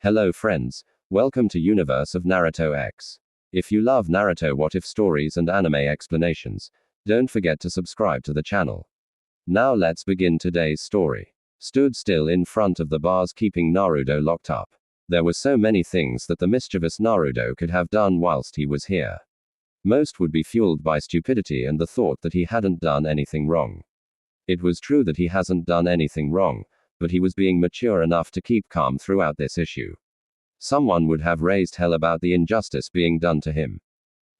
Hello friends, welcome to Universe of Naruto X. If you love Naruto What If stories and anime explanations, don't forget to subscribe to the channel. Now let's begin today's story. Stood still in front of the bars keeping Naruto locked up. There were so many things that the mischievous Naruto could have done whilst he was here. Most would be fueled by stupidity and the thought that he hadn't done anything wrong. It was true that he hasn't done anything wrong, but he was being mature enough to keep calm throughout this issue. Someone would have raised hell about the injustice being done to him.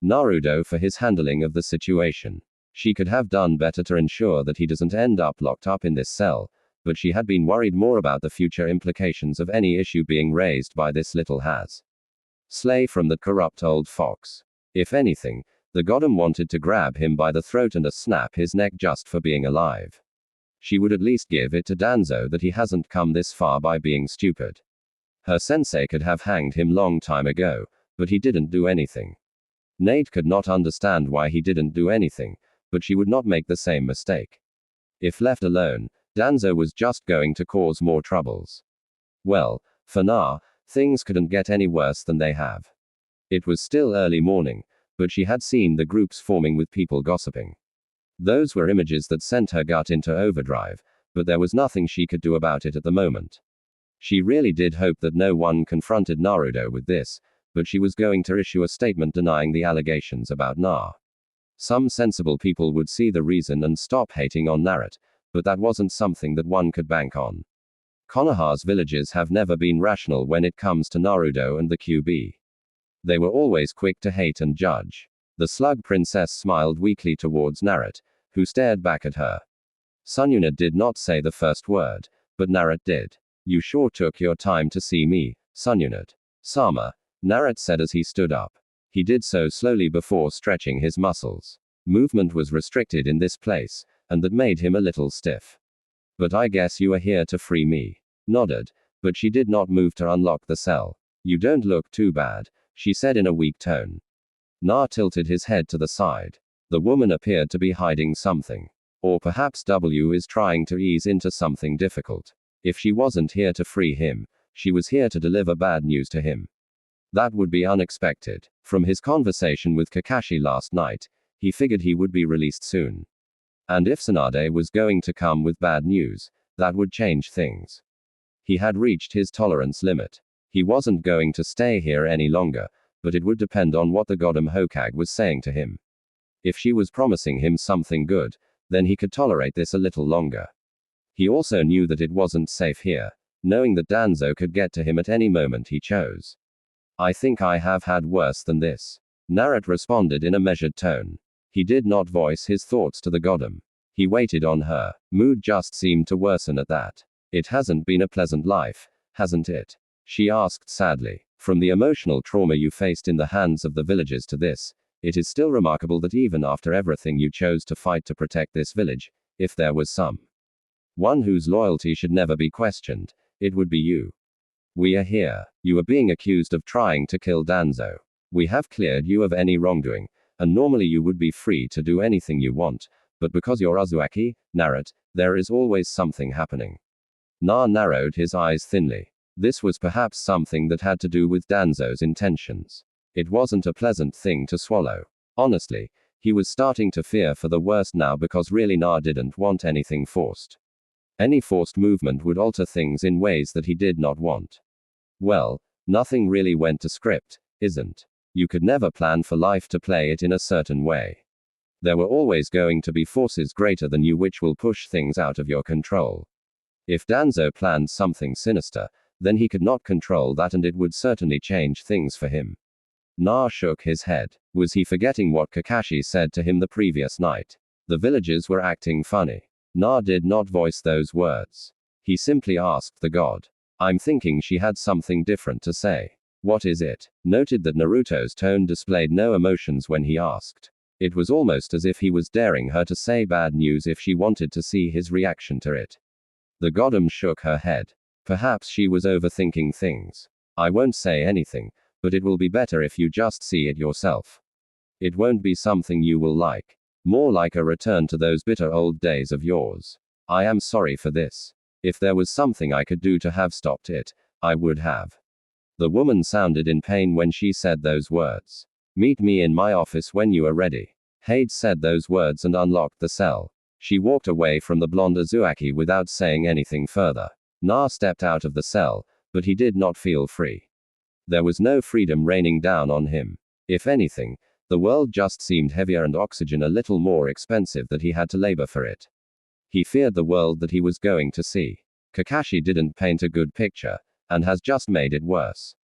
Naruto for his handling of the situation. She could have done better to ensure that he doesn't end up locked up in this cell, but she had been worried more about the future implications of any issue being raised by this little has. Slay from the corrupt old fox. If anything, the Godam wanted to grab him by the throat and snap his neck just for being alive. She would at least give it to Danzo that he hasn't come this far by being stupid. Her sensei could have hanged him long time ago, but he didn't do anything. Nate could not understand why he didn't do anything, but she would not make the same mistake. If left alone, Danzo was just going to cause more troubles. Well, for now, things couldn't get any worse than they have. It was still early morning, but she had seen the groups forming with people gossiping. Those were images that sent her gut into overdrive, but there was nothing she could do about it at the moment. She really did hope that no one confronted Naruto with this, but she was going to issue a statement denying the allegations about Na. Some sensible people would see the reason and stop hating on Naruto, but that wasn't something that one could bank on. Konoha's villagers have never been rational when it comes to Naruto and the QB. They were always quick to hate and judge. The slug princess smiled weakly towards Naruto, who stared back at her. Sunyuna did not say the first word, but Naruto did. You sure took your time to see me, Sunyuna. Sama, Naruto said as he stood up. He did so slowly before stretching his muscles. Movement was restricted in this place, and that made him a little stiff. But I guess you are here to free me. Nodded, but she did not move to unlock the cell. You don't look too bad, she said in a weak tone. Na tilted his head to the side. The woman appeared to be hiding something. Or perhaps W is trying to ease into something difficult. If she wasn't here to free him, she was here to deliver bad news to him. That would be unexpected. From his conversation with Kakashi last night, he figured he would be released soon. And if Tsunade was going to come with bad news, that would change things. He had reached his tolerance limit. He wasn't going to stay here any longer, but it would depend on what the Godam Hokage was saying to him. If she was promising him something good, then he could tolerate this a little longer. He also knew that it wasn't safe here, knowing that Danzo could get to him at any moment he chose. I think I have had worse than this. Naruto responded in a measured tone. He did not voice his thoughts to the Godam. He waited on her. Mood just seemed to worsen at that. It hasn't been a pleasant life, hasn't it? She asked sadly. From the emotional trauma you faced in the hands of the villagers to this, it is still remarkable that even after everything you chose to fight to protect this village, if there was one whose loyalty should never be questioned, it would be you. We are here. You are being accused of trying to kill Danzo. We have cleared you of any wrongdoing, and normally you would be free to do anything you want, but because you're Uzumaki, Naruto, there is always something happening. Na narrowed his eyes thinly. This was perhaps something that had to do with Danzo's intentions. It wasn't a pleasant thing to swallow. Honestly, he was starting to fear for the worst now because really Na didn't want anything forced. Any forced movement would alter things in ways that he did not want. Well, nothing really went to script, isn't? You could never plan for life to play it in a certain way. There were always going to be forces greater than you which will push things out of your control. If Danzo planned something sinister, then he could not control that and it would certainly change things for him. Na shook his head. Was he forgetting what Kakashi said to him the previous night? The villagers were acting funny. Na did not voice those words. He simply asked the god. I'm thinking she had something different to say. What is it? Noted that Naruto's tone displayed no emotions when he asked. It was almost as if he was daring her to say bad news if she wanted to see his reaction to it. The Godam shook her head. Perhaps she was overthinking things. I won't say anything, but it will be better if you just see it yourself. It won't be something you will like. More like a return to those bitter old days of yours. I am sorry for this. If there was something I could do to have stopped it, I would have. The woman sounded in pain when she said those words. Meet me in my office when you are ready. Hades said those words and unlocked the cell. She walked away from the blonde Azuaki without saying anything further. Na stepped out of the cell, but he did not feel free. There was no freedom raining down on him. If anything, the world just seemed heavier and oxygen a little more expensive that he had to labor for it. He feared the world that he was going to see. Kakashi didn't paint a good picture, and has just made it worse.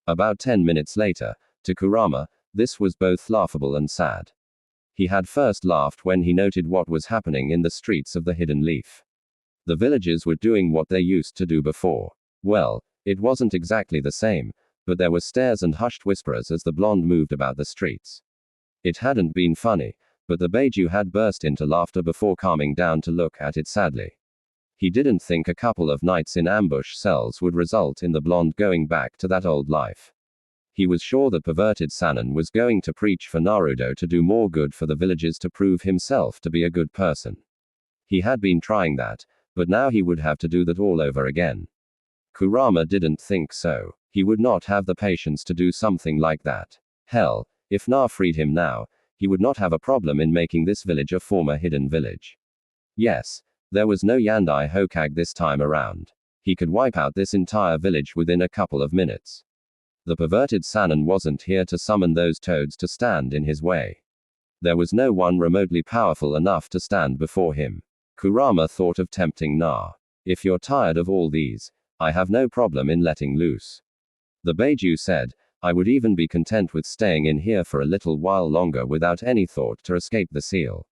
About 10 minutes later, to Kurama, this was both laughable and sad. He had first laughed when he noted what was happening in the streets of the Hidden Leaf. The villagers were doing what they used to do before. Well, it wasn't exactly the same, but there were stares and hushed whispers as the blonde moved about the streets. It hadn't been funny, but the Beiju had burst into laughter before calming down to look at it sadly. He didn't think a couple of nights in ambush cells would result in the blonde going back to that old life. He was sure that perverted Sannin was going to preach for Naruto to do more good for the villagers to prove himself to be a good person. He had been trying that, but now he would have to do that all over again. Kurama didn't think so. He would not have the patience to do something like that. Hell, if Na freed him now, he would not have a problem in making this village a former hidden village. Yes, there was no Yandai Hokage this time around. He could wipe out this entire village within a couple of minutes. The perverted Sannin wasn't here to summon those toads to stand in his way. There was no one remotely powerful enough to stand before him. Kurama thought of tempting Na. If you're tired of all these, I have no problem in letting loose. The Beiju said, I would even be content with staying in here for a little while longer without any thought to escape the seal.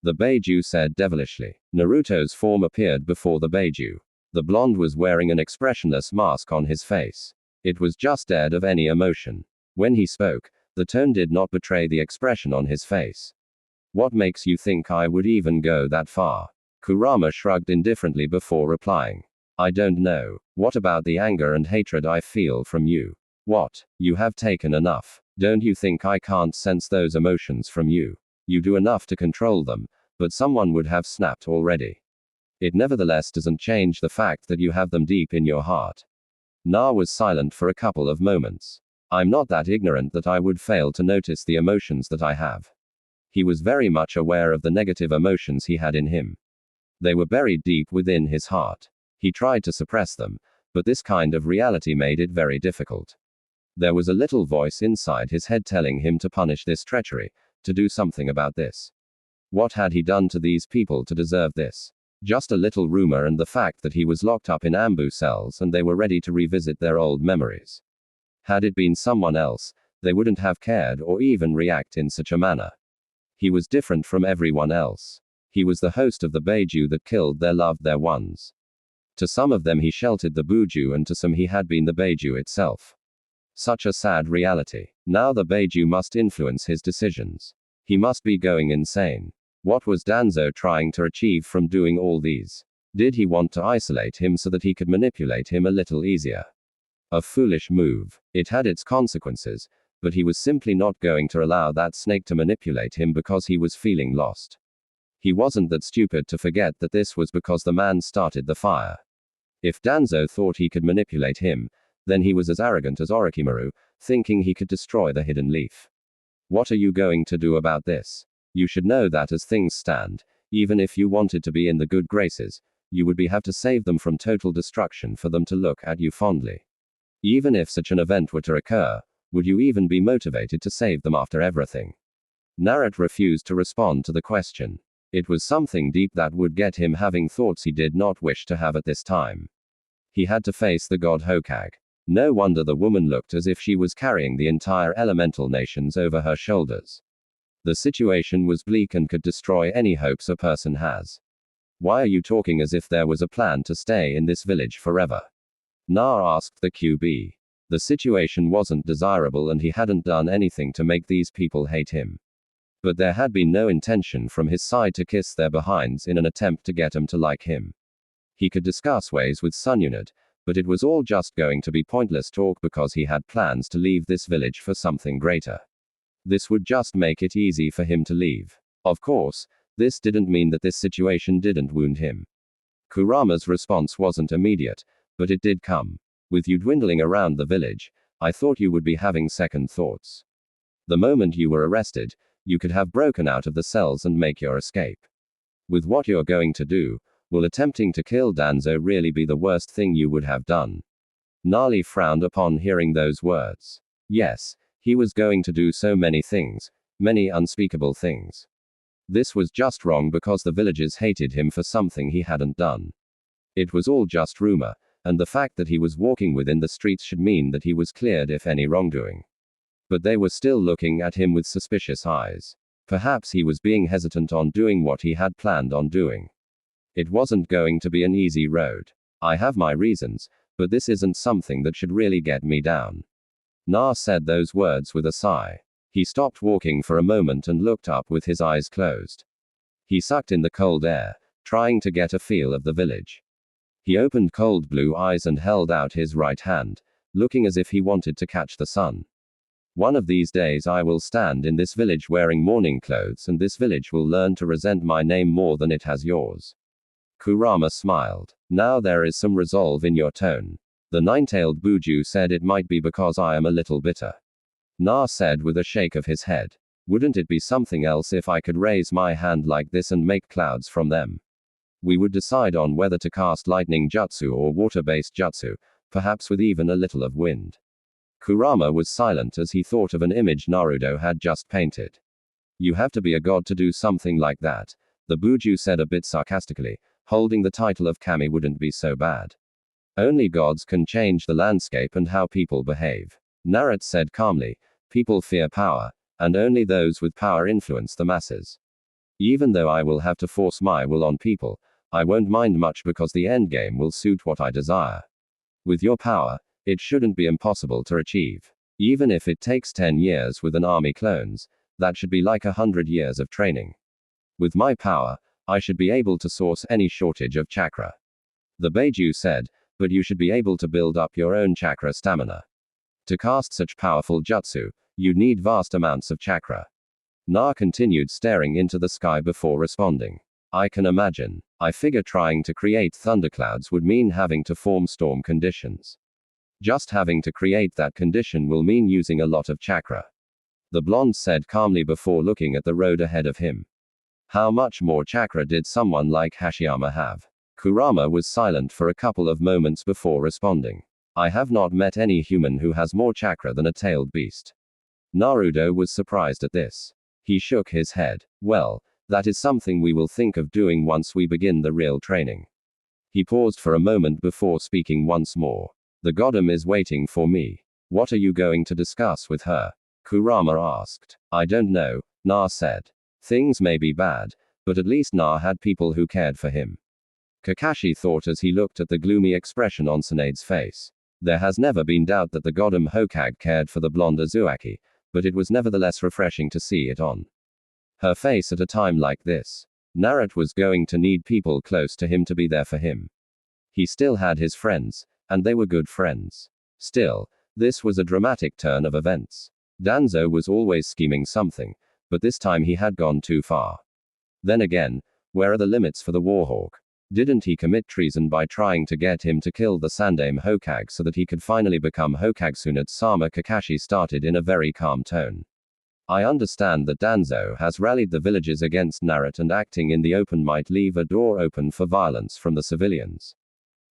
The Beiju said devilishly. Naruto's form appeared before the Beiju. The blonde was wearing an expressionless mask on his face. It was just dead of any emotion. When he spoke, the tone did not betray the expression on his face. What makes you think I would even go that far? Kurama shrugged indifferently before replying. I don't know. What about the anger and hatred I feel from you? What? You have taken enough. Don't you think I can't sense those emotions from you? You do enough to control them, but someone would have snapped already. It nevertheless doesn't change the fact that you have them deep in your heart. Na was silent for a couple of moments. I'm not that ignorant that I would fail to notice the emotions that I have. He was very much aware of the negative emotions he had in him. They were buried deep within his heart. He tried to suppress them, but this kind of reality made it very difficult. There was a little voice inside his head telling him to punish this treachery, to do something about this. What had he done to these people to deserve this? Just a little rumor and the fact that he was locked up in ambush cells and they were ready to revisit their old memories. Had it been someone else, they wouldn't have cared or even react in such a manner. He was different from everyone else. He was the host of the Beiju that killed their loved their ones. To some of them he sheltered the Buju and to some he had been the Beiju itself. Such a sad reality. Now the Beiju must influence his decisions. He must be going insane. What was Danzo trying to achieve from doing all these? Did he want to isolate him so that he could manipulate him a little easier? A foolish move. It had its consequences, but he was simply not going to allow that snake to manipulate him because he was feeling lost. He wasn't that stupid to forget that this was because the man started the fire. If Danzo thought he could manipulate him, then he was as arrogant as Orochimaru, thinking he could destroy the Hidden Leaf. What are you going to do about this? You should know that as things stand, even if you wanted to be in the good graces, you would have to save them from total destruction for them to look at you fondly. Even if such an event were to occur, would you even be motivated to save them after everything? Naruto refused to respond to the question. It was something deep that would get him having thoughts he did not wish to have at this time. He had to face the God Hokage. No wonder the woman looked as if she was carrying the entire elemental nations over her shoulders. The situation was bleak and could destroy any hopes a person has. Why are you talking as if there was a plan to stay in this village forever? Na asked the QB. The situation wasn't desirable and he hadn't done anything to make these people hate him. But there had been no intention from his side to kiss their behinds in an attempt to get them to like him. He could discuss ways with Sunyunit, but it was all just going to be pointless talk because he had plans to leave this village for something greater. This would just make it easy for him to leave. Of course, this didn't mean that this situation didn't wound him. Kurama's response wasn't immediate, but it did come. With you dwindling around the village, I thought you would be having second thoughts. The moment you were arrested, you could have broken out of the cells and make your escape. With what you're going to do, will attempting to kill Danzo really be the worst thing you would have done? Gnarly frowned upon hearing those words. Yes, he was going to do so many things, many unspeakable things. This was just wrong because the villagers hated him for something he hadn't done. It was all just rumor, and the fact that he was walking within the streets should mean that he was cleared if any wrongdoing. But they were still looking at him with suspicious eyes. Perhaps he was being hesitant on doing what he had planned on doing. It wasn't going to be an easy road. I have my reasons, but this isn't something that should really get me down. Na said those words with a sigh. He stopped walking for a moment and looked up with his eyes closed. He sucked in the cold air, trying to get a feel of the village. He opened cold blue eyes and held out his right hand, looking as if he wanted to catch the sun. One of these days I will stand in this village wearing mourning clothes, and this village will learn to resent my name more than it has yours. Kurama smiled. Now there is some resolve in your tone. The nine-tailed Buju said it might be because I am a little bitter. Na said with a shake of his head. Wouldn't it be something else if I could raise my hand like this and make clouds from them? We would decide on whether to cast lightning jutsu or water-based jutsu, perhaps with even a little of wind. Kurama was silent as he thought of an image Naruto had just painted. You have to be a god to do something like that, the Buju said a bit sarcastically. Holding the title of kami wouldn't be so bad. Only gods can change the landscape and how people behave. Naruto said calmly, people fear power, and only those with power influence the masses. Even though I will have to force my will on people, I won't mind much because the endgame will suit what I desire. With your power, it shouldn't be impossible to achieve. Even if it takes 10 years with an army clones, that should be like 100 years of training. With my power, I should be able to source any shortage of chakra. The Beiju said, but you should be able to build up your own chakra stamina. To cast such powerful jutsu, you'd need vast amounts of chakra. Na continued staring into the sky before responding. I can imagine. I figure trying to create thunderclouds would mean having to form storm conditions. Just having to create that condition will mean using a lot of chakra. The blonde said calmly before looking at the road ahead of him. How much more chakra did someone like Hashiyama have? Kurama was silent for a couple of moments before responding. I have not met any human who has more chakra than a tailed beast. Naruto was surprised at this. He shook his head. Well, that is something we will think of doing once we begin the real training. He paused for a moment before speaking once more. The Godam is waiting for me. What are you going to discuss with her? Kurama asked. I don't know, Na said. Things may be bad, but at least Na had people who cared for him. Kakashi thought as he looked at the gloomy expression on Tsunade's face. There has never been doubt that the Godam Hokage cared for the blonde Uzumaki, but it was nevertheless refreshing to see it on her face at a time like this. Naruto was going to need people close to him to be there for him. He still had his friends, and they were good friends. Still, this was a dramatic turn of events. Danzo was always scheming something, but this time he had gone too far. Then again, where are the limits for the Warhawk? Didn't he commit treason by trying to get him to kill the Sandaime Hokage so that he could finally become Hokage Tsunade-sama? Kakashi started in a very calm tone. I understand that Danzo has rallied the villagers against Naruto and acting in the open might leave a door open for violence from the civilians.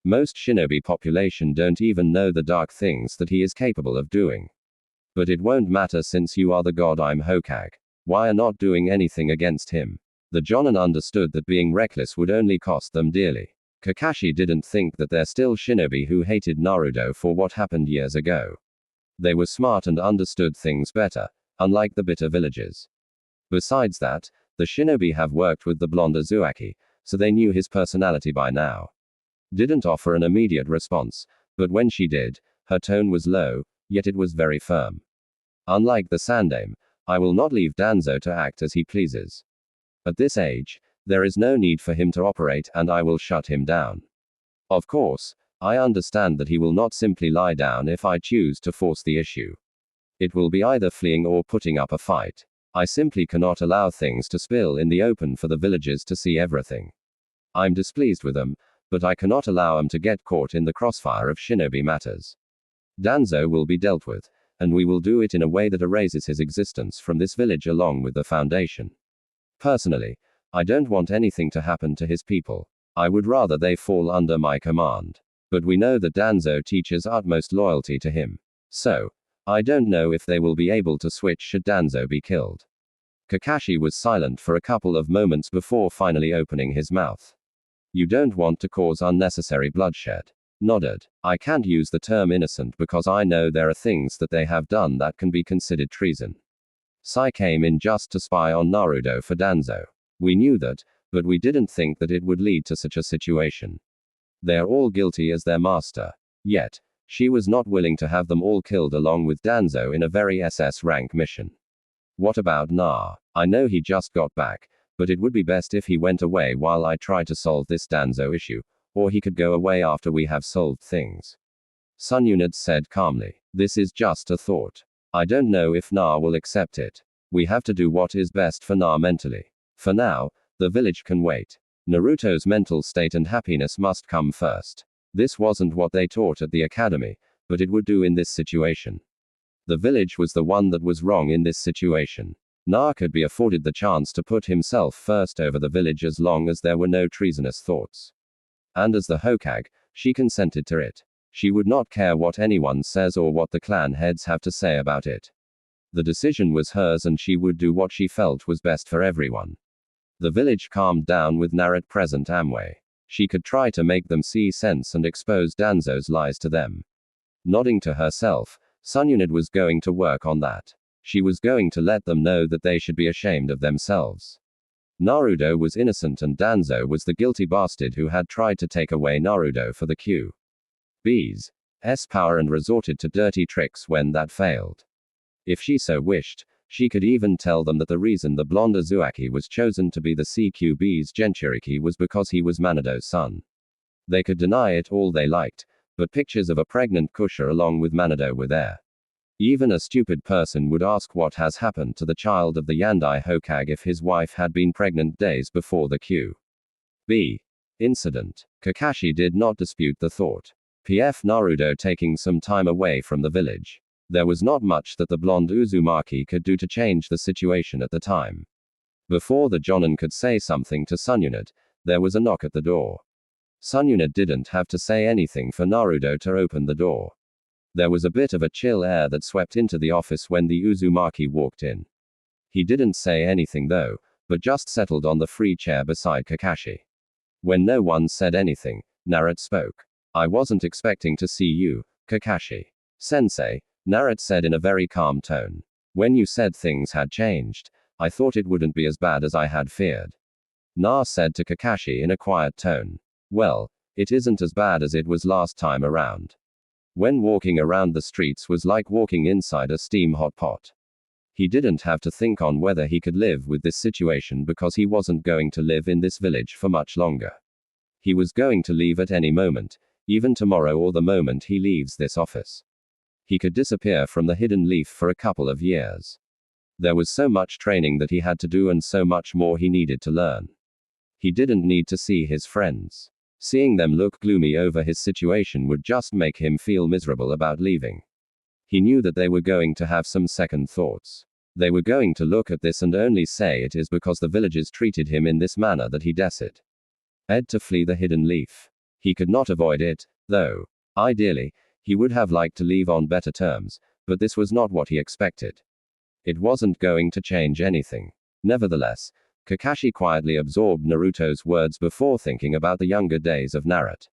Most shinobi population don't even know the dark things that he is capable of doing. But it won't matter since you are the god I'm Hokage. Why are not doing anything against him? The Jonin understood that being reckless would only cost them dearly. Kakashi didn't think that they're still shinobi who hated Naruto for what happened years ago. They were smart and understood things better, unlike the bitter villagers. Besides that, the shinobi have worked with the blonde Uzumaki, so they knew his personality by now. Didn't offer an immediate response, but when she did, her tone was low, yet it was very firm. Unlike the Sandaime, I will not leave Danzo to act as he pleases. At this age, there is no need for him to operate, and I will shut him down. Of course, I understand that he will not simply lie down if I choose to force the issue. It will be either fleeing or putting up a fight. I simply cannot allow things to spill in the open for the villagers to see everything. I'm displeased with them, but I cannot allow him to get caught in the crossfire of shinobi matters. Danzo will be dealt with, and we will do it in a way that erases his existence from this village along with the Foundation. Personally, I don't want anything to happen to his people. I would rather they fall under my command. But we know that Danzo teaches utmost loyalty to him. So, I don't know if they will be able to switch should Danzo be killed. Kakashi was silent for a couple of moments before finally opening his mouth. You don't want to cause unnecessary bloodshed. Nodded. I can't use the term innocent because I know there are things that they have done that can be considered treason. Sai came in just to spy on Naruto for Danzo. We knew that, but we didn't think that it would lead to such a situation. They are all guilty as their master. Yet, she was not willing to have them all killed along with Danzo in a very SS rank mission. What about Na? I know he just got back, but it would be best if he went away while I try to solve this Danzo issue, or he could go away after we have solved things. Sun Yunad said calmly. This is just a thought. I don't know if Na will accept it. We have to do what is best for Na mentally. For now, the village can wait. Naruto's mental state and happiness must come first. This wasn't what they taught at the academy, but it would do in this situation. The village was the one that was wrong in this situation. Na could be afforded the chance to put himself first over the village as long as there were no treasonous thoughts. And as the Hokage, she consented to it. She would not care what anyone says or what the clan heads have to say about it. The decision was hers and she would do what she felt was best for everyone. The village calmed down with Naruto present Amway. She could try to make them see sense and expose Danzo's lies to them. Nodding to herself, Sun Yunad was going to work on that. She was going to let them know that they should be ashamed of themselves. Naruto was innocent and Danzo was the guilty bastard who had tried to take away Naruto for the QB's power and resorted to dirty tricks when that failed. If she so wished, she could even tell them that the reason the blonde Uzumaki was chosen to be the CQB's Jinchuriki was because he was Manado's son. They could deny it all they liked, but pictures of a pregnant Kusha along with Manado were there. Even a stupid person would ask what has happened to the child of the Yandai Hokage if his wife had been pregnant days before the QB incident. Kakashi did not dispute the thought. PF Naruto taking some time away from the village. There was not much that the blonde Uzumaki could do to change the situation at the time. Before the Jonin could say something to Sun Yunad, there was a knock at the door. Sun Yunad didn't have to say anything for Naruto to open the door. There was a bit of a chill air that swept into the office when the Uzumaki walked in. He didn't say anything though, but just settled on the free chair beside Kakashi. When no one said anything, Naruto spoke. I wasn't expecting to see you, Kakashi. Sensei, Naruto said in a very calm tone. When you said things had changed, I thought it wouldn't be as bad as I had feared. Na said to Kakashi in a quiet tone. Well, it isn't as bad as it was last time around. When walking around the streets was like walking inside a steam hot pot. He didn't have to think on whether he could live with this situation because he wasn't going to live in this village for much longer. He was going to leave at any moment, even tomorrow or the moment he leaves this office. He could disappear from the Hidden Leaf for a couple of years. There was so much training that he had to do and so much more he needed to learn. He didn't need to see his friends. Seeing them look gloomy over his situation would just make him feel miserable about leaving. He knew that they were going to have some second thoughts. They were going to look at this and only say it is because the villagers treated him in this manner that he decided to flee the Hidden Leaf. He could not avoid it, though. Ideally, he would have liked to leave on better terms, but this was not what he expected. It wasn't going to change anything. Nevertheless, Kakashi quietly absorbed Naruto's words before thinking about the younger days of Naruto.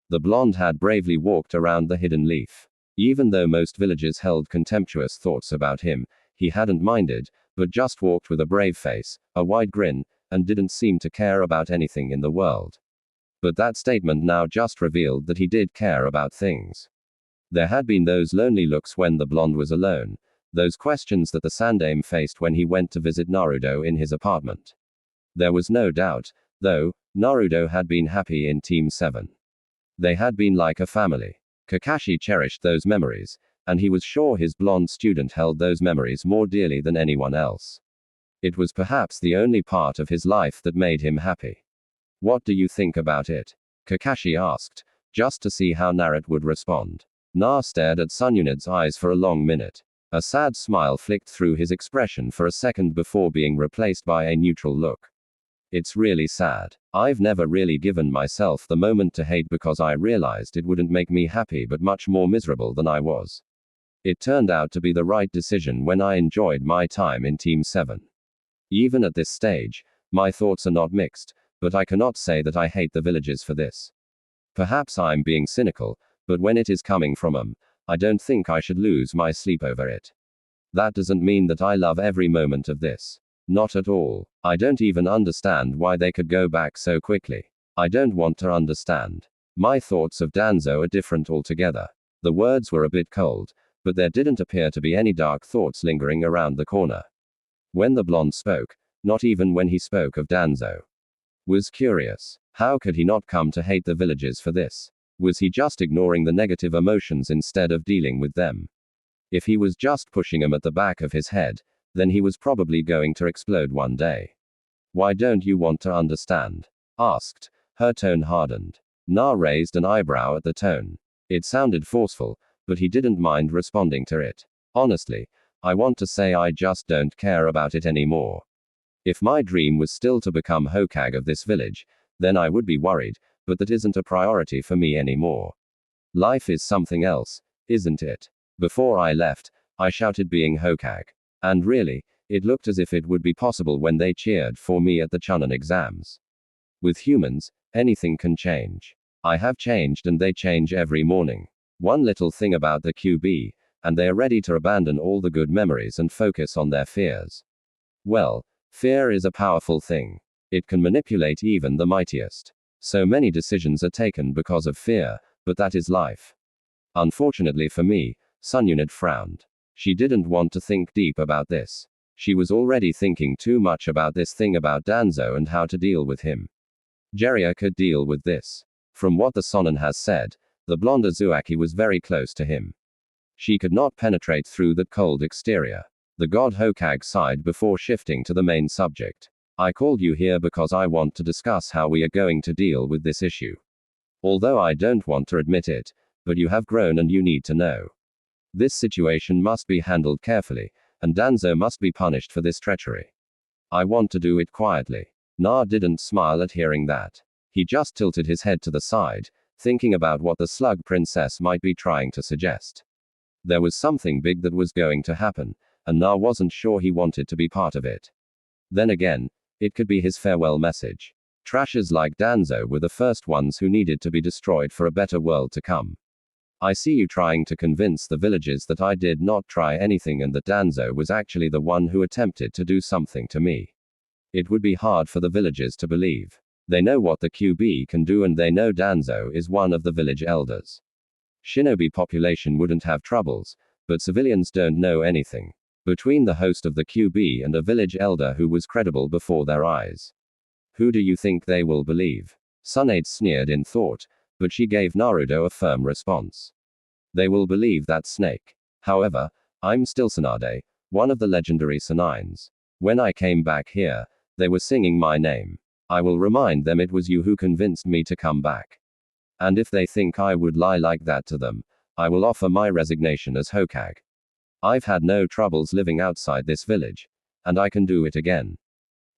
The blonde had bravely walked around the Hidden Leaf. Even though most villagers held contemptuous thoughts about him, he hadn't minded, but just walked with a brave face, a wide grin, and didn't seem to care about anything in the world. But that statement now just revealed that he did care about things. There had been those lonely looks when the blonde was alone, those questions that the Sandaime faced when he went to visit Naruto in his apartment. There was no doubt, though, Naruto had been happy in Team 7. They had been like a family. Kakashi cherished those memories, and he was sure his blonde student held those memories more dearly than anyone else. It was perhaps the only part of his life that made him happy. What do you think about it? Kakashi asked, just to see how Naruto would respond. Na stared at Sunyunit's eyes for a long minute. A sad smile flicked through his expression for a second before being replaced by a neutral look. It's really sad. I've never really given myself the moment to hate because I realized it wouldn't make me happy but much more miserable than I was. It turned out to be the right decision when I enjoyed my time in Team 7. Even at this stage, my thoughts are not mixed, but I cannot say that I hate the villages for this. Perhaps I'm being cynical, but when it is coming from I don't think I should lose my sleep over it. That doesn't mean that I love every moment of this. Not at all. I don't even understand why they could go back so quickly. I don't want to understand. My thoughts of Danzo are different altogether. The words were a bit cold, but there didn't appear to be any dark thoughts lingering around the corner. When the blonde spoke, not even when he spoke of Danzo. Was curious. How could he not come to hate the villages for this? Was he just ignoring the negative emotions instead of dealing with them? If he was just pushing them at the back of his head, then he was probably going to explode one day. Why don't you want to understand? Asked. Her tone hardened. Na raised an eyebrow at the tone. It sounded forceful, but he didn't mind responding to it. Honestly, I want to say I just don't care about it anymore. If my dream was still to become Hokage of this village, then I would be worried, but that isn't a priority for me anymore. Life is something else, isn't it? Before I left, I shouted being Hokage. And really, it looked as if it would be possible when they cheered for me at the Chunin exams. With humans, anything can change. I have changed and they change every morning. One little thing about the QB, and they are ready to abandon all the good memories and focus on their fears. Well, fear is a powerful thing. It can manipulate even the mightiest. So many decisions are taken because of fear, but that is life. Unfortunately for me, Sunyunit frowned. She didn't want to think deep about this. She was already thinking too much about this thing about Danzo and how to deal with him. Jiraiya could deal with this. From what the Sonin has said, the blonde Uzumaki was very close to him. She could not penetrate through that cold exterior. The god Hokage sighed before shifting to the main subject. I called you here because I want to discuss how we are going to deal with this issue. Although I don't want to admit it, but you have grown and you need to know. This situation must be handled carefully, and Danzo must be punished for this treachery. I want to do it quietly. Na didn't smile at hearing that. He just tilted his head to the side, thinking about what the slug princess might be trying to suggest. There was something big that was going to happen, and Na wasn't sure he wanted to be part of it. Then again, it could be his farewell message. Trashers like Danzo were the first ones who needed to be destroyed for a better world to come. I see you trying to convince the villagers that I did not try anything and that Danzo was actually the one who attempted to do something to me. It would be hard for the villagers to believe. They know what the QB can do and they know Danzo is one of the village elders. Shinobi population wouldn't have troubles, but civilians don't know anything. Between the host of the QB and a village elder who was credible before their eyes. Who do you think they will believe? Tsunade sneered in thought, but she gave Naruto a firm response. They will believe that snake. However, I'm still Tsunade, one of the legendary Sanines. When I came back here, they were singing my name. I will remind them it was you who convinced me to come back. And if they think I would lie like that to them, I will offer my resignation as Hokage. I've had no troubles living outside this village, and I can do it again.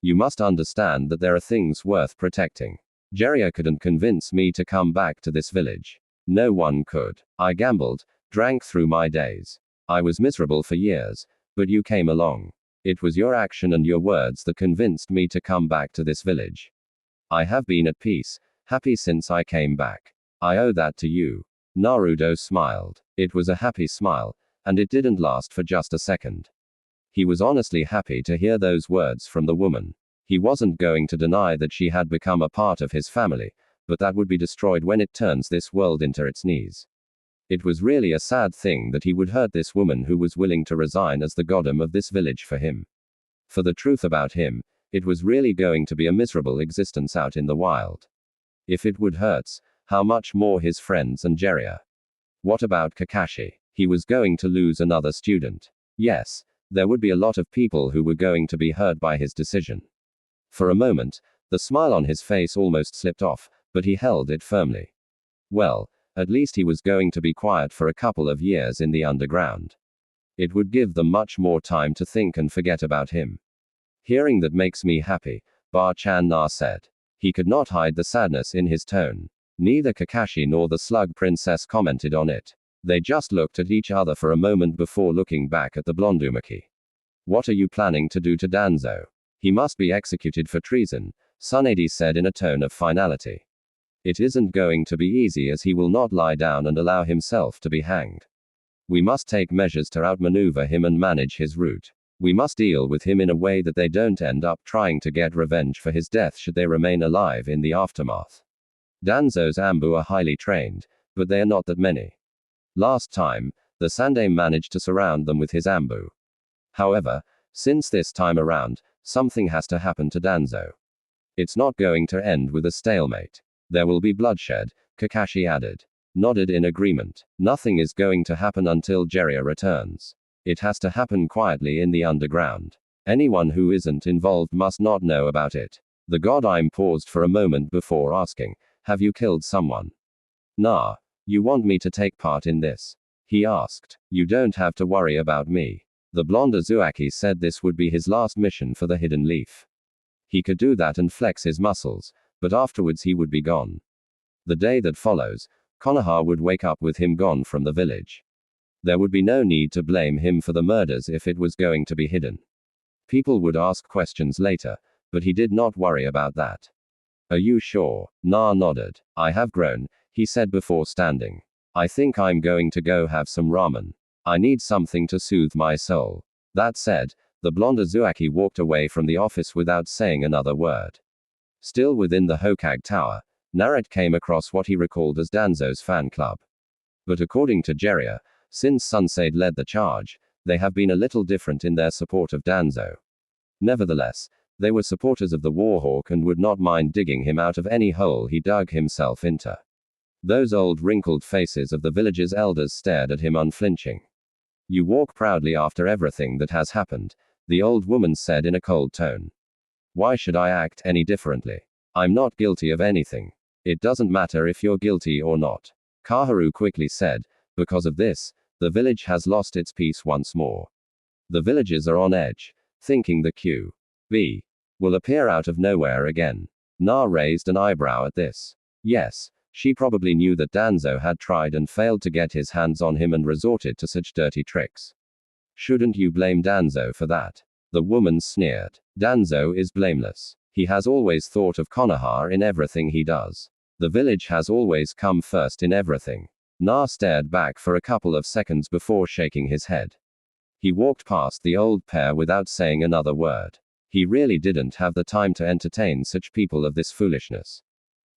You must understand that there are things worth protecting. Jiraiya couldn't convince me to come back to this village. No one could. I gambled, drank through my days. I was miserable for years, but you came along. It was your action and your words that convinced me to come back to this village. I have been at peace, happy since I came back. I owe that to you. Naruto smiled. It was a happy smile, and it didn't last for just a second. He was honestly happy to hear those words from the woman. He wasn't going to deny that she had become a part of his family, but that would be destroyed when it turns this world into its knees. It was really a sad thing that he would hurt this woman who was willing to resign as the goddess of this village for him. For the truth about him, it was really going to be a miserable existence out in the wild. If it would hurt, how much more his friends and Jiraiya? What about Kakashi? He was going to lose another student. Yes, there would be a lot of people who were going to be hurt by his decision. For a moment, the smile on his face almost slipped off, but he held it firmly. Well, at least he was going to be quiet for a couple of years in the underground. It would give them much more time to think and forget about him. Hearing that makes me happy, Bar-chan Na said. He could not hide the sadness in his tone. Neither Kakashi nor the Slug Princess commented on it. They just looked at each other for a moment before looking back at the Blondumaki. What are you planning to do to Danzo? He must be executed for treason, Tsunade said in a tone of finality. It isn't going to be easy as he will not lie down and allow himself to be hanged. We must take measures to outmaneuver him and manage his route. We must deal with him in a way that they don't end up trying to get revenge for his death should they remain alive in the aftermath. Danzo's Ambu are highly trained, but they are not that many. Last time, the Sandaime managed to surround them with his Ambu. However, since this time around, something has to happen to Danzo. It's not going to end with a stalemate. There will be bloodshed, Kakashi added. Nodded in agreement. Nothing is going to happen until Jiraiya returns. It has to happen quietly in the underground. Anyone who isn't involved must not know about it. The Godime paused for a moment before asking, have you killed someone? Nah. You want me to take part in this? He asked. You don't have to worry about me. The blonde Uzumaki said this would be his last mission for the Hidden Leaf. He could do that and flex his muscles, but afterwards he would be gone. The day that follows, Konoha would wake up with him gone from the village. There would be no need to blame him for the murders if it was going to be hidden. People would ask questions later, but he did not worry about that. Are you sure? Na nodded. I have grown, he said before standing. I think I'm going to go have some ramen. I need something to soothe my soul. That said, the blonde Uzumaki walked away from the office without saying another word. Still within the Hokage Tower, Naruto came across what he recalled as Danzo's fan club. But according to Jiraiya, since Tsunade led the charge, they have been a little different in their support of Danzo. Nevertheless, they were supporters of the Warhawk and would not mind digging him out of any hole he dug himself into. Those old wrinkled faces of the village's elders stared at him unflinching. You walk proudly after everything that has happened, the old woman said in a cold tone. Why should I act any differently? I'm not guilty of anything. It doesn't matter if you're guilty or not. Kaharu quickly said, because of this, the village has lost its peace once more. The villagers are on edge, thinking the Q.B. will appear out of nowhere again. Na raised an eyebrow at this. Yes, she probably knew that Danzo had tried and failed to get his hands on him and resorted to such dirty tricks. Shouldn't you blame Danzo for that? The woman sneered. Danzo is blameless. He has always thought of Konoha in everything he does. The village has always come first in everything. Na stared back for a couple of seconds before shaking his head. He walked past the old pair without saying another word. He really didn't have the time to entertain such people of this foolishness.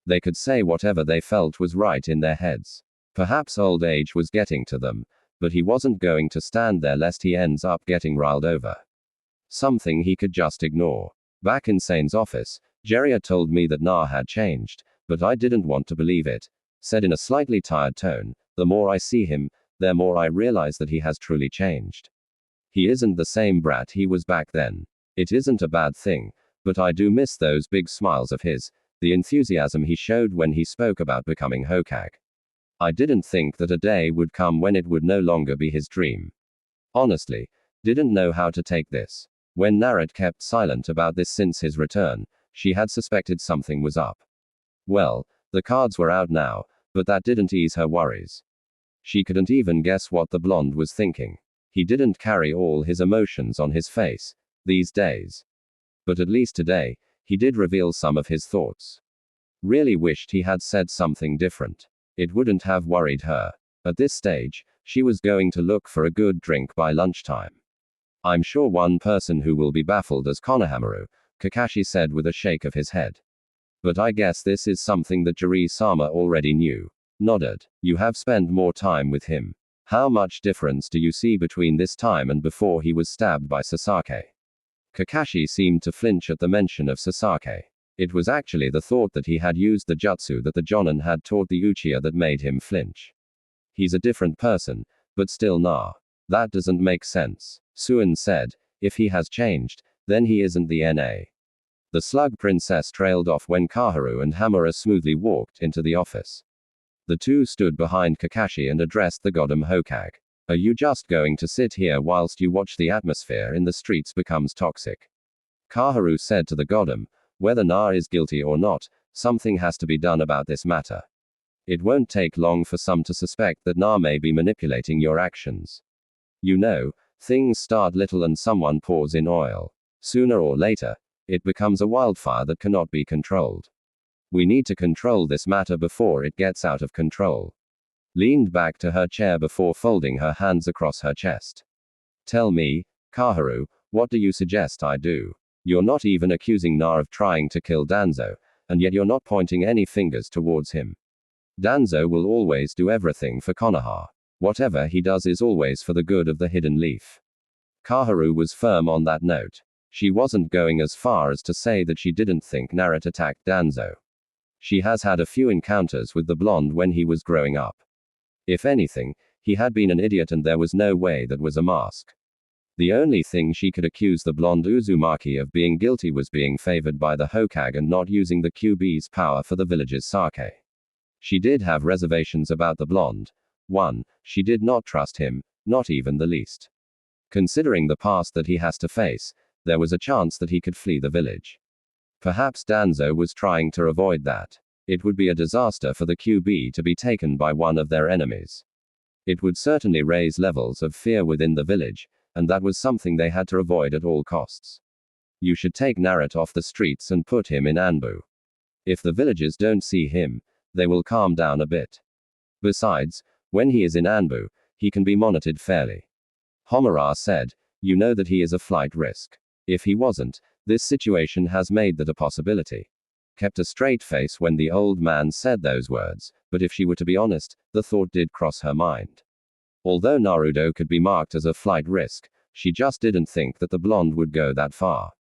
They could say whatever they felt was right in their heads. Perhaps old age was getting to them, but he wasn't going to stand there lest he ends up getting riled over. Something he could just ignore. Back in Sane's office, Jiraiya told me that Na had changed, but I didn't want to believe it. Said in a slightly tired tone, the more I see him, the more I realize that he has truly changed. He isn't the same brat he was back then. It isn't a bad thing, but I do miss those big smiles of his, the enthusiasm he showed when he spoke about becoming Hokage. I didn't think that a day would come when it would no longer be his dream. Honestly, didn't know how to take this. When Naruto kept silent about this since his return, she had suspected something was up. Well, the cards were out now, but that didn't ease her worries. She couldn't even guess what the blonde was thinking. He didn't carry all his emotions on his face these days. But at least today, he did reveal some of his thoughts. Really wished he had said something different. It wouldn't have worried her. At this stage, she was going to look for a good drink by lunchtime. I'm sure one person who will be baffled as Konohamaru, Kakashi said with a shake of his head. But I guess this is something that Jiraiya-sama already knew. Nodded. You have spent more time with him. How much difference do you see between this time and before he was stabbed by Sasaki? Kakashi seemed to flinch at the mention of Sasaki. It was actually the thought that he had used the jutsu that the Jonin had taught the Uchiha that made him flinch. He's a different person, but still nah. That doesn't make sense. Suin said, if he has changed, then he isn't the NA. The slug princess trailed off when Kaharu and Hamura smoothly walked into the office. The two stood behind Kakashi and addressed the Godam Hokage. Are you just going to sit here whilst you watch the atmosphere in the streets becomes toxic? Kaharu said to the Godam, whether Na is guilty or not, something has to be done about this matter. It won't take long for some to suspect that Na may be manipulating your actions. You know, things start little and someone pours in oil. Sooner or later, it becomes a wildfire that cannot be controlled. We need to control this matter before it gets out of control. Leaned back to her chair before folding her hands across her chest. Tell me, Kaharu, what do you suggest I do? You're not even accusing Na of trying to kill Danzo, and yet you're not pointing any fingers towards him. Danzo will always do everything for Konoha. Whatever he does is always for the good of the Hidden Leaf. Kaharu was firm on that note. She wasn't going as far as to say that she didn't think Naruto attacked Danzo. She has had a few encounters with the blonde when he was growing up. If anything, he had been an idiot and there was no way that was a mask. The only thing she could accuse the blonde Uzumaki of being guilty was being favored by the Hokage and not using the QB's power for the village's sake. She did have reservations about the blonde. 1. She did not trust him, not even the least. Considering the past that he has to face, there was a chance that he could flee the village. Perhaps Danzo was trying to avoid that. It would be a disaster for the QB to be taken by one of their enemies. It would certainly raise levels of fear within the village, and that was something they had to avoid at all costs. You should take Naruto off the streets and put him in Anbu. If the villagers don't see him, they will calm down a bit. Besides, when he is in Anbu, he can be monitored fairly. Homura said, you know that he is a flight risk. If he wasn't, this situation has made that a possibility. Kept a straight face when the old man said those words, but if she were to be honest, the thought did cross her mind. Although Naruto could be marked as a flight risk, she just didn't think that the blonde would go that far.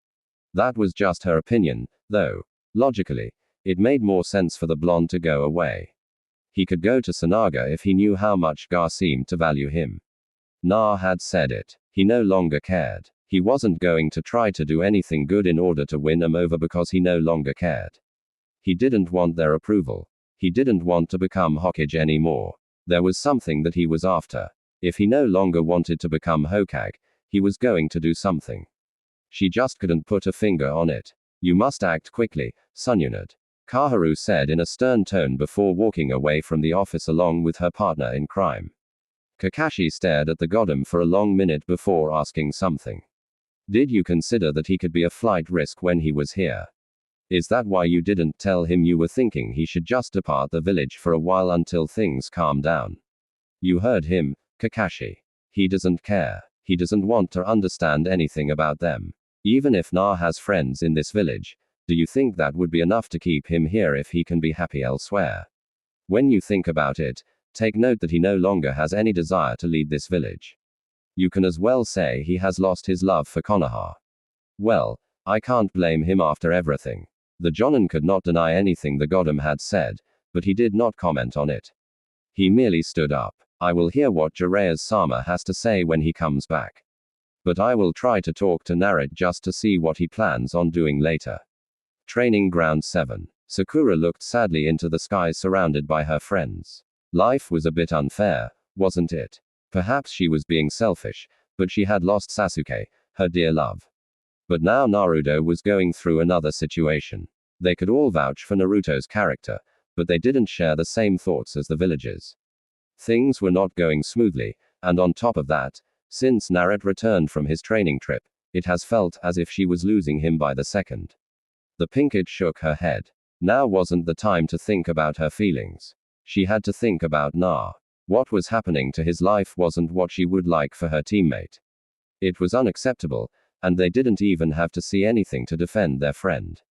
That was just her opinion, though. Logically, it made more sense for the blonde to go away. He could go to Sanaga if he knew how much Gar seemed to value him. Na had said it. He no longer cared. He wasn't going to try to do anything good in order to win him over because he no longer cared. He didn't want their approval. He didn't want to become Hokage anymore. There was something that he was after. If he no longer wanted to become Hokage, he was going to do something. She just couldn't put a finger on it. You must act quickly, Sunyunad. Kaharu said in a stern tone before walking away from the office along with her partner in crime. Kakashi stared at the Godam for a long minute before asking something. Did you consider that he could be a flight risk when he was here? Is that why you didn't tell him you were thinking he should just depart the village for a while until things calm down? You heard him, Kakashi. He doesn't care. He doesn't want to understand anything about them. Even if Na has friends in this village, do you think that would be enough to keep him here if he can be happy elsewhere? When you think about it, take note that he no longer has any desire to lead this village. You can as well say he has lost his love for Konoha. Well, I can't blame him after everything. The Jonin could not deny anything the Godam had said, but he did not comment on it. He merely stood up. I will hear what Jiraiya-sama has to say when he comes back. But I will try to talk to Naruto just to see what he plans on doing later. Training Ground 7. Sakura looked sadly into the sky surrounded by her friends. Life was a bit unfair, wasn't it? Perhaps she was being selfish, but she had lost Sasuke, her dear love. But now Naruto was going through another situation. They could all vouch for Naruto's character, but they didn't share the same thoughts as the villagers. Things were not going smoothly, and on top of that, since Naruto returned from his training trip, it has felt as if she was losing him by the second. The Pinkett shook her head. Now wasn't the time to think about her feelings. She had to think about Na. What was happening to his life wasn't what she would like for her teammate. It was unacceptable, and they didn't even have to see anything to defend their friend.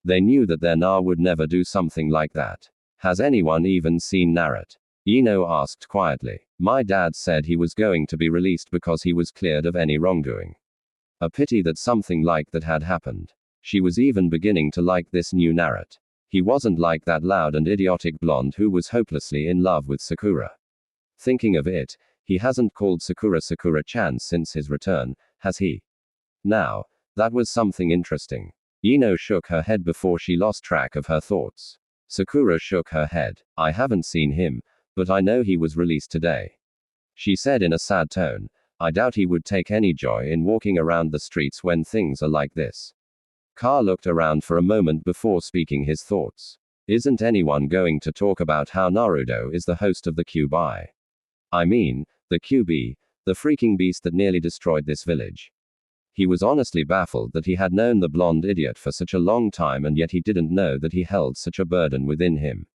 They knew that their Na would never do something like that. Has anyone even seen Naruto? Ino asked quietly. My dad said he was going to be released because he was cleared of any wrongdoing. A pity that something like that had happened. She was even beginning to like this new Naruto. He wasn't like that loud and idiotic blonde who was hopelessly in love with Sakura. Thinking of it, he hasn't called Sakura Sakura-chan since his return, has he? Now, that was something interesting. Ino shook her head before she lost track of her thoughts. Sakura shook her head. I haven't seen him, but I know he was released today. She said in a sad tone. I doubt he would take any joy in walking around the streets when things are like this. Ka looked around for a moment before speaking his thoughts. Isn't anyone going to talk about how Naruto is the host of the QB? I mean, the QB, the freaking beast that nearly destroyed this village. He was honestly baffled that he had known the blonde idiot for such a long time and yet he didn't know that he held such a burden within him.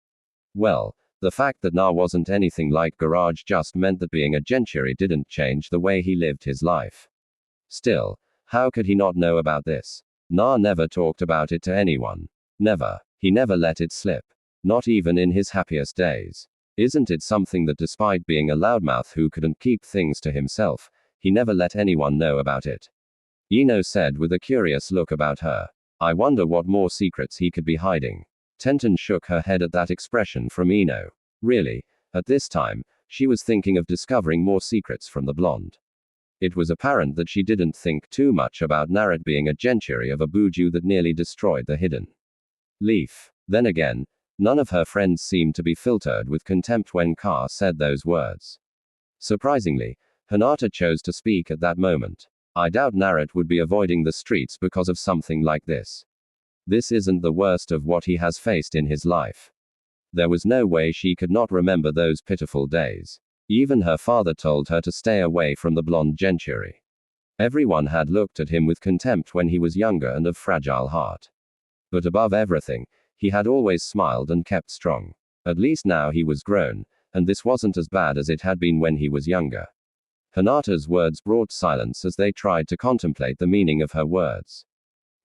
Well, the fact that Na wasn't anything like Garage just meant that being a Genchiri didn't change the way he lived his life. Still, how could he not know about this? Na never talked about it to anyone. Never. He never let it slip. Not even in his happiest days. Isn't it something that despite being a loudmouth who couldn't keep things to himself, he never let anyone know about it? Ino said with a curious look about her. I wonder what more secrets he could be hiding. Tenten shook her head at that expression from Ino. Really, at this time, she was thinking of discovering more secrets from the blonde. It was apparent that she didn't think too much about Naruto being a Genchiri of a Buju that nearly destroyed the hidden leaf. Then again, none of her friends seemed to be filtered with contempt when Ka said those words. Surprisingly, Hinata chose to speak at that moment. I doubt Naruto would be avoiding the streets because of something like this. This isn't the worst of what he has faced in his life. There was no way she could not remember those pitiful days. Even her father told her to stay away from the blonde Genchiri. Everyone had looked at him with contempt when he was younger and of fragile heart. But above everything, he had always smiled and kept strong. At least now he was grown, and this wasn't as bad as it had been when he was younger. Hinata's words brought silence as they tried to contemplate the meaning of her words.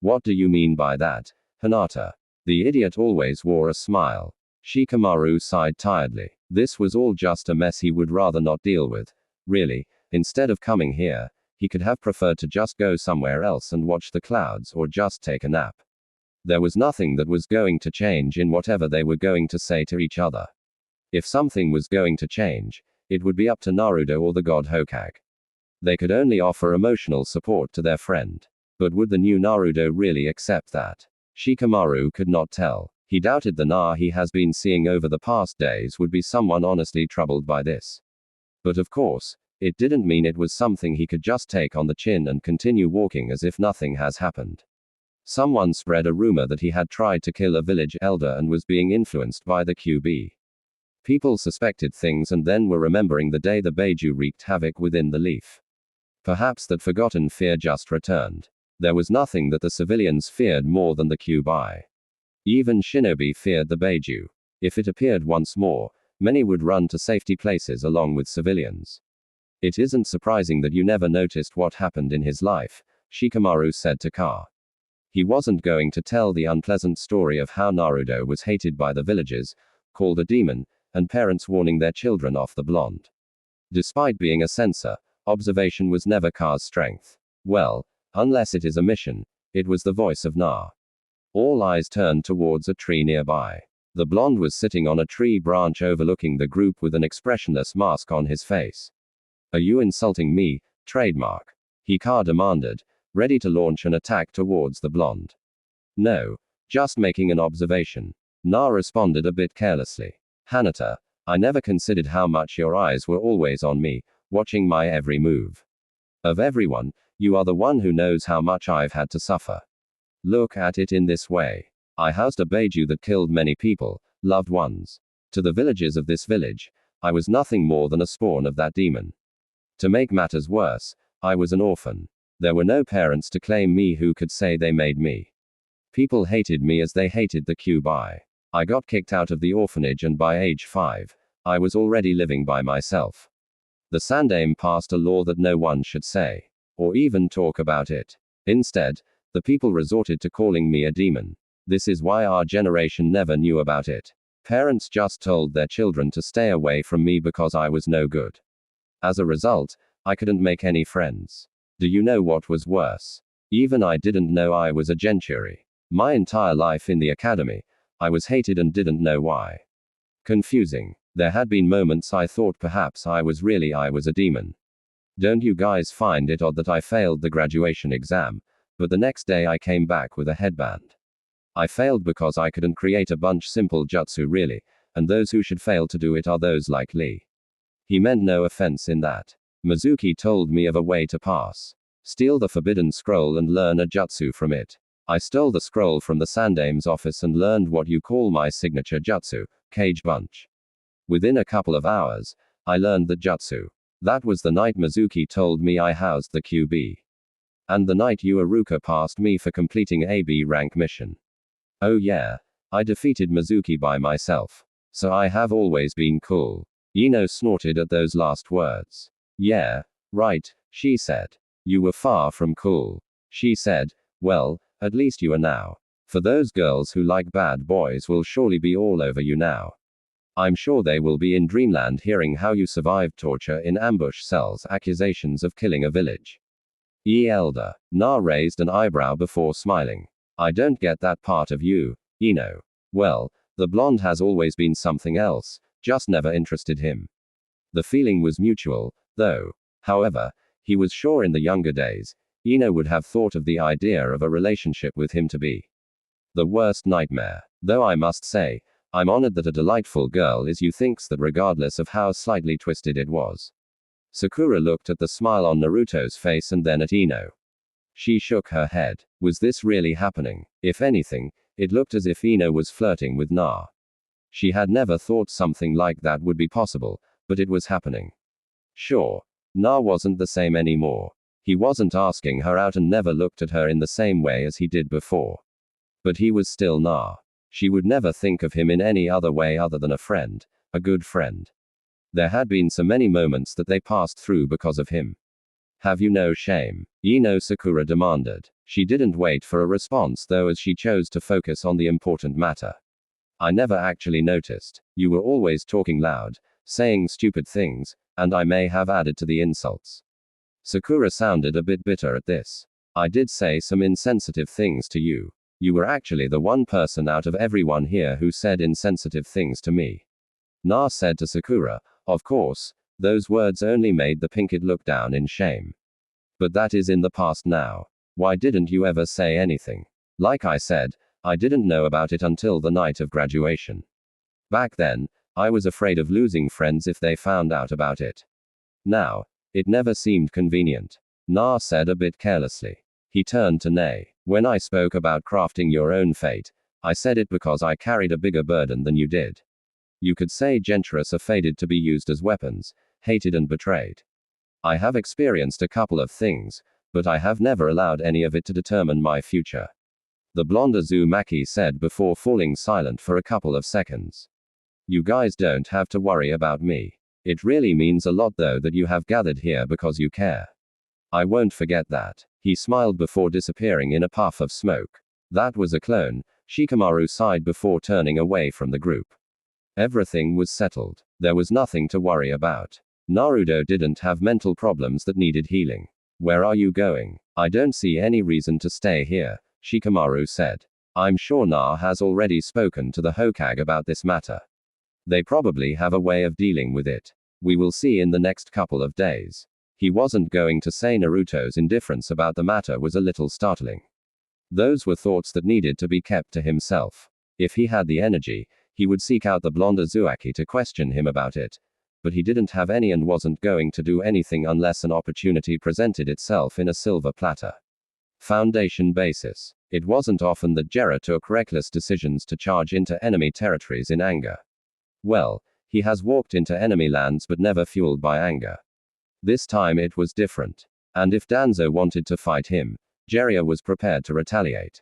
What do you mean by that, Hinata? The idiot always wore a smile. Shikamaru sighed tiredly. This was all just a mess he would rather not deal with. Really, instead of coming here, he could have preferred to just go somewhere else and watch the clouds or just take a nap. There was nothing that was going to change in whatever they were going to say to each other. If something was going to change, it would be up to Naruto or the god Hokage. They could only offer emotional support to their friend. But would the new Naruto really accept that? Shikamaru could not tell. He doubted the Na he has been seeing over the past days would be someone honestly troubled by this. But of course, it didn't mean it was something he could just take on the chin and continue walking as if nothing has happened. Someone spread a rumor that he had tried to kill a village elder and was being influenced by the QB. People suspected things and then were remembering the day the Beiju wreaked havoc within the leaf. Perhaps that forgotten fear just returned. There was nothing that the civilians feared more than the QB. Even shinobi feared the Beiju. If it appeared once more, many would run to safety places along with civilians. It isn't surprising that you never noticed what happened in his life, Shikamaru said to Ka. He wasn't going to tell the unpleasant story of how Naruto was hated by the villagers, called a demon, and parents warning their children off the blonde. Despite being a censor, observation was never Ka's strength. Well, unless it is a mission, it was the voice of Na. All eyes turned towards a tree nearby. The blonde was sitting on a tree branch overlooking the group with an expressionless mask on his face. Are you insulting me, trademark? Ka demanded, ready to launch an attack towards the blonde. No, just making an observation. Na responded a bit carelessly. Hinata, I never considered how much your eyes were always on me, watching my every move. Of everyone, you are the one who knows how much I've had to suffer. Look at it in this way. I housed a Beiju that killed many people, loved ones. To the villagers of this village, I was nothing more than a spawn of that demon. To make matters worse, I was an orphan. There were no parents to claim me who could say they made me. People hated me as they hated the QB. I got kicked out of the orphanage and by age 5, I was already living by myself. The Sandaime passed a law that no one should say, or even talk about it. Instead, the people resorted to calling me a demon. This is why our generation never knew about it. Parents just told their children to stay away from me because I was no good. As a result, I couldn't make any friends. Do you know what was worse? Even I didn't know I was a Genchiri. My entire life in the academy, I was hated and didn't know why. Confusing. There had been moments I thought perhaps I was a demon. Don't you guys find it odd that I failed the graduation exam, but the next day I came back with a headband. I failed because I couldn't create a bunch simple jutsu really, and those who should fail to do it are those like Lee. He meant no offense in that. Mizuki told me of a way to pass. Steal the forbidden scroll and learn a jutsu from it. I stole the scroll from the Sandame's office and learned what you call my signature jutsu, Cage Punch. Within a couple of hours, I learned the jutsu. That was the night Mizuki told me I housed the QB. And the night Ueruka passed me for completing a B rank mission. Oh yeah, I defeated Mizuki by myself. So I have always been cool. Ino snorted at those last words. Yeah, right, she said. You were far from cool. She said, well, at least you are now. For those girls who like bad boys will surely be all over you now. I'm sure they will be in dreamland hearing how you survived torture in ambush cells, accusations of killing a village. Elder. Na raised an eyebrow before smiling. I don't get that part of you, Ino. Well, the blonde has always been something else, just never interested him. The feeling was mutual, though. However, he was sure in the younger days, Ino would have thought of the idea of a relationship with him to be the worst nightmare. Though I must say, I'm honored that a delightful girl is you thinks that regardless of how slightly twisted it was. Sakura looked at the smile on Naruto's face and then at Ino. She shook her head. Was this really happening? If anything, it looked as if Ino was flirting with Na. She had never thought something like that would be possible, but it was happening. Sure. Na wasn't the same anymore. He wasn't asking her out and never looked at her in the same way as he did before. But he was still Na. She would never think of him in any other way other than a friend, a good friend. There had been so many moments that they passed through because of him. Have you no shame? Ino, Sakura demanded. She didn't wait for a response though, as she chose to focus on the important matter. I never actually noticed. You were always talking loud, saying stupid things, and I may have added to the insults. Sakura sounded a bit bitter at this. I did say some insensitive things to you. You were actually the one person out of everyone here who said insensitive things to me. Na said to Sakura, of course, those words only made the Pinkett look down in shame. But that is in the past now. Why didn't you ever say anything? Like I said, I didn't know about it until the night of graduation. Back then, I was afraid of losing friends if they found out about it. Now, it never seemed convenient. Na said a bit carelessly. He turned to Nei. When I spoke about crafting your own fate, I said it because I carried a bigger burden than you did. You could say Gentris are fated to be used as weapons, hated and betrayed. I have experienced a couple of things, but I have never allowed any of it to determine my future. The blonde Uzumaki said before falling silent for a couple of seconds. You guys don't have to worry about me. It really means a lot though that you have gathered here because you care. I won't forget that. He smiled before disappearing in a puff of smoke. That was a clone, Shikamaru sighed before turning away from the group. Everything was settled. There was nothing to worry about. Naruto didn't have mental problems that needed healing. Where are you going? I don't see any reason to stay here, Shikamaru said. I'm sure Na has already spoken to the Hokage about this matter. They probably have a way of dealing with it. We will see in the next couple of days. He wasn't going to say Naruto's indifference about the matter was a little startling. Those were thoughts that needed to be kept to himself. If he had the energy, he would seek out the blonde Uzumaki to question him about it. But he didn't have any and wasn't going to do anything unless an opportunity presented itself in a silver platter. Foundation basis. It wasn't often that Jera took reckless decisions to charge into enemy territories in anger. Well, he has walked into enemy lands but never fueled by anger. This time it was different. And if Danzo wanted to fight him, Jiraiya was prepared to retaliate.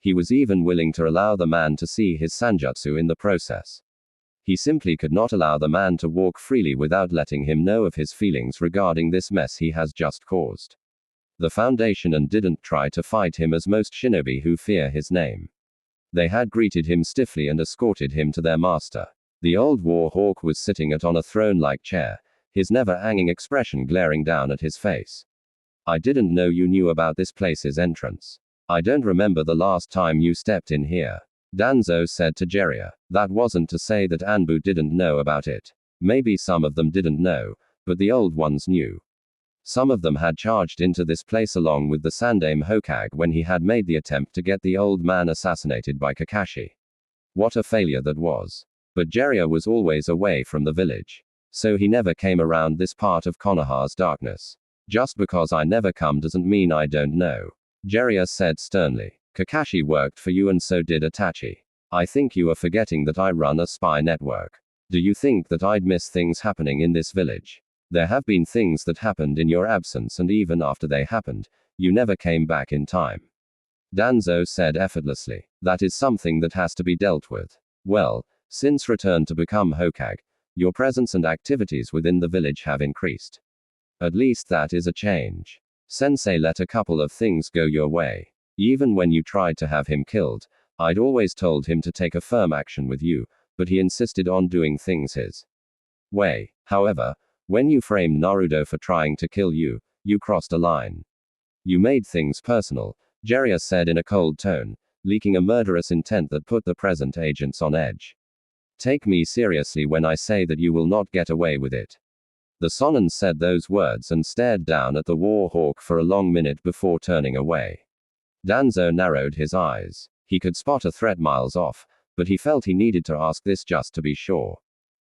He was even willing to allow the man to see his sanjutsu in the process. He simply could not allow the man to walk freely without letting him know of his feelings regarding this mess he has just caused. The Foundation and didn't try to fight him as most shinobi who fear his name. They had greeted him stiffly and escorted him to their master. The old war hawk was sitting on a throne-like chair, his never-hanging expression glaring down at his face. I didn't know you knew about this place's entrance. I don't remember the last time you stepped in here. Danzo said to Jiraiya. That wasn't to say that Anbu didn't know about it. Maybe some of them didn't know, but the old ones knew. Some of them had charged into this place along with the Sandaime Hokage when he had made the attempt to get the old man assassinated by Kakashi. What a failure that was. But Jiraiya was always away from the village. So he never came around this part of Konoha's darkness. Just because I never come doesn't mean I don't know. Jiraiya said sternly. Kakashi worked for you and so did Itachi. I think you are forgetting that I run a spy network. Do you think that I'd miss things happening in this village? There have been things that happened in your absence, and even after they happened, you never came back in time. Danzo said effortlessly. That is something that has to be dealt with. Well, since return to become Hokage, your presence and activities within the village have increased. At least that is a change. Sensei let a couple of things go your way. Even when you tried to have him killed, I'd always told him to take a firm action with you, but he insisted on doing things his way. However, when you framed Naruto for trying to kill you, you crossed a line. You made things personal, Jiraiya said in a cold tone, leaking a murderous intent that put the present agents on edge. Take me seriously when I say that you will not get away with it. The Sonin said those words and stared down at the war hawk for a long minute before turning away. Danzo narrowed his eyes. He could spot a threat miles off, but he felt he needed to ask this just to be sure.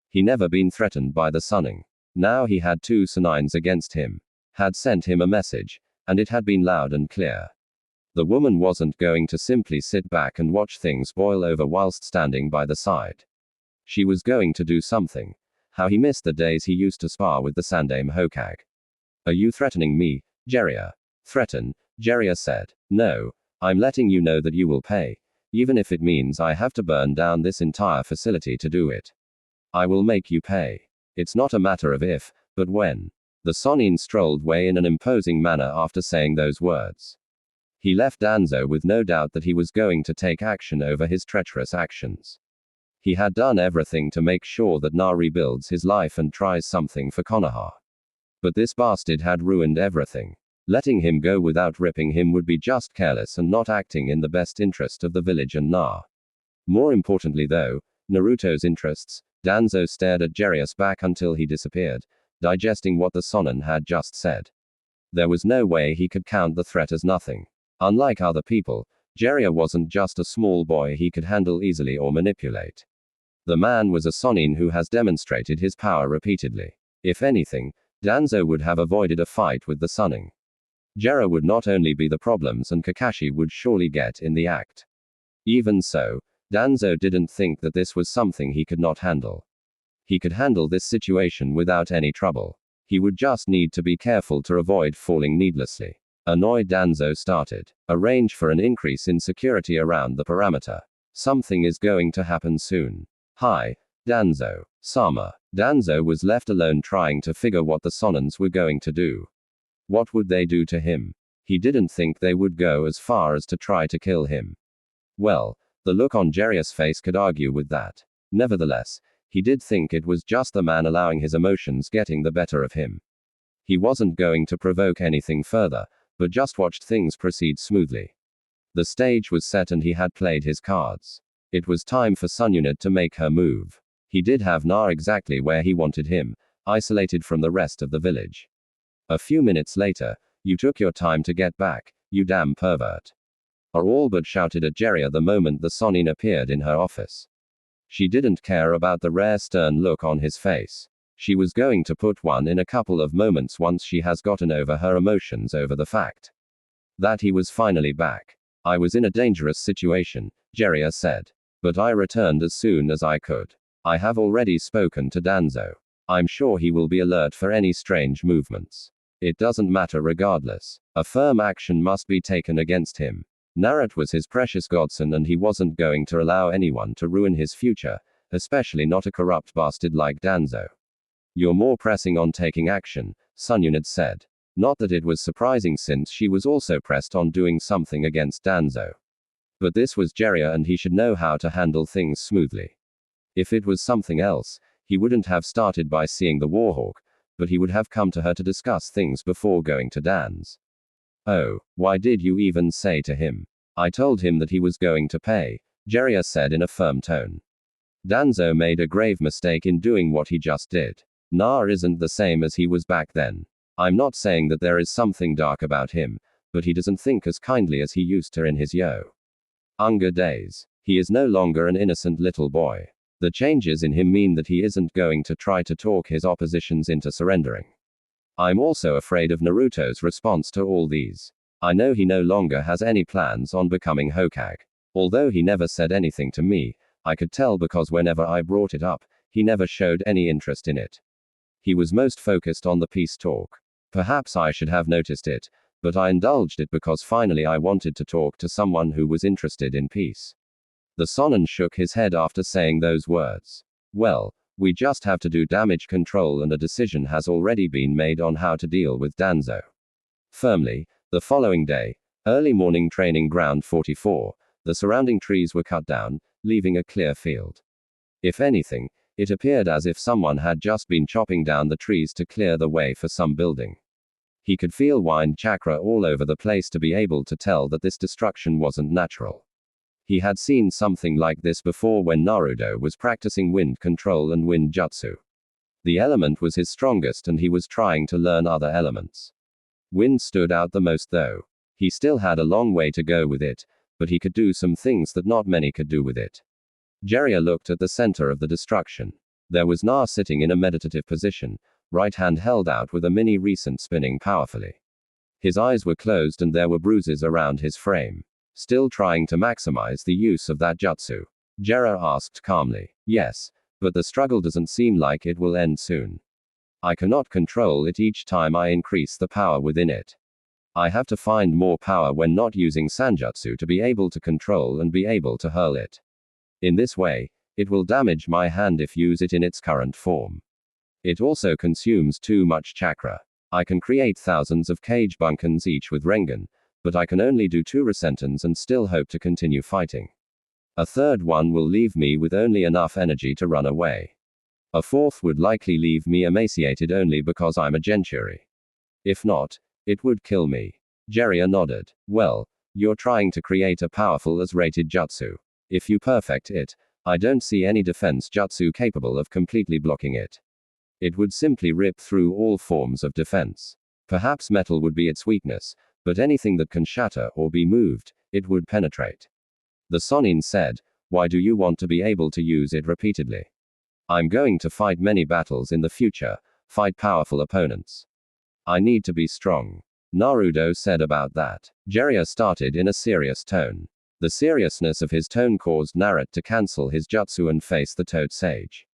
He never been threatened by the Sunning. Now he had two Sonins against him. Had sent him a message, and it had been loud and clear. The woman wasn't going to simply sit back and watch things boil over whilst standing by the side. She was going to do something. How he missed the days he used to spar with the Sandaime Hokage. Are you threatening me, Jiraiya? Threaten? Jiraiya said. No, I'm letting you know that you will pay, even if it means I have to burn down this entire facility to do it. I will make you pay. It's not a matter of if, but when. The Sonin strolled away in an imposing manner after saying those words. He left Danzo with no doubt that he was going to take action over his treacherous actions. He had done everything to make sure that Na rebuilds his life and tries something for Konoha. But this bastard had ruined everything. Letting him go without ripping him would be just careless and not acting in the best interest of the village and Na. More importantly though, Naruto's interests. Danzo stared at Jiraiya's back until he disappeared, digesting what the Sonin had just said. There was no way he could count the threat as nothing. Unlike other people, Jiraiya wasn't just a small boy he could handle easily or manipulate. The man was a Sonin who has demonstrated his power repeatedly. If anything, Danzo would have avoided a fight with the Sunning. Jiraiya would not only be the problems and Kakashi would surely get in the act. Even so, Danzo didn't think that this was something he could not handle. He could handle this situation without any trouble. He would just need to be careful to avoid falling needlessly. Annoyed, Danzo started. Arrange for an increase in security around the perimeter. Something is going to happen soon. Hi, Danzo. Sama. Danzo was left alone trying to figure what the Sonins were going to do. What would they do to him? He didn't think they would go as far as to try to kill him. Well, the look on Jiraiya's face could argue with that. Nevertheless, he did think it was just the man allowing his emotions getting the better of him. He wasn't going to provoke anything further, but just watched things proceed smoothly. The stage was set and he had played his cards. It was time for Sununid to make her move. He did have Na exactly where he wanted him, isolated from the rest of the village. A few minutes later, you took your time to get back, you damn pervert. All but shouted at Jiraiya the moment the Sonin appeared in her office. She didn't care about the rare stern look on his face. She was going to put one in a couple of moments once she has gotten over her emotions over the fact that he was finally back. I was in a dangerous situation, Jiraiya said. But I returned as soon as I could. I have already spoken to Danzo. I'm sure he will be alert for any strange movements. It doesn't matter regardless. A firm action must be taken against him. Naruto was his precious godson and he wasn't going to allow anyone to ruin his future, especially not a corrupt bastard like Danzo. You're more pressing on taking action, Sununid said. Not that it was surprising since she was also pressed on doing something against Danzo. But this was Jiraiya and he should know how to handle things smoothly. If it was something else, he wouldn't have started by seeing the Warhawk, but he would have come to her to discuss things before going to Dan's. Oh, why did you even say to him? I told him that he was going to pay, Jiraiya said in a firm tone. Danzo made a grave mistake in doing what he just did. Na isn't the same as he was back then. I'm not saying that there is something dark about him, but he doesn't think as kindly as he used to in his younger days. He is no longer an innocent little boy. The changes in him mean that he isn't going to try to talk his oppositions into surrendering. I'm also afraid of Naruto's response to all these. I know he no longer has any plans on becoming Hokage. Although he never said anything to me, I could tell because whenever I brought it up, he never showed any interest in it. He was most focused on the peace talk. Perhaps I should have noticed it, but I indulged it because finally I wanted to talk to someone who was interested in peace. The Sonin shook his head after saying those words. Well, we just have to do damage control, and a decision has already been made on how to deal with Danzo. Firmly, the following day, early morning training ground 44, the surrounding trees were cut down, leaving a clear field. If anything, it appeared as if someone had just been chopping down the trees to clear the way for some building. He could feel wind chakra all over the place to be able to tell that this destruction wasn't natural. He had seen something like this before when Naruto was practicing wind control and wind jutsu. The element was his strongest and he was trying to learn other elements. Wind stood out the most though. He still had a long way to go with it, but he could do some things that not many could do with it. Jiraiya looked at the center of the destruction. There was Na sitting in a meditative position, right hand held out with a mini recent spinning powerfully. His eyes were closed and there were bruises around his frame. Still trying to maximize the use of that jutsu? Jiraiya asked calmly. Yes, but the struggle doesn't seem like it will end soon. I cannot control it each time I increase the power within it. I have to find more power when not using Sanjutsu to be able to control and be able to hurl it. In this way, it will damage my hand if use it in its current form. It also consumes too much chakra. I can create thousands of cage bunkens each with Rinnegan, but I can only do 2 Rasentons and still hope to continue fighting. A third one will leave me with only enough energy to run away. A fourth would likely leave me emaciated only because I'm a Genturi. If not, it would kill me. Jiraiya nodded. Well, you're trying to create a powerful as-rated jutsu. If you perfect it, I don't see any defense jutsu capable of completely blocking it. It would simply rip through all forms of defense. Perhaps metal would be its weakness, but anything that can shatter or be moved, it would penetrate. The Sonin said, why do you want to be able to use it repeatedly? I'm going to fight many battles in the future, fight powerful opponents. I need to be strong. Naruto said about that. Jiraiya started in a serious tone. The seriousness of his tone caused Naruto to cancel his jutsu and face the Toad Sage.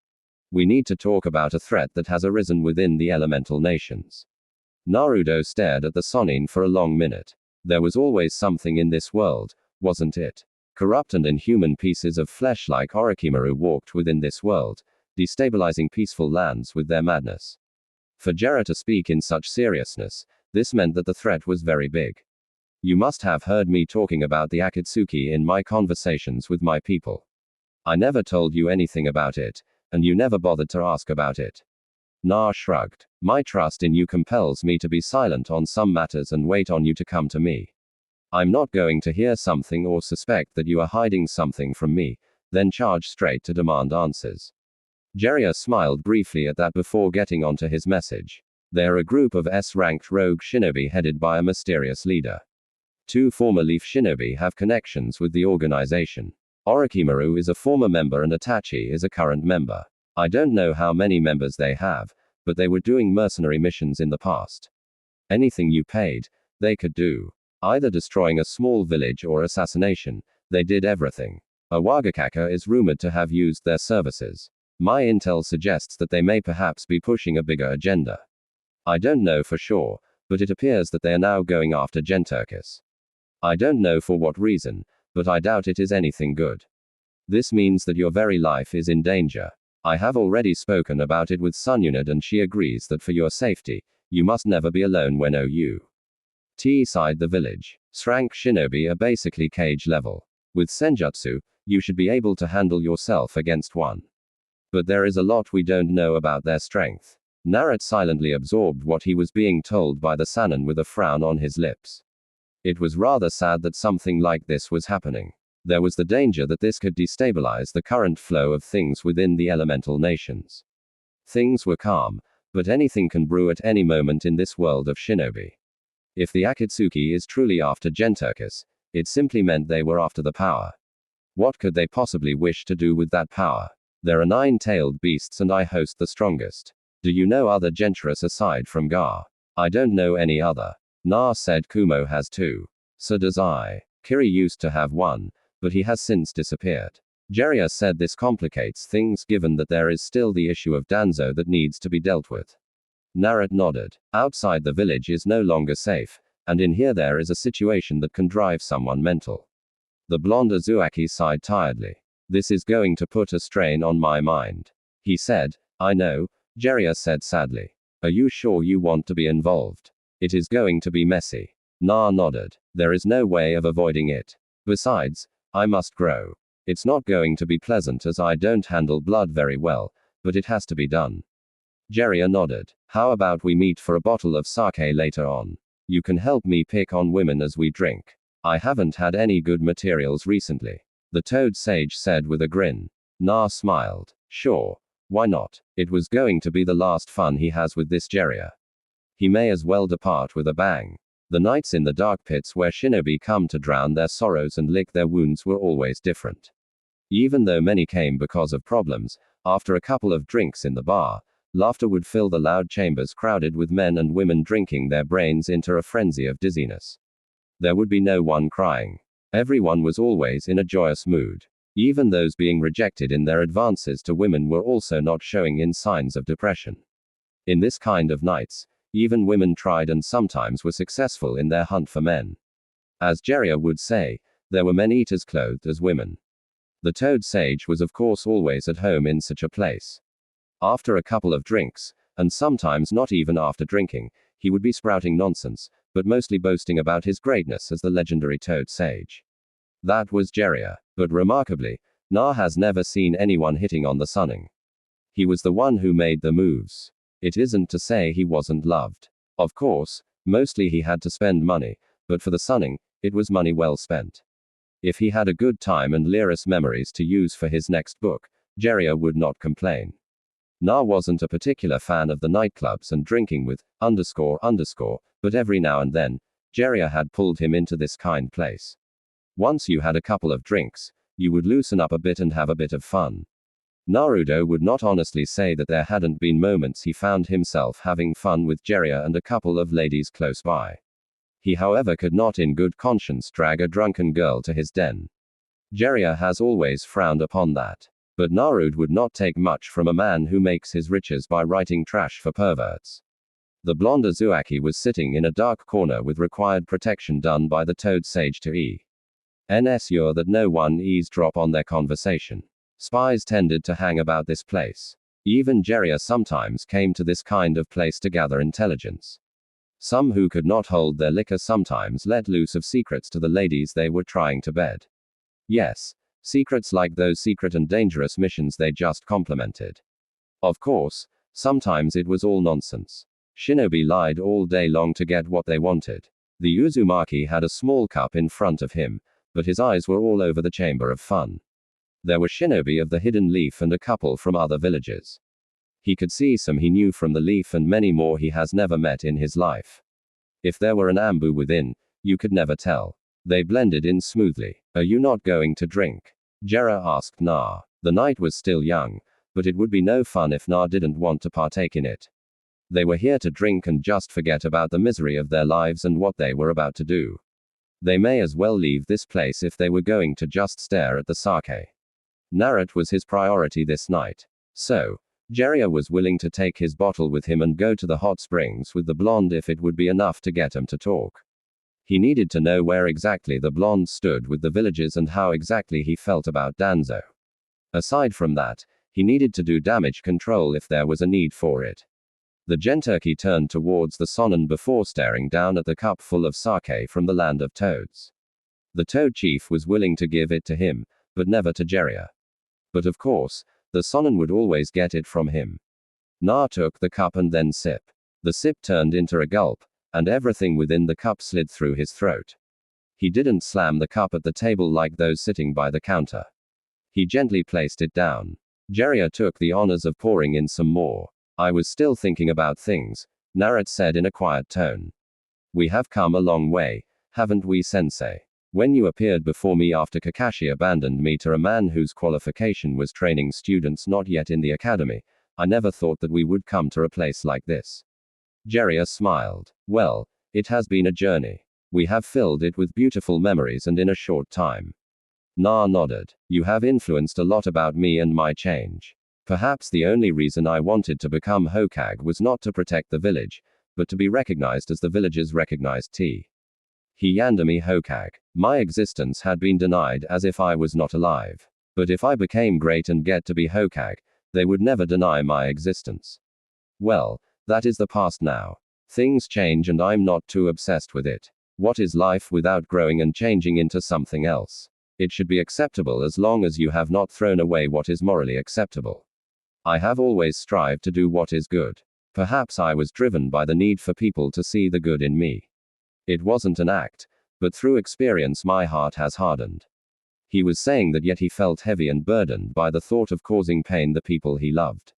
We need to talk about a threat that has arisen within the elemental nations. Naruto stared at the Sonin for a long minute. There was always something in this world, wasn't it? Corrupt and inhuman pieces of flesh like Orochimaru walked within this world, destabilizing peaceful lands with their madness. For Jiraiya to speak in such seriousness, this meant that the threat was very big. You must have heard me talking about the Akatsuki in my conversations with my people. I never told you anything about it, and you never bothered to ask about it. Na shrugged. My trust in you compels me to be silent on some matters and wait on you to come to me. I'm not going to hear something or suspect that you are hiding something from me, then charge straight to demand answers. Jiraiya smiled briefly at that before getting onto his message. They're a group of S-ranked rogue shinobi headed by a mysterious leader. 2 former Leaf shinobi have connections with the organization. Orochimaru is a former member and Itachi is a current member. I don't know how many members they have, but they were doing mercenary missions in the past. Anything you paid, they could do. Either destroying a small village or assassination, they did everything. A Wagakaka is rumored to have used their services. My intel suggests that they may perhaps be pushing a bigger agenda. I don't know for sure, but it appears that they are now going after Genturkus. I don't know for what reason, but I doubt it is anything good. This means that your very life is in danger. I have already spoken about it with Sunyunad and she agrees that for your safety, you must never be alone when outside the village. S-rank shinobi are basically cage level. With Senjutsu, you should be able to handle yourself against one. But there is a lot we don't know about their strength. Naruto silently absorbed what he was being told by the Sannin with a frown on his lips. It was rather sad that something like this was happening. There was the danger that this could destabilize the current flow of things within the elemental nations. Things were calm, But anything can brew at any moment in this world of shinobi. If the Akatsuki is truly after Genturkus, it simply meant they were after the power. What could they possibly wish to do with that power? There are 9-tailed beasts and I host the strongest. Do you know other Genturus aside from Gar? I don't know any other. Na said Kumo has 2. So does I. Kiri used to have 1, but he has since disappeared. Jiraiya said this complicates things given that there is still the issue of Danzo that needs to be dealt with. Naruto nodded. Outside the village is no longer safe, and in here there is a situation that can drive someone mental. The blonde Uzuaki sighed tiredly. This is going to put a strain on my mind. He said, I know, Jiraiya said sadly. Are you sure you want to be involved? It is going to be messy. Na nodded. There is no way of avoiding it. Besides, I must grow. It's not going to be pleasant as I don't handle blood very well, but it has to be done. Jiraiya nodded. How about we meet for a bottle of sake later on? You can help me pick on women as we drink. I haven't had any good materials recently. The Toad Sage said with a grin. Na smiled. Sure. Why not? It was going to be the last fun he has with this Jiraiya. He may as well depart with a bang. The nights in the dark pits where shinobi come to drown their sorrows and lick their wounds were always different. Even though many came because of problems, after a couple of drinks in the bar, laughter would fill the loud chambers crowded with men and women drinking their brains into a frenzy of dizziness. There would be no one crying. Everyone was always in a joyous mood. Even those being rejected in their advances to women were also not showing in signs of depression. In this kind of nights, even women tried and sometimes were successful in their hunt for men. As Jiraiya would say, there were men eaters clothed as women. The Toad Sage was of course always at home in such a place. After a couple of drinks, and sometimes not even after drinking, he would be sprouting nonsense, but mostly boasting about his greatness as the legendary Toad Sage. That was Jiraiya, but remarkably, Na has never seen anyone hitting on the Sunning. He was the one who made the moves. It isn't to say he wasn't loved. Of course, mostly he had to spend money, but for the Sunning, it was money well spent. If he had a good time and lyris memories to use for his next book, Jiraiya would not complain. Na wasn't a particular fan of the nightclubs and drinking with __, but every now and then, Jiraiya had pulled him into this kind place. Once you had a couple of drinks, you would loosen up a bit and have a bit of fun. Naruto would not honestly say that there hadn't been moments he found himself having fun with Jiraiya and a couple of ladies close by. He however could not in good conscience drag a drunken girl to his den. Jiraiya has always frowned upon that. But Naruto would not take much from a man who makes his riches by writing trash for perverts. The blonde Uzuaki was sitting in a dark corner with required protection done by the Toad Sage to ensure that no one eavesdrop on their conversation. Spies tended to hang about this place. Even Jiraiya sometimes came to this kind of place to gather intelligence. Some who could not hold their liquor sometimes let loose of secrets to the ladies they were trying to bed. Yes, secrets like those secret and dangerous missions they just complimented. Of course, sometimes it was all nonsense. Shinobi lied all day long to get what they wanted. The Uzumaki had a small cup in front of him, but his eyes were all over the chamber of fun. There were shinobi of the Hidden Leaf and a couple from other villages. He could see some he knew from the leaf and many more he has never met in his life. If there were an ambu within, you could never tell. They blended in smoothly. Are you not going to drink? Jiraiya asked Na. The night was still young, but it would be no fun if Na didn't want to partake in it. They were here to drink and just forget about the misery of their lives and what they were about to do. They may as well leave this place if they were going to just stare at the sake. Naruto was his priority this night. So, Jiraiya was willing to take his bottle with him and go to the hot springs with the blonde if it would be enough to get him to talk. He needed to know where exactly the blonde stood with the villages and how exactly he felt about Danzo. Aside from that, he needed to do damage control if there was a need for it. The Genturki turned towards the Sonnen before staring down at the cup full of sake from the land of toads. The Toad Chief was willing to give it to him, but never to Jiraiya. But of course, the Sonnen would always get it from him. Na took the cup and then sip. The sip turned into a gulp, and everything within the cup slid through his throat. He didn't slam the cup at the table like those sitting by the counter. He gently placed it down. Jiraiya took the honors of pouring in some more. I was still thinking about things, Naruto said in a quiet tone. We have come a long way, haven't we, sensei? When you appeared before me after Kakashi abandoned me to a man whose qualification was training students not yet in the academy, I never thought that we would come to a place like this. Jiraiya smiled. Well, it has been a journey. We have filled it with beautiful memories and in a short time. Na nodded. You have influenced a lot about me and my change. Perhaps the only reason I wanted to become Hokage was not to protect the village, but to be recognized as the village's recognized T. Hiyandami Hokage. My existence had been denied as if I was not alive. But if I became great and get to be Hokage, they would never deny my existence. Well, that is the past now. Things change and I'm not too obsessed with it. What is life without growing and changing into something else? It should be acceptable as long as you have not thrown away what is morally acceptable. I have always strived to do what is good. Perhaps I was driven by the need for people to see the good in me. It wasn't an act, but through experience my heart has hardened. He was saying that, yet he felt heavy and burdened by the thought of causing pain the people he loved.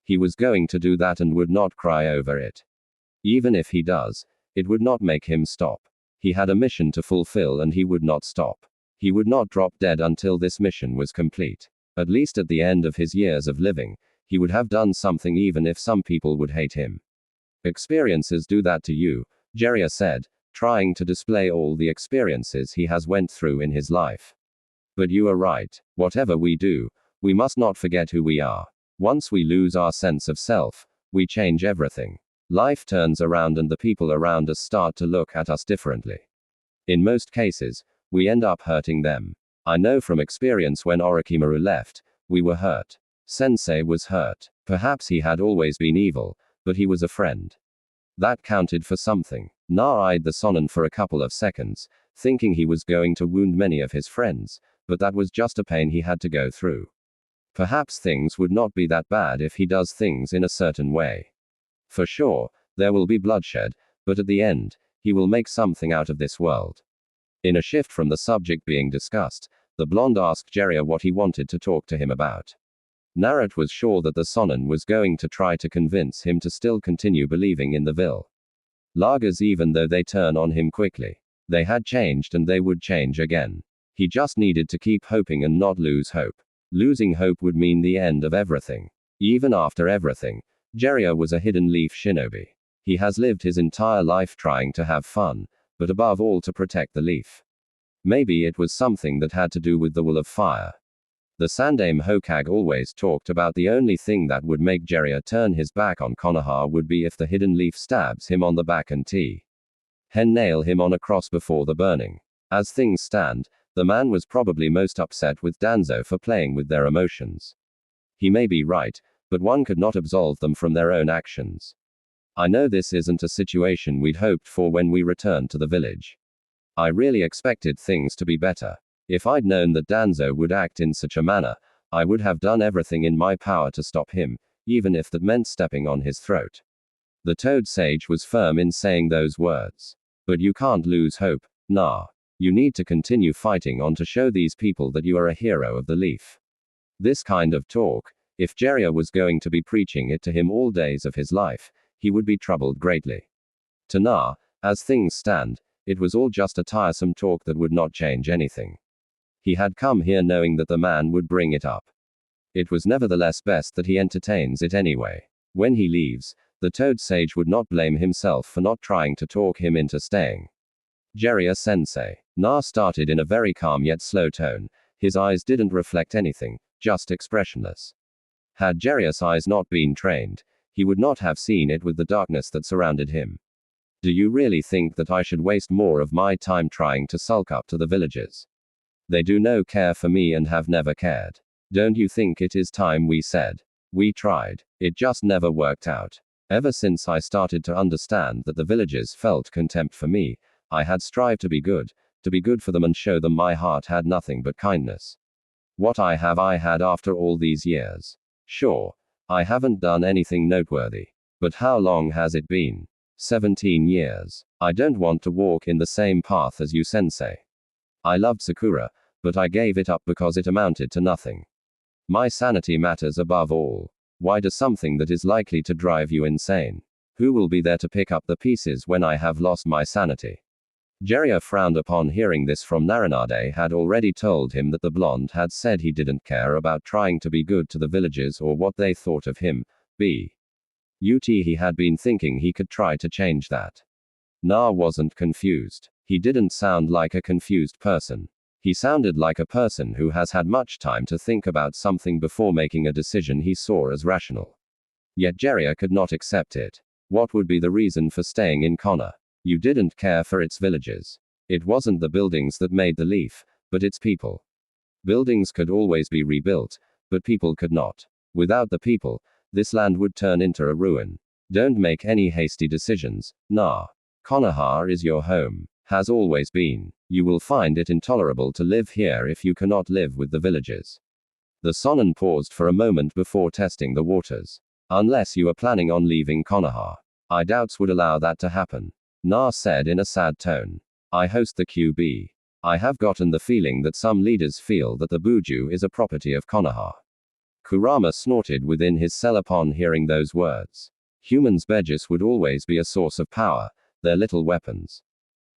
He was going to do that and would not cry over it. Even if he does, it would not make him stop. He had a mission to fulfill and he would not stop. He would not drop dead until this mission was complete. At least at the end of his years of living, he would have done something even if some people would hate him. Experiences do that to you, Jiraiya said, trying to display all the experiences he has went through in his life. But you are right. Whatever we do, we must not forget who we are. Once we lose our sense of self, we change everything. Life turns around and the people around us start to look at us differently. In most cases, we end up hurting them. I know from experience when Orochimaru left, we were hurt. Sensei was hurt. Perhaps he had always been evil, but he was a friend. That counted for something. Na eyed the Sonin for a couple of seconds, thinking he was going to wound many of his friends, but that was just a pain he had to go through. Perhaps things would not be that bad if he does things in a certain way. For sure, there will be bloodshed, but at the end, he will make something out of this world. In a shift from the subject being discussed, the blonde asked Jiraiya what he wanted to talk to him about. Naruto was sure that the Sonin was going to try to convince him to still continue believing in the Villagers even though they turn on him quickly. They had changed and they would change again. He just needed to keep hoping and not lose hope. Losing hope would mean the end of everything. Even after everything, Jiraiya was a hidden leaf shinobi. He has lived his entire life trying to have fun, but above all to protect the leaf. Maybe it was something that had to do with the will of fire. The Sandaime Hokage always talked about the only thing that would make Jiraiya turn his back on Konoha would be if the hidden leaf stabs him on the back and nail him on a cross before the burning. As things stand, the man was probably most upset with Danzo for playing with their emotions. He may be right, but one could not absolve them from their own actions. I know this isn't a situation we'd hoped for when we returned to the village. I really expected things to be better. If I'd known that Danzo would act in such a manner, I would have done everything in my power to stop him, even if that meant stepping on his throat. The Toad Sage was firm in saying those words. But you can't lose hope, nah. You need to continue fighting on to show these people that you are a hero of the leaf. This kind of talk, if Jiraiya was going to be preaching it to him all days of his life, he would be troubled greatly. To Na, as things stand, it was all just a tiresome talk that would not change anything. He had come here knowing that the man would bring it up. It was nevertheless best that he entertains it anyway. When he leaves, the Toad Sage would not blame himself for not trying to talk him into staying. Jiraiya-sensei. Na started in a very calm yet slow tone. His eyes didn't reflect anything, just expressionless. Had Jiraiya's eyes not been trained, he would not have seen it with the darkness that surrounded him. Do you really think that I should waste more of my time trying to sulk up to the villagers? They do no care for me and have never cared. Don't you think it is time we said? We tried. It just never worked out. Ever since I started to understand that the villagers felt contempt for me, I had strived to be good for them and show them my heart had nothing but kindness. What I had after all these years. Sure, I haven't done anything noteworthy. But how long has it been? 17 years. I don't want to walk in the same path as you, sensei. I loved Sakura, but I gave it up because it amounted to nothing. My sanity matters above all. Why do something that is likely to drive you insane? Who will be there to pick up the pieces when I have lost my sanity? Jiraiya frowned upon hearing this from Naranade had already told him that the blonde had said he didn't care about trying to be good to the villagers or what they thought of him. He had been thinking he could try to change that. Na wasn't confused. He didn't sound like a confused person. He sounded like a person who has had much time to think about something before making a decision he saw as rational. Yet Jiraiya could not accept it. What would be the reason for staying in Konoha? You didn't care for its villagers. It wasn't the buildings that made the leaf, but its people. Buildings could always be rebuilt, but people could not. Without the people, this land would turn into a ruin. Don't make any hasty decisions, Na. Konoha is your home. Has always been. You will find it intolerable to live here if you cannot live with the villagers. The Sonin paused for a moment before testing the waters. Unless you are planning on leaving Konoha, I doubts would allow that to happen. Na said in a sad tone. I host the QB. I have gotten the feeling that some leaders feel that the Buju is a property of Konoha. Kurama snorted within his cell upon hearing those words. Humans' Beges would always be a source of power, their little weapons.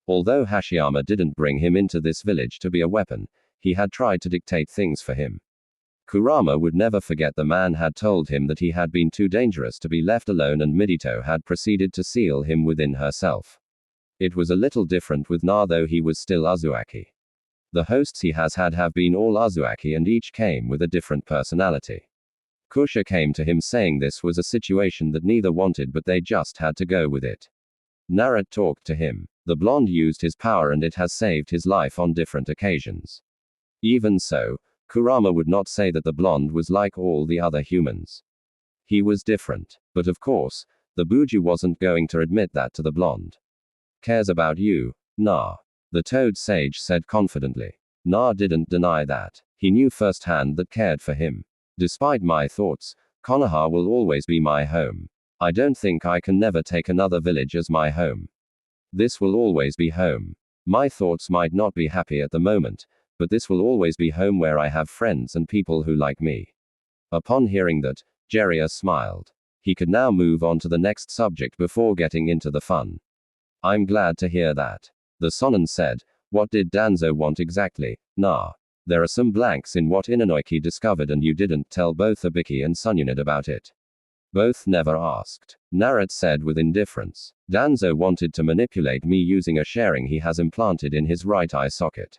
Although Hashiyama didn't bring him into this village to be a weapon, he had tried to dictate things for him. Kurama would never forget the man had told him that he had been too dangerous to be left alone and Midito had proceeded to seal him within herself. It was a little different with Na though he was still Uzumaki. The hosts he has had have been all Uzumaki and each came with a different personality. Kusha came to him saying this was a situation that neither wanted but they just had to go with it. Narad talked to him. The blonde used his power and it has saved his life on different occasions. Even so, Kurama would not say that the blonde was like all the other humans. He was different. But of course, the Buju wasn't going to admit that to the blonde. Cares about you, Na. The Toad Sage said confidently. Na didn't deny that. He knew firsthand that cared for him. Despite my thoughts, Konoha will always be my home. I don't think I can never take another village as my home. This will always be home. My thoughts might not be happy at the moment, but this will always be home where I have friends and people who like me. Upon hearing that, Jiraiya smiled. He could now move on to the next subject before getting into the fun. I'm glad to hear that. The Sonin said, what did Danzo want exactly, Na? There are some blanks in what Inanoiki discovered and you didn't tell both Abiki and Sununit about it. Both never asked. Narad said with indifference. Danzo wanted to manipulate me using a sharing he has implanted in his right eye socket.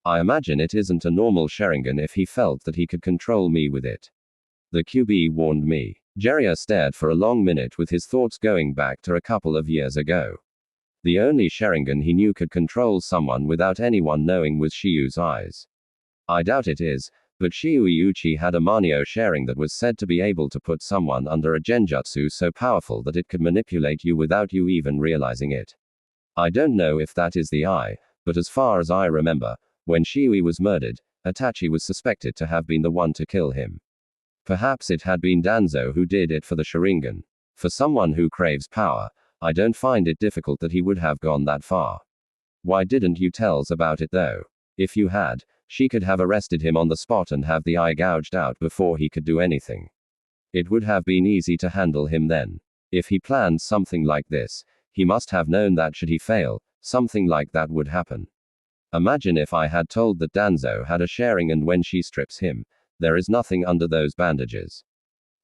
I imagine it isn't a normal Sharingan if he felt that he could control me with it. The QB warned me. Jiraiya stared for a long minute with his thoughts going back to a couple of years ago. The only Sharingan he knew could control someone without anyone knowing was Shiyu's eyes. I doubt it is, but Shiui Uchi had a Manio sharing that was said to be able to put someone under a genjutsu so powerful that it could manipulate you without you even realizing it. I don't know if that is the eye, but as far as I remember, when Shiui was murdered, Itachi was suspected to have been the one to kill him. Perhaps it had been Danzo who did it for the Sharingan. For someone who craves power, I don't find it difficult that he would have gone that far. Why didn't you tell us about it though? If you had, she could have arrested him on the spot and have the eye gouged out before he could do anything. It would have been easy to handle him then. If he planned something like this, he must have known that should he fail, something like that would happen. Imagine if I had told that Danzo had a sharing and when she strips him, there is nothing under those bandages.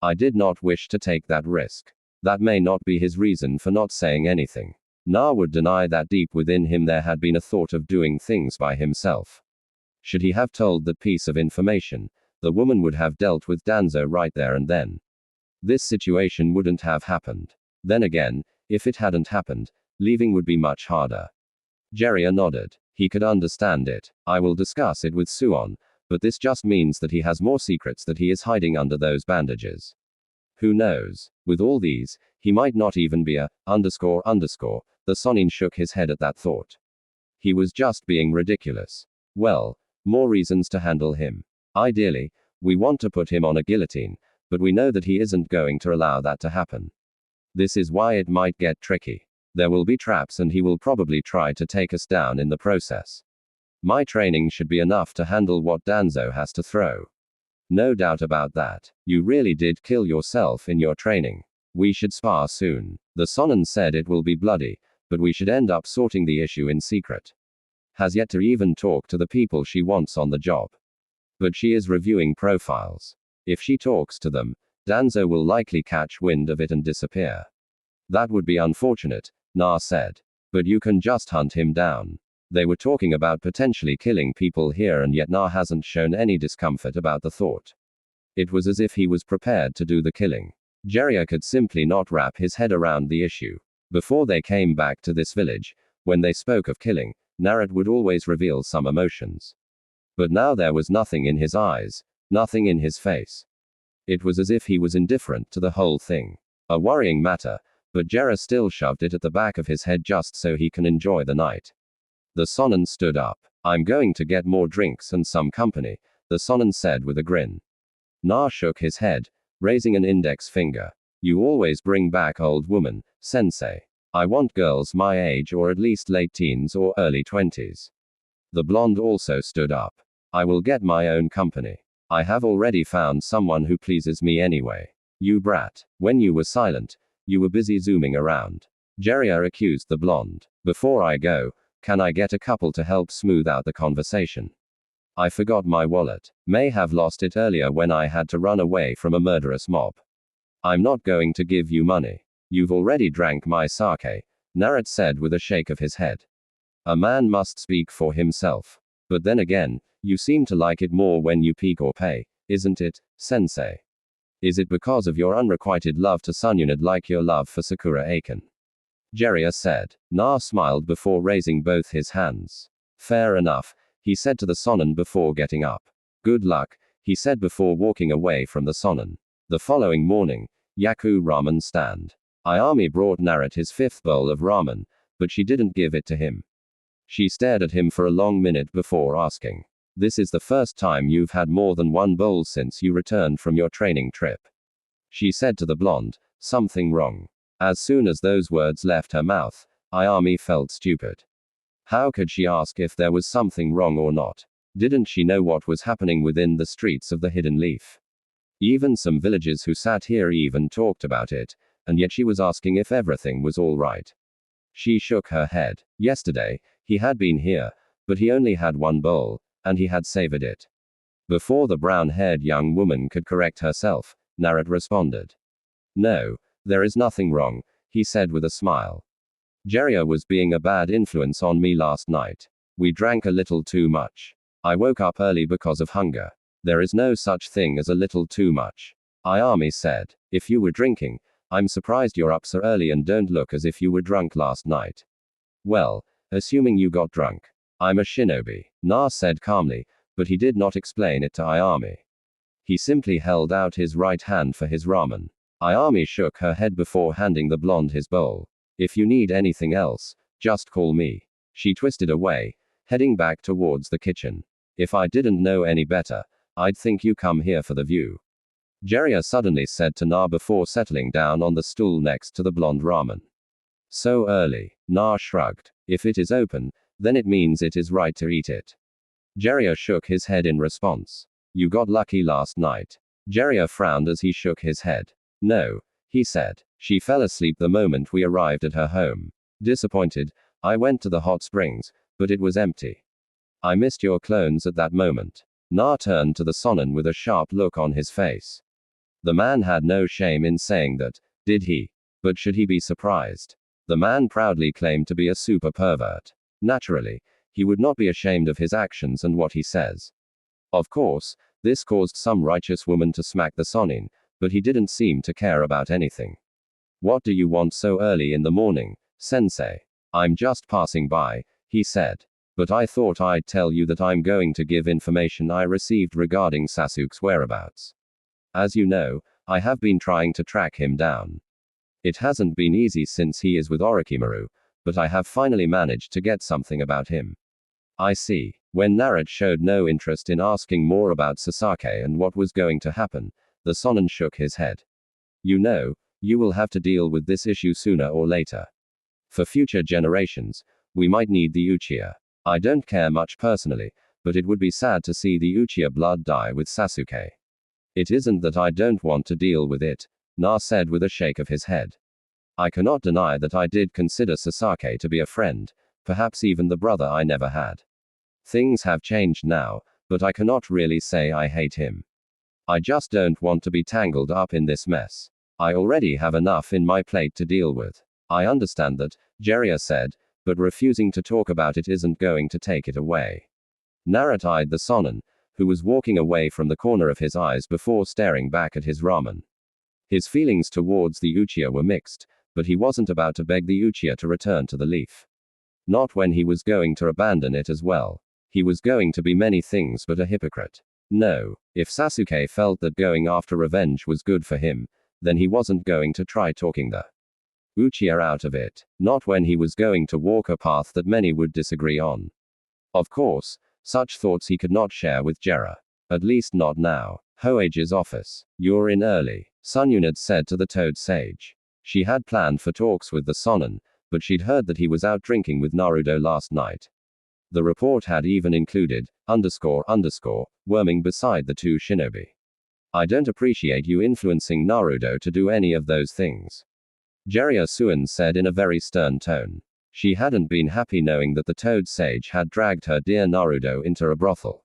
I did not wish to take that risk. That may not be his reason for not saying anything. Na would deny that deep within him there had been a thought of doing things by himself. Should he have told that piece of information, the woman would have dealt with Danzo right there and then. This situation wouldn't have happened. Then again, if it hadn't happened, leaving would be much harder. Jiraiya nodded. He could understand it. I will discuss it with Suon, but this just means that he has more secrets that he is hiding under those bandages. Who knows? With all these, he might not even be a __. The Sonin shook his head at that thought. He was just being ridiculous. Well, more reasons to handle him. Ideally, we want to put him on a guillotine, but we know that he isn't going to allow that to happen. This is why it might get tricky. There will be traps and he will probably try to take us down in the process. My training should be enough to handle what Danzo has to throw. No doubt about that. You really did kill yourself in your training. We should spar soon. The Sonnen said it will be bloody, but we should end up sorting the issue in secret. Has yet to even talk to the people she wants on the job. But she is reviewing profiles. If she talks to them, Danzo will likely catch wind of it and disappear. That would be unfortunate, Na said. But you can just hunt him down. They were talking about potentially killing people here, and yet Na hasn't shown any discomfort about the thought. It was as if he was prepared to do the killing. Jiraiya could simply not wrap his head around the issue. Before they came back to this village, when they spoke of killing, Naruto would always reveal some emotions. But now there was nothing in his eyes, nothing in his face. It was as if he was indifferent to the whole thing. A worrying matter, but Jiraiya still shoved it at the back of his head just so he can enjoy the night. The Sonnen stood up. I'm going to get more drinks and some company, the Sonnen said with a grin. Na shook his head, raising an index finger. You always bring back old woman, sensei. I want girls my age or at least late teens or early 20s. The blonde also stood up. I will get my own company. I have already found someone who pleases me anyway. You brat. When you were silent, you were busy zooming around. Jiraiya accused the blonde. Before I go, can I get a couple to help smooth out the conversation? I forgot my wallet. May have lost it earlier when I had to run away from a murderous mob. I'm not going to give you money. You've already drank my sake, Naruto said with a shake of his head. A man must speak for himself. But then again, you seem to like it more when you peek or pay, isn't it, sensei? Is it because of your unrequited love to Sunyunid like your love for Sakura Aiken? Jiraiya said. Na smiled before raising both his hands. Fair enough, he said to the Sonnen before getting up. Good luck, he said before walking away from the Sonnen. The following morning, Yaku ramen stand. Ayami brought Naruto his 5th bowl of ramen, but she didn't give it to him. She stared at him for a long minute before asking. This is the first time you've had more than one bowl since you returned from your training trip. She said to the blonde, something wrong. As soon as those words left her mouth, Ayami felt stupid. How could she ask if there was something wrong or not? Didn't she know what was happening within the streets of the Hidden Leaf? Even some villagers who sat here even talked about it, and yet she was asking if everything was all right. She shook her head. Yesterday, he had been here, but he only had one bowl, and he had savored it. Before the brown-haired young woman could correct herself, Naruto responded. No, there is nothing wrong, he said with a smile. Jiraiya was being a bad influence on me last night. We drank a little too much. I woke up early because of hunger. There is no such thing as a little too much. Ayami said. If you were drinking, I'm surprised you're up so early and don't look as if you were drunk last night. Well, assuming you got drunk. I'm a shinobi, Na said calmly, but he did not explain it to Ayami. He simply held out his right hand for his ramen. Ayami shook her head before handing the blonde his bowl. If you need anything else, just call me. She twisted away, heading back towards the kitchen. If I didn't know any better, I'd think you come here for the view. Jiraiya suddenly said to Na before settling down on the stool next to the blonde ramen. So early, Na shrugged. If it is open, then it means it is right to eat it. Jiraiya shook his head in response. You got lucky last night. Jiraiya frowned as he shook his head. No, he said. She fell asleep the moment we arrived at her home. Disappointed, I went to the hot springs, but it was empty. I missed your clones at that moment. Na turned to the Sonnen with a sharp look on his face. The man had no shame in saying that, did he? But should he be surprised? The man proudly claimed to be a super pervert. Naturally, he would not be ashamed of his actions and what he says. Of course, this caused some righteous woman to smack the Sonin, but he didn't seem to care about anything. What do you want so early in the morning, sensei? I'm just passing by, he said. But I thought I'd tell you that I'm going to give information I received regarding Sasuke's whereabouts. As you know, I have been trying to track him down. It hasn't been easy since he is with Orochimaru, but I have finally managed to get something about him. I see. When Naruto showed no interest in asking more about Sasuke and what was going to happen, the Sonnen shook his head. You know, you will have to deal with this issue sooner or later. For future generations, we might need the Uchiha. I don't care much personally, but it would be sad to see the Uchiha blood die with Sasuke. It isn't that I don't want to deal with it, Na said with a shake of his head. I cannot deny that I did consider Sasaki to be a friend, perhaps even the brother I never had. Things have changed now, but I cannot really say I hate him. I just don't want to be tangled up in this mess. I already have enough in my plate to deal with. I understand that, Jiraiya said, but refusing to talk about it isn't going to take it away. Naruto eyed the Sonin, who was walking away from the corner of his eyes before staring back at his ramen. His feelings towards the Uchiha were mixed, but he wasn't about to beg the Uchiha to return to the leaf. Not when he was going to abandon it as well. He was going to be many things but a hypocrite. No, if Sasuke felt that going after revenge was good for him, then he wasn't going to try talking the Uchiha out of it. Not when he was going to walk a path that many would disagree on. Of course, such thoughts he could not share with Jiraiya. At least not now. Hoage's office. You're in early, Sun Yunid said to the Toad Sage. She had planned for talks with the Sonin, but she'd heard that he was out drinking with Naruto last night. The report had even included, worming beside the two shinobi. I don't appreciate you influencing Naruto to do any of those things. Jiraiya Suin said in a very stern tone. She hadn't been happy knowing that the Toad Sage had dragged her dear Naruto into a brothel.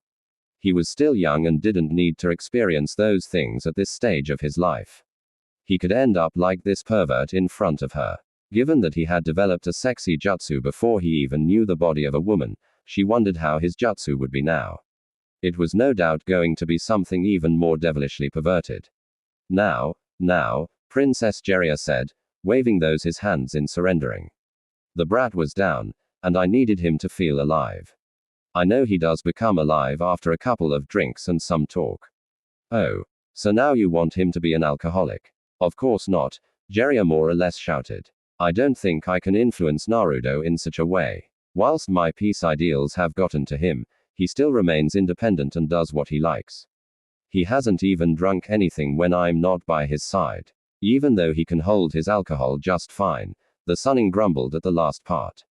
He was still young and didn't need to experience those things at this stage of his life. He could end up like this pervert in front of her. Given that he had developed a sexy jutsu before he even knew the body of a woman, she wondered how his jutsu would be now. It was no doubt going to be something even more devilishly perverted. Now, Princess Jiraiya said, waving those his hands in surrendering. The brat was down, and I needed him to feel alive. I know he does become alive after a couple of drinks and some talk. Oh, so now you want him to be an alcoholic? Of course not, Jiraiya more or less shouted. I don't think I can influence Naruto in such a way. Whilst my peace ideals have gotten to him, he still remains independent and does what he likes. He hasn't even drunk anything when I'm not by his side. Even though he can hold his alcohol just fine, the Sunin grumbled at the last part.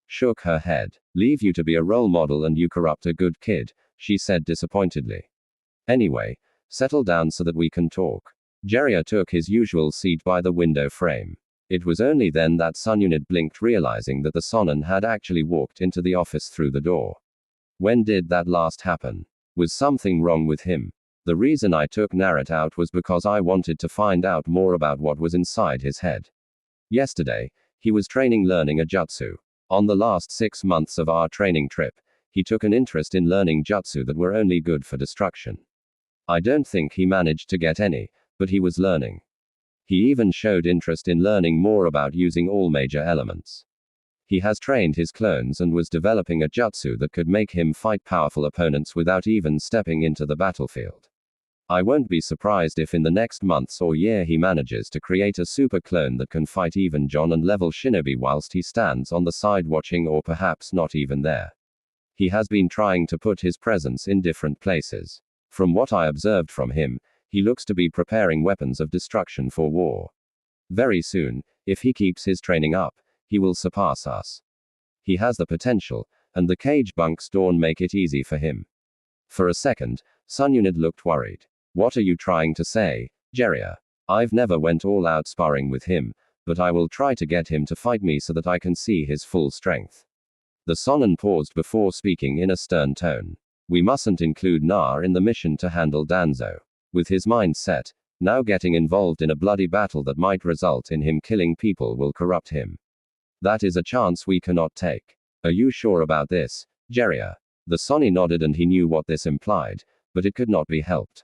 Shook her head. Leave you to be a role model and you corrupt a good kid, she said disappointedly. Anyway, settle down so that we can talk. Jiraiya took his usual seat by the window frame. It was only then that Sun Yunid blinked, realizing that the Sonin had actually walked into the office through the door. When did that last happen? Was something wrong with him? The reason I took Naruto out was because I wanted to find out more about what was inside his head. Yesterday, he was training learning a jutsu. On the last 6 months of our training trip, he took an interest in learning jutsu that were only good for destruction. I don't think he managed to get any, but he was learning. He even showed interest in learning more about using all major elements. He has trained his clones and was developing a jutsu that could make him fight powerful opponents without even stepping into the battlefield. I won't be surprised if in the next months or year he manages to create a super clone that can fight even John and level shinobi whilst he stands on the side watching, or perhaps not even there. He has been trying to put his presence in different places. From what I observed from him, he looks to be preparing weapons of destruction for war. Very soon, if he keeps his training up, he will surpass us. He has the potential, and the cage bunks don't make it easy for him. For a second, Sun Yunid looked worried. What are you trying to say, Jiraiya? I've never went all out sparring with him, but I will try to get him to fight me so that I can see his full strength. The Sonin paused before speaking in a stern tone. We mustn't include Na in the mission to handle Danzo. With his mind set, now getting involved in a bloody battle that might result in him killing people will corrupt him. That is a chance we cannot take. Are you sure about this, Jiraiya? The Sonin nodded, and he knew what this implied, but it could not be helped.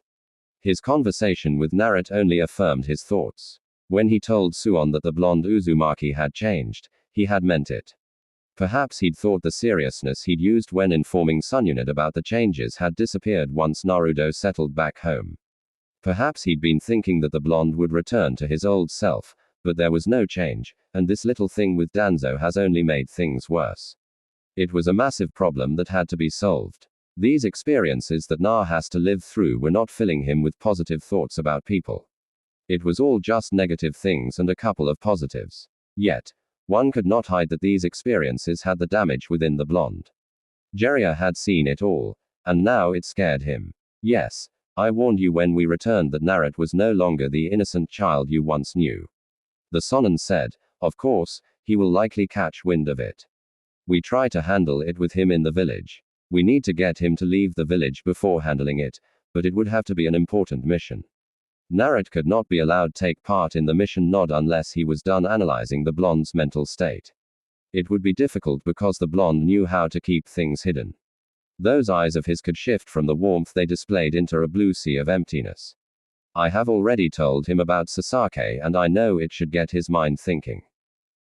His conversation with Naruto only affirmed his thoughts. When he told Suon that the blonde Uzumaki had changed, he had meant it. Perhaps he'd thought the seriousness he'd used when informing Sun Yunid about the changes had disappeared once Naruto settled back home. Perhaps he'd been thinking that the blonde would return to his old self, but there was no change, and this little thing with Danzo has only made things worse. It was a massive problem that had to be solved. These experiences that Na has to live through were not filling him with positive thoughts about people. It was all just negative things and a couple of positives. Yet, one could not hide that these experiences had the damage within the blonde. Jiraiya had seen it all, and now it scared him. Yes, I warned you when we returned that Naruto was no longer the innocent child you once knew. The Sonin said, of course, he will likely catch wind of it. We try to handle it with him in the village. We need to get him to leave the village before handling it, but it would have to be an important mission. Naruto could not be allowed take part in the mission not unless he was done analyzing the blonde's mental state. It would be difficult because the blonde knew how to keep things hidden. Those eyes of his could shift from the warmth they displayed into a blue sea of emptiness. I have already told him about Sasaki and I know it should get his mind thinking.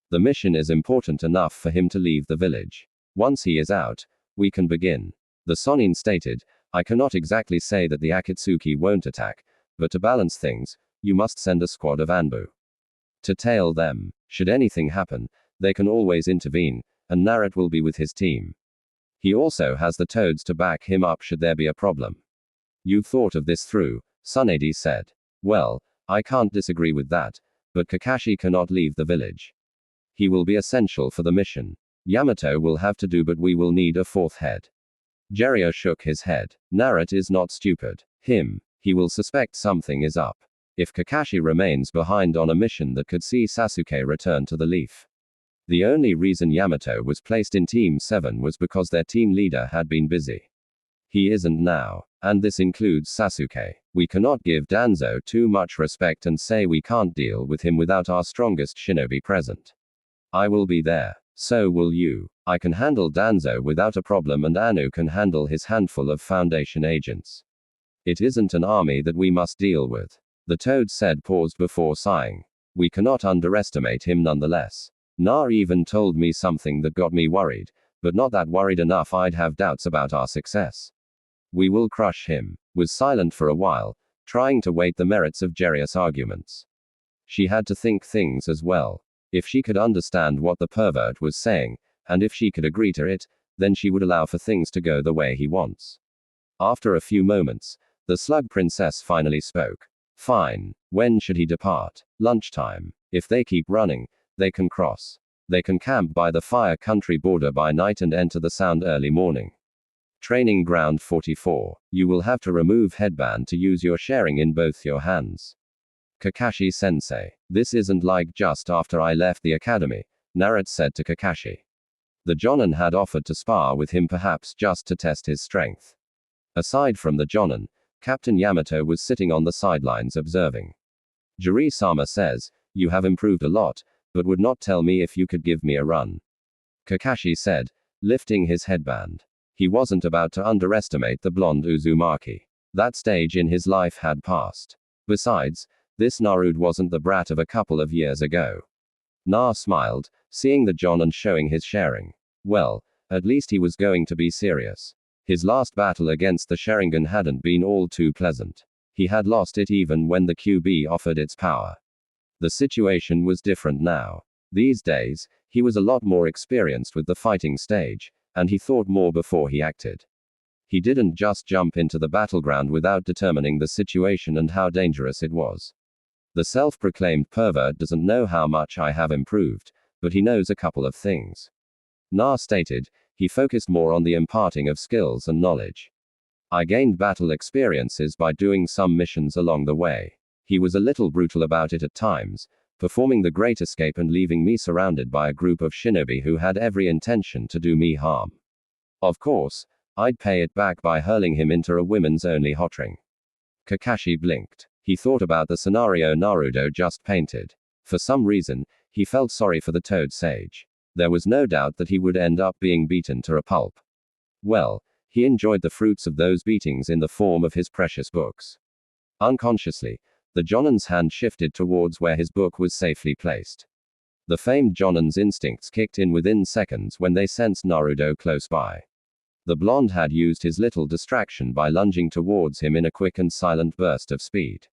The mission is important enough for him to leave the village. Once he is out, we can begin. The Sonin stated, I cannot exactly say that the Akatsuki won't attack, but to balance things, you must send a squad of Anbu. To tail them. Should anything happen, they can always intervene, and Naruto will be with his team. He also has the toads to back him up should there be a problem. You've thought of this through, Tsunade said. Well, I can't disagree with that, but Kakashi cannot leave the village. He will be essential for the mission. Yamato will have to do, but we will need a fourth head. Jiraiya shook his head. Naruto is not stupid. He will suspect something is up. If Kakashi remains behind on a mission that could see Sasuke return to the Leaf. The only reason Yamato was placed in Team 7 was because their team leader had been busy. He isn't now, and this includes Sasuke. We cannot give Danzo too much respect and say we can't deal with him without our strongest shinobi present. I will be there. So will you. I can handle Danzo without a problem and Anu can handle his handful of Foundation agents. It isn't an army that we must deal with. The Toad said, paused before sighing. We cannot underestimate him nonetheless. Na even told me something that got me worried, but not that worried enough I'd have doubts about our success. We will crush him. Was silent for a while, trying to weigh the merits of Jiraiya's arguments. She had to think things as well. If she could understand what the pervert was saying, and if she could agree to it, then she would allow for things to go the way he wants. After a few moments, the Slug Princess finally spoke. Fine. When should he depart? Lunchtime. If they keep running, they can cross. They can camp by the Fire Country border by night and enter the Sound early morning. Training Ground 44. You will have to remove headband to use your sharing in both your hands. Kakashi-sensei. This isn't like just after I left the academy, Naruto said to Kakashi. The Jonin had offered to spar with him perhaps just to test his strength. Aside from the Jonin, Captain Yamato was sitting on the sidelines observing. Jiri-sama says, you have improved a lot, but would not tell me if you could give me a run. Kakashi said, lifting his headband. He wasn't about to underestimate the blonde Uzumaki. That stage in his life had passed. Besides, this Naruto wasn't the brat of a couple of years ago. Na smiled, seeing the Jonin showing his sharing. Well, at least he was going to be serious. His last battle against the Sharingan hadn't been all too pleasant. He had lost it even when the QB offered its power. The situation was different now. These days, he was a lot more experienced with the fighting stage, and he thought more before he acted. He didn't just jump into the battleground without determining the situation and how dangerous it was. The self-proclaimed pervert doesn't know how much I have improved, but he knows a couple of things. Na stated, he focused more on the imparting of skills and knowledge. I gained battle experiences by doing some missions along the way. He was a little brutal about it at times, performing the Great Escape and leaving me surrounded by a group of shinobi who had every intention to do me harm. Of course, I'd pay it back by hurling him into a women's only hot ring. Kakashi blinked. He thought about the scenario Naruto just painted. For some reason, he felt sorry for the Toad Sage. There was no doubt that he would end up being beaten to a pulp. Well, he enjoyed the fruits of those beatings in the form of his precious books. Unconsciously, the Jonin's hand shifted towards where his book was safely placed. The famed Jonin's instincts kicked in within seconds when they sensed Naruto close by. The blonde had used his little distraction by lunging towards him in a quick and silent burst of speed.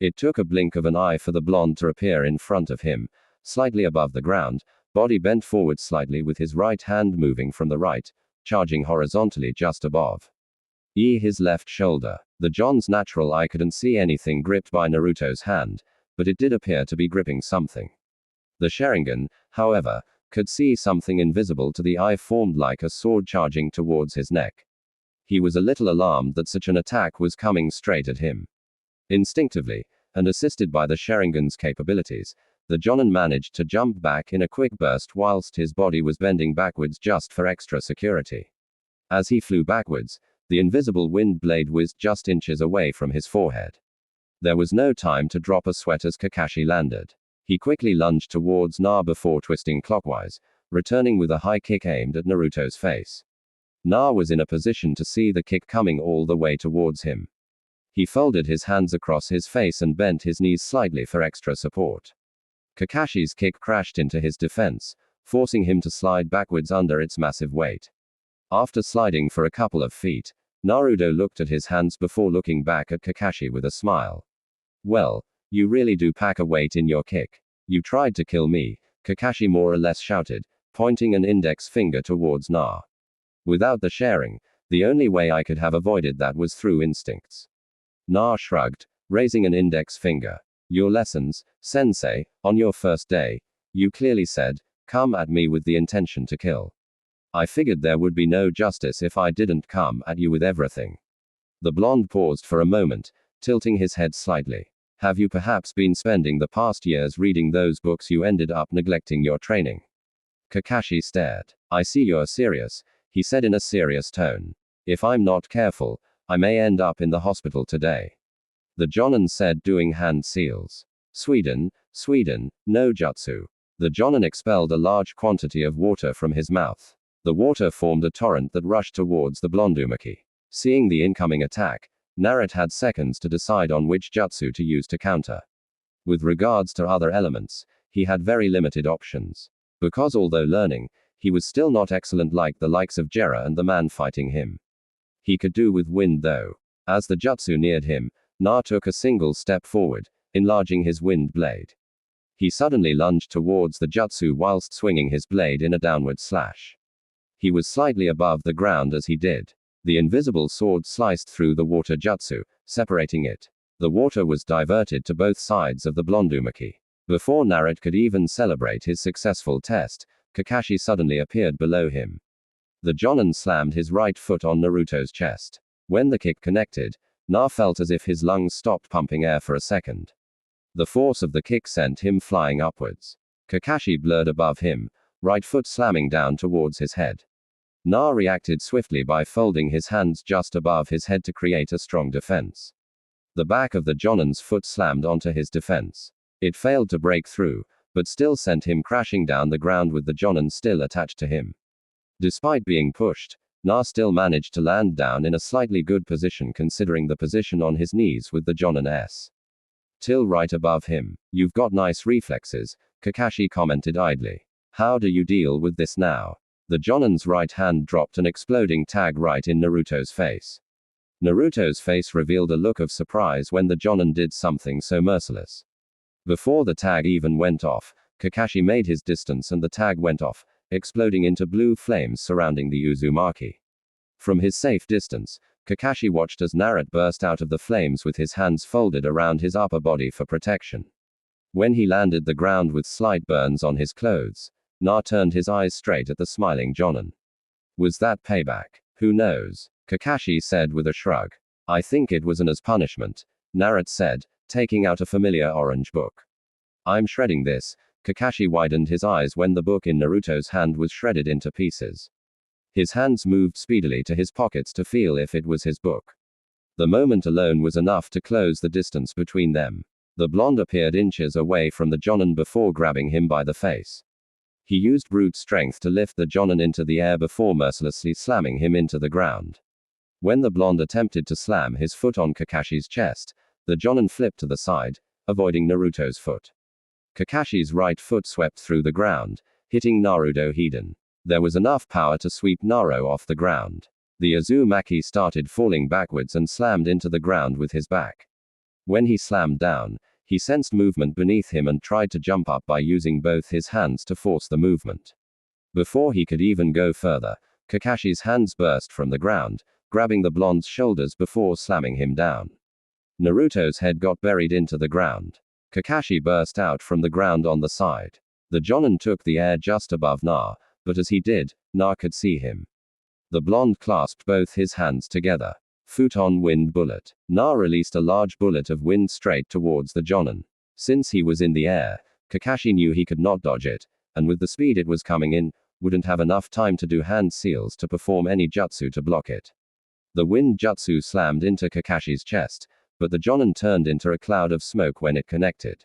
It took a blink of an eye for the blonde to appear in front of him, slightly above the ground, body bent forward slightly with his right hand moving from the right, charging horizontally just above. His left shoulder. The John's natural eye couldn't see anything gripped by Naruto's hand, but it did appear to be gripping something. The Sharingan, however, could see something invisible to the eye formed like a sword charging towards his neck. He was a little alarmed that such an attack was coming straight at him. Instinctively, and assisted by the Sharingan's capabilities, the Jonin managed to jump back in a quick burst whilst his body was bending backwards just for extra security. As he flew backwards, the invisible wind blade whizzed just inches away from his forehead. There was no time to drop a sweat as Kakashi landed. He quickly lunged towards Na before twisting clockwise, returning with a high kick aimed at Naruto's face. Na was in a position to see the kick coming all the way towards him. He folded his hands across his face and bent his knees slightly for extra support. Kakashi's kick crashed into his defense, forcing him to slide backwards under its massive weight. After sliding for a couple of feet, Naruto looked at his hands before looking back at Kakashi with a smile. Well, you really do pack a weight in your kick. You tried to kill me, Kakashi more or less shouted, pointing an index finger towards Na. Without the sharing, the only way I could have avoided that was through instincts. Na shrugged, raising an index finger. Your lessons, sensei, on your first day, you clearly said, come at me with the intention to kill. I figured there would be no justice if I didn't come at you with everything. The blonde paused for a moment, tilting his head slightly. Have you perhaps been spending the past years reading those books you ended up neglecting your training? Kakashi stared. I see you're serious, he said in a serious tone. If I'm not careful, I may end up in the hospital today. The Jonin said, doing hand seals. Sweden, no jutsu. The Jonin expelled a large quantity of water from his mouth. The water formed a torrent that rushed towards the Blondumaki. Seeing the incoming attack, Naruto had seconds to decide on which jutsu to use to counter. With regards to other elements, he had very limited options. Because although learning, he was still not excellent like the likes of Jiraiya and the man fighting him. He could do with wind though. As the jutsu neared him, Na took a single step forward, enlarging his wind blade. He suddenly lunged towards the jutsu whilst swinging his blade in a downward slash. He was slightly above the ground as he did. The invisible sword sliced through the water jutsu, separating it. The water was diverted to both sides of the Blondumaki. Before Naruto could even celebrate his successful test, Kakashi suddenly appeared below him. The Jonin slammed his right foot on Naruto's chest. When the kick connected, Na felt as if his lungs stopped pumping air for a second. The force of the kick sent him flying upwards. Kakashi blurred above him, right foot slamming down towards his head. Na reacted swiftly by folding his hands just above his head to create a strong defense. The back of the Jonin's foot slammed onto his defense. It failed to break through, but still sent him crashing down the ground with the Jonin still attached to him. Despite being pushed, Na still managed to land down in a slightly good position considering the position on his knees with the Jonin's till right above him. You've got nice reflexes, Kakashi commented idly. How do you deal with this now? The Jonin's right hand dropped an exploding tag right in Naruto's face. Naruto's face revealed a look of surprise when the Jonin did something so merciless. Before the tag even went off, Kakashi made his distance and the tag went off, exploding into blue flames surrounding the Uzumaki. From his safe distance, Kakashi watched as Naruto burst out of the flames with his hands folded around his upper body for protection. When he landed the ground with slight burns on his clothes, Na turned his eyes straight at the smiling Jonin. Was that payback? Who knows? Kakashi said with a shrug. I think it was as punishment, Naruto said, taking out a familiar orange book. I'm shredding this. Kakashi widened his eyes when the book in Naruto's hand was shredded into pieces. His hands moved speedily to his pockets to feel if it was his book. The moment alone was enough to close the distance between them. The blonde appeared inches away from the Jonin before grabbing him by the face. He used brute strength to lift the Jonin into the air before mercilessly slamming him into the ground. When the blonde attempted to slam his foot on Kakashi's chest, the Jonin flipped to the side, avoiding Naruto's foot. Kakashi's right foot swept through the ground, hitting Naruto Hiden. There was enough power to sweep Naruto off the ground. The Uzumaki started falling backwards and slammed into the ground with his back. When he slammed down, he sensed movement beneath him and tried to jump up by using both his hands to force the movement. Before he could even go further, Kakashi's hands burst from the ground, grabbing the blonde's shoulders before slamming him down. Naruto's head got buried into the ground. Kakashi burst out from the ground on the side. The Jonin took the air just above Na, but as he did, Na could see him. The blonde clasped both his hands together. Futon wind bullet. Na released a large bullet of wind straight towards the Jonin. Since he was in the air, Kakashi knew he could not dodge it, and with the speed it was coming in, wouldn't have enough time to do hand seals to perform any jutsu to block it. The wind jutsu slammed into Kakashi's chest, but the Jonin turned into a cloud of smoke when it connected.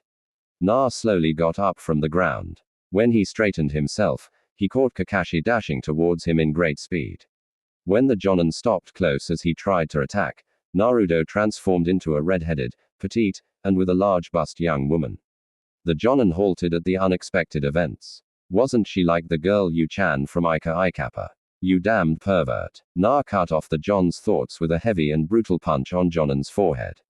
Na slowly got up from the ground. When he straightened himself, he caught Kakashi dashing towards him in great speed. When the Jonin stopped close as he tried to attack, Naruto transformed into a red-headed, petite, and with a large bust young woman. The Jonin halted at the unexpected events. Wasn't she like the girl Yu-chan from Ika Ikappa? You damned pervert. Na cut off the John's thoughts with a heavy and brutal punch on Jonin's forehead.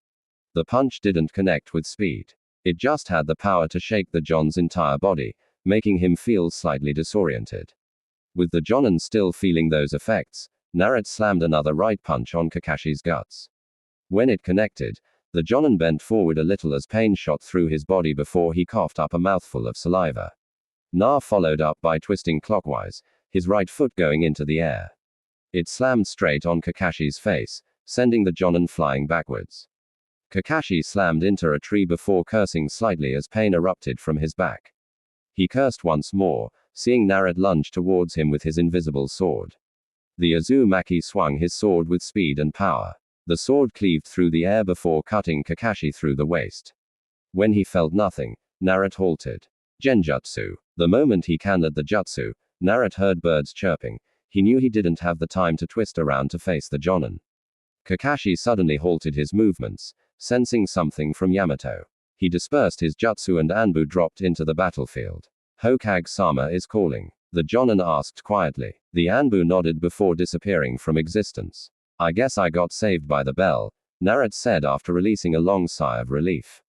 The punch didn't connect with speed. It just had the power to shake the John's entire body, making him feel slightly disoriented. With the Jonin still feeling those effects, Naruto slammed another right punch on Kakashi's guts. When it connected, the Jonin bent forward a little as pain shot through his body before he coughed up a mouthful of saliva. Na followed up by twisting clockwise, his right foot going into the air. It slammed straight on Kakashi's face, sending the Jonin flying backwards. Kakashi slammed into a tree before cursing slightly as pain erupted from his back. He cursed once more, seeing Naruto lunge towards him with his invisible sword. The Uzumaki swung his sword with speed and power. The sword cleaved through the air before cutting Kakashi through the waist. When he felt nothing, Naruto halted. Genjutsu. The moment he cannoned the jutsu, Naruto heard birds chirping. He knew he didn't have the time to twist around to face the Jonin. Kakashi suddenly halted his movements, sensing something from Yamato. He dispersed his jutsu and Anbu dropped into the battlefield. Hokage-sama is calling. The Jonin asked quietly. The Anbu nodded before disappearing from existence. I guess I got saved by the bell, Naruto said after releasing a long sigh of relief.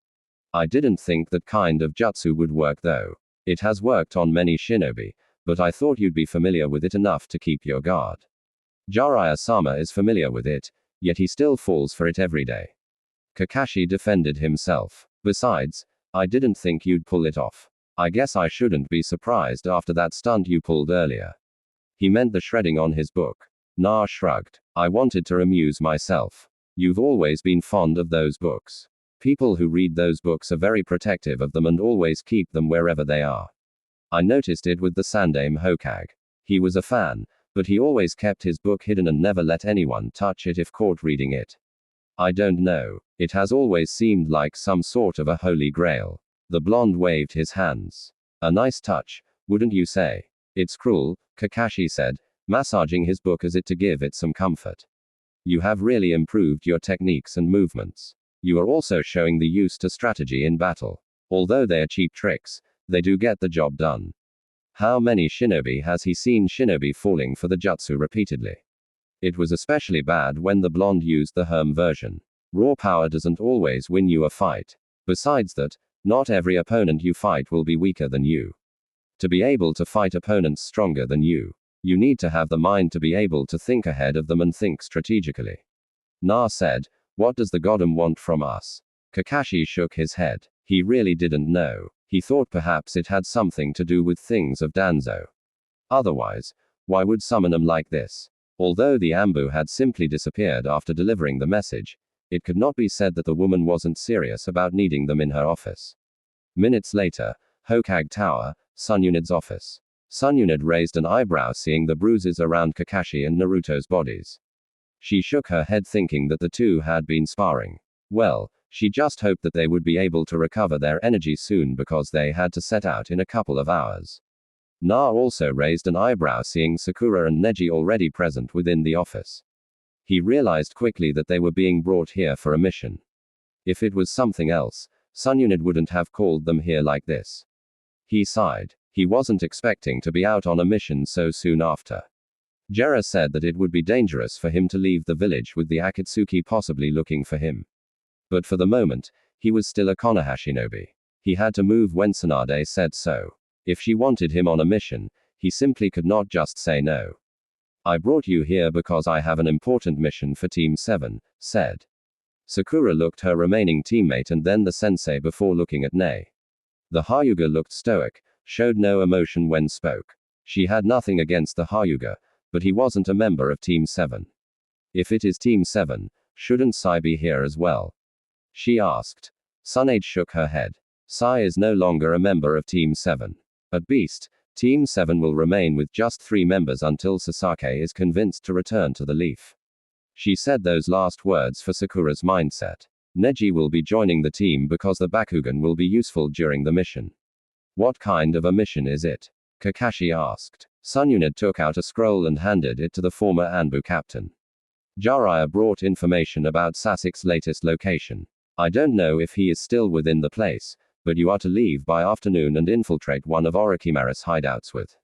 I didn't think that kind of jutsu would work though. It has worked on many shinobi, but I thought you'd be familiar with it enough to keep your guard. Jiraiya-sama is familiar with it, yet he still falls for it every day. Kakashi defended himself. Besides, I didn't think you'd pull it off. I guess I shouldn't be surprised after that stunt you pulled earlier. He meant the shredding on his book. Na shrugged. I wanted to amuse myself. You've always been fond of those books. People who read those books are very protective of them and always keep them wherever they are. I noticed it with the Sandaime Hokage. He was a fan, but he always kept his book hidden and never let anyone touch it if caught reading it. I don't know. It has always seemed like some sort of a holy grail. The blonde waved his hands. A nice touch, wouldn't you say? It's cruel, Kakashi said, massaging his book as if to give it some comfort. You have really improved your techniques and movements. You are also showing the use to strategy in battle. Although they are cheap tricks, they do get the job done. How many shinobi has he seen shinobi falling for the jutsu repeatedly? It was especially bad when the blonde used the Herm version. Raw power doesn't always win you a fight. Besides that, not every opponent you fight will be weaker than you. To be able to fight opponents stronger than you need to have the mind to be able to think ahead of them and think strategically. Na said, what does the Godam want from us? Kakashi shook his head. He really didn't know. He thought perhaps it had something to do with things of Danzo. Otherwise, why would summon him like this? Although the Anbu had simply disappeared after delivering the message, it could not be said that the woman wasn't serious about needing them in her office. Minutes later, Hokage Tower, Sun Unit's office. Sun Unit raised an eyebrow seeing the bruises around Kakashi and Naruto's bodies. She shook her head thinking that the two had been sparring. Well, she just hoped that they would be able to recover their energy soon because they had to set out in a couple of hours. Na also raised an eyebrow seeing Sakura and Neji already present within the office. He realized quickly that they were being brought here for a mission. If it was something else, Sun Unit wouldn't have called them here like this. He sighed. He wasn't expecting to be out on a mission so soon after. Jera said that it would be dangerous for him to leave the village with the Akatsuki possibly looking for him. But for the moment, he was still a Konoha shinobi. He had to move when Tsunade said so. If she wanted him on a mission, he simply could not just say no. I brought you here because I have an important mission for Team 7, said. Sakura looked her remaining teammate and then the sensei before looking at Nei. The Hyuga looked stoic, showed no emotion when spoke. She had nothing against the Hyuga, But he wasn't a member of Team 7. If it is Team 7, shouldn't Sai be here as well? She asked. Tsunade shook her head. Sai is no longer a member of Team 7. At best, Team 7 will remain with just 3 members until Sasaki is convinced to return to the Leaf. She said those last words for Sakura's mindset. Neji will be joining the team because the Bakugan will be useful during the mission. What kind of a mission is it? Kakashi asked. Sununade took out a scroll and handed it to the former Anbu captain. Jiraiya brought information about Sasuke's latest location. I don't know if he is still within the place, but you are to leave by afternoon and infiltrate one of Orochimaru's hideouts with.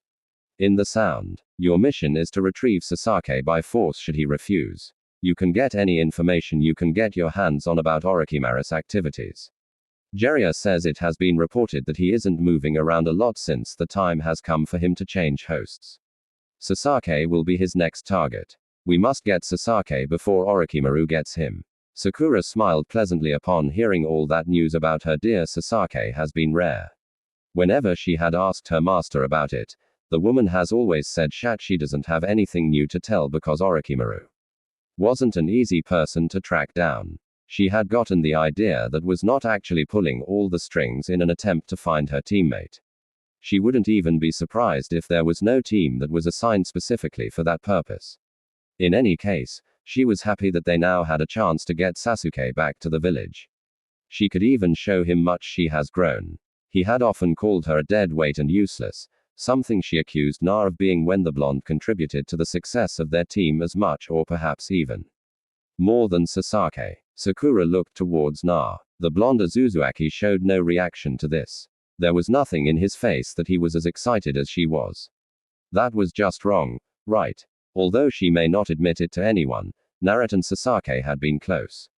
In the sound. Your mission is to retrieve Sasaki by force should he refuse. You can get any information you can get your hands on about Orochimaru's activities. Jiraiya says it has been reported that he isn't moving around a lot since the time has come for him to change hosts. Sasaki will be his next target. We must get Sasaki before Orochimaru gets him. Sakura smiled pleasantly upon hearing all that news about her dear Sasaki has been rare. Whenever she had asked her master about it, the woman has always said she doesn't have anything new to tell because Orochimaru wasn't an easy person to track down. She had gotten the idea that was not actually pulling all the strings in an attempt to find her teammate. She wouldn't even be surprised if there was no team that was assigned specifically for that purpose. In any case, she was happy that they now had a chance to get Sasuke back to the village. She could even show him much she has grown. He had often called her a dead weight and useless, something she accused Na of being when the blonde contributed to the success of their team as much or perhaps even more than Sasaki. Sakura looked towards Na. The blonde Uzumaki showed no reaction to this. There was nothing in his face that he was as excited as she was. That was just wrong, right? Although she may not admit it to anyone, Naruto and Sasaki had been close.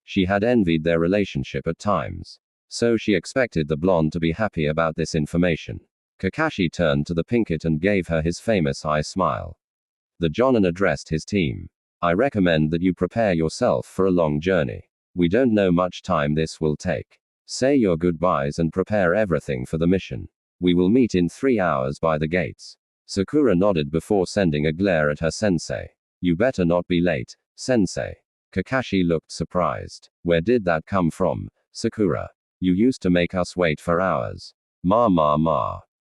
She had envied their relationship at times. So she expected the blonde to be happy about this information. Kakashi turned to the Pinkett and gave her his famous eye smile. The Jonin addressed his team. I recommend that you prepare yourself for a long journey. We don't know much time this will take. Say your goodbyes and prepare everything for the mission. We will meet in 3 hours by the gates. Sakura nodded before sending a glare at her sensei. You better not be late, sensei. Kakashi looked surprised. Where did that come from, Sakura? You used to make us wait for hours. Ma.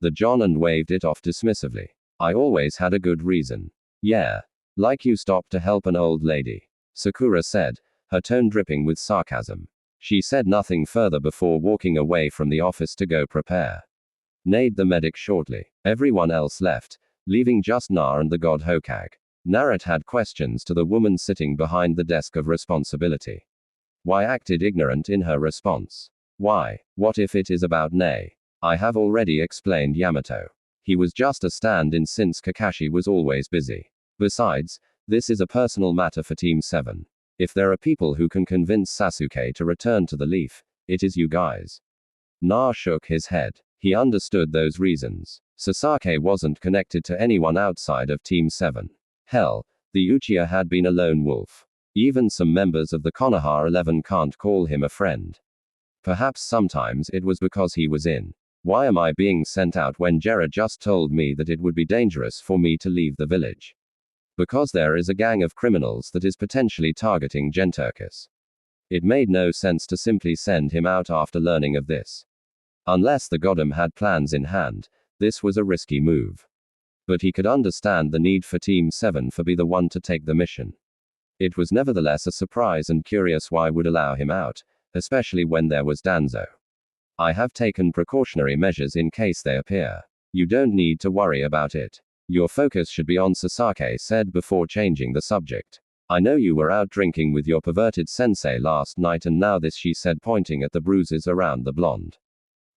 The Jonin waved it off dismissively. I always had a good reason. Yeah. Like you stopped to help an old lady. Sakura said, her tone dripping with sarcasm. She said nothing further before walking away from the office to go prepare. Neighed the medic shortly. Everyone else left, leaving just Na and the god Hokage. Naruto had questions to the woman sitting behind the desk of responsibility. Why acted ignorant in her response? Why? What if it is about Nei? I have already explained Yamato. He was just a stand-in since Kakashi was always busy. Besides, this is a personal matter for Team 7. If there are people who can convince Sasuke to return to the Leaf, it is you guys. Na shook his head. He understood those reasons. Sasaki wasn't connected to anyone outside of Team 7. Hell, the Uchiha had been a lone wolf. Even some members of the Konoha 11 can't call him a friend. Perhaps sometimes it was because he was in. Why am I being sent out when Jera just told me that it would be dangerous for me to leave the village? Because there is a gang of criminals that is potentially targeting Genturkus. It made no sense to simply send him out after learning of this. Unless the Godam had plans in hand, this was a risky move. But he could understand the need for Team 7 for be the one to take the mission. It was nevertheless a surprise and curious why would allow him out, especially when there was Danzo. I have taken precautionary measures in case they appear. You don't need to worry about it. Your focus should be on Sasaki said before changing the subject. I know you were out drinking with your perverted sensei last night and now this she said pointing at the bruises around the blonde.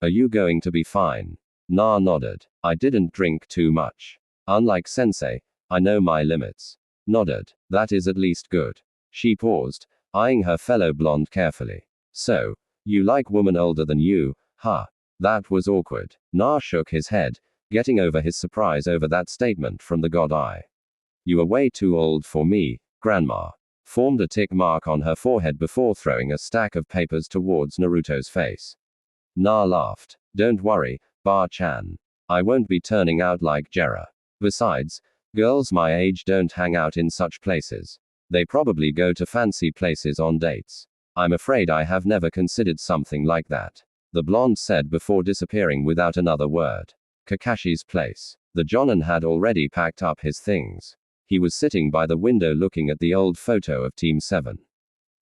Are you going to be fine? Na nodded. I didn't drink too much. Unlike sensei, I know my limits. Nodded. That is at least good. She paused, eyeing her fellow blonde carefully. So, you like woman older than you, huh? That was awkward. Na shook his head, getting over his surprise over that statement from the god eye. You are way too old for me, grandma. Formed a tick mark on her forehead before throwing a stack of papers towards Naruto's face. Na laughed. Don't worry, Ba-chan. I won't be turning out like Jera. Besides, Girls my age don't hang out in such places. They probably go to fancy places on dates. I'm afraid I have never considered something like that, the blonde said before disappearing without another word. Kakashi's place. The Jonin had already packed up his things. He was sitting by the window looking at the old photo of Team 7.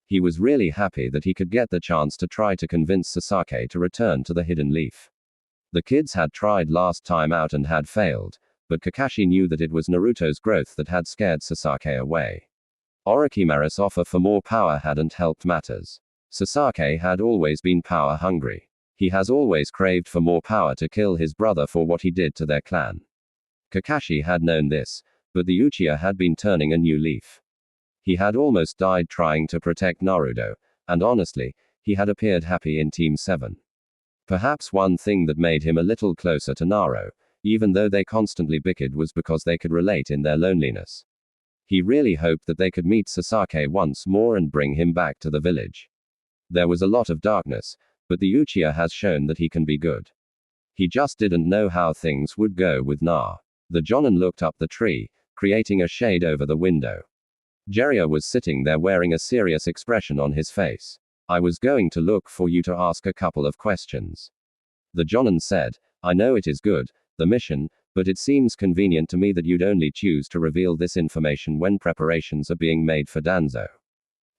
He was really happy that he could get the chance to try to convince Sasaki to return to the Hidden Leaf. The kids had tried last time out and had failed, but Kakashi knew that it was Naruto's growth that had scared Sasaki away. Orochimaru's offer for more power hadn't helped matters. Sasaki had always been power hungry. He has always craved for more power to kill his brother for what he did to their clan. Kakashi had known this, but the Uchiha had been turning a new leaf. He had almost died trying to protect Naruto, and honestly, he had appeared happy in Team 7. Perhaps one thing that made him a little closer to Naruto, even though they constantly bickered, was because they could relate in their loneliness. He really hoped that they could meet Sasaki once more and bring him back to the village. There was a lot of darkness, but the Uchiha has shown that he can be good. He just didn't know how things would go with Na. The Jonin looked up the tree, creating a shade over the window. Jiraiya was sitting there wearing a serious expression on his face. I was going to look for you to ask a couple of questions. The Jonin said, I know it is good, the mission, but it seems convenient to me that you'd only choose to reveal this information when preparations are being made for Danzo.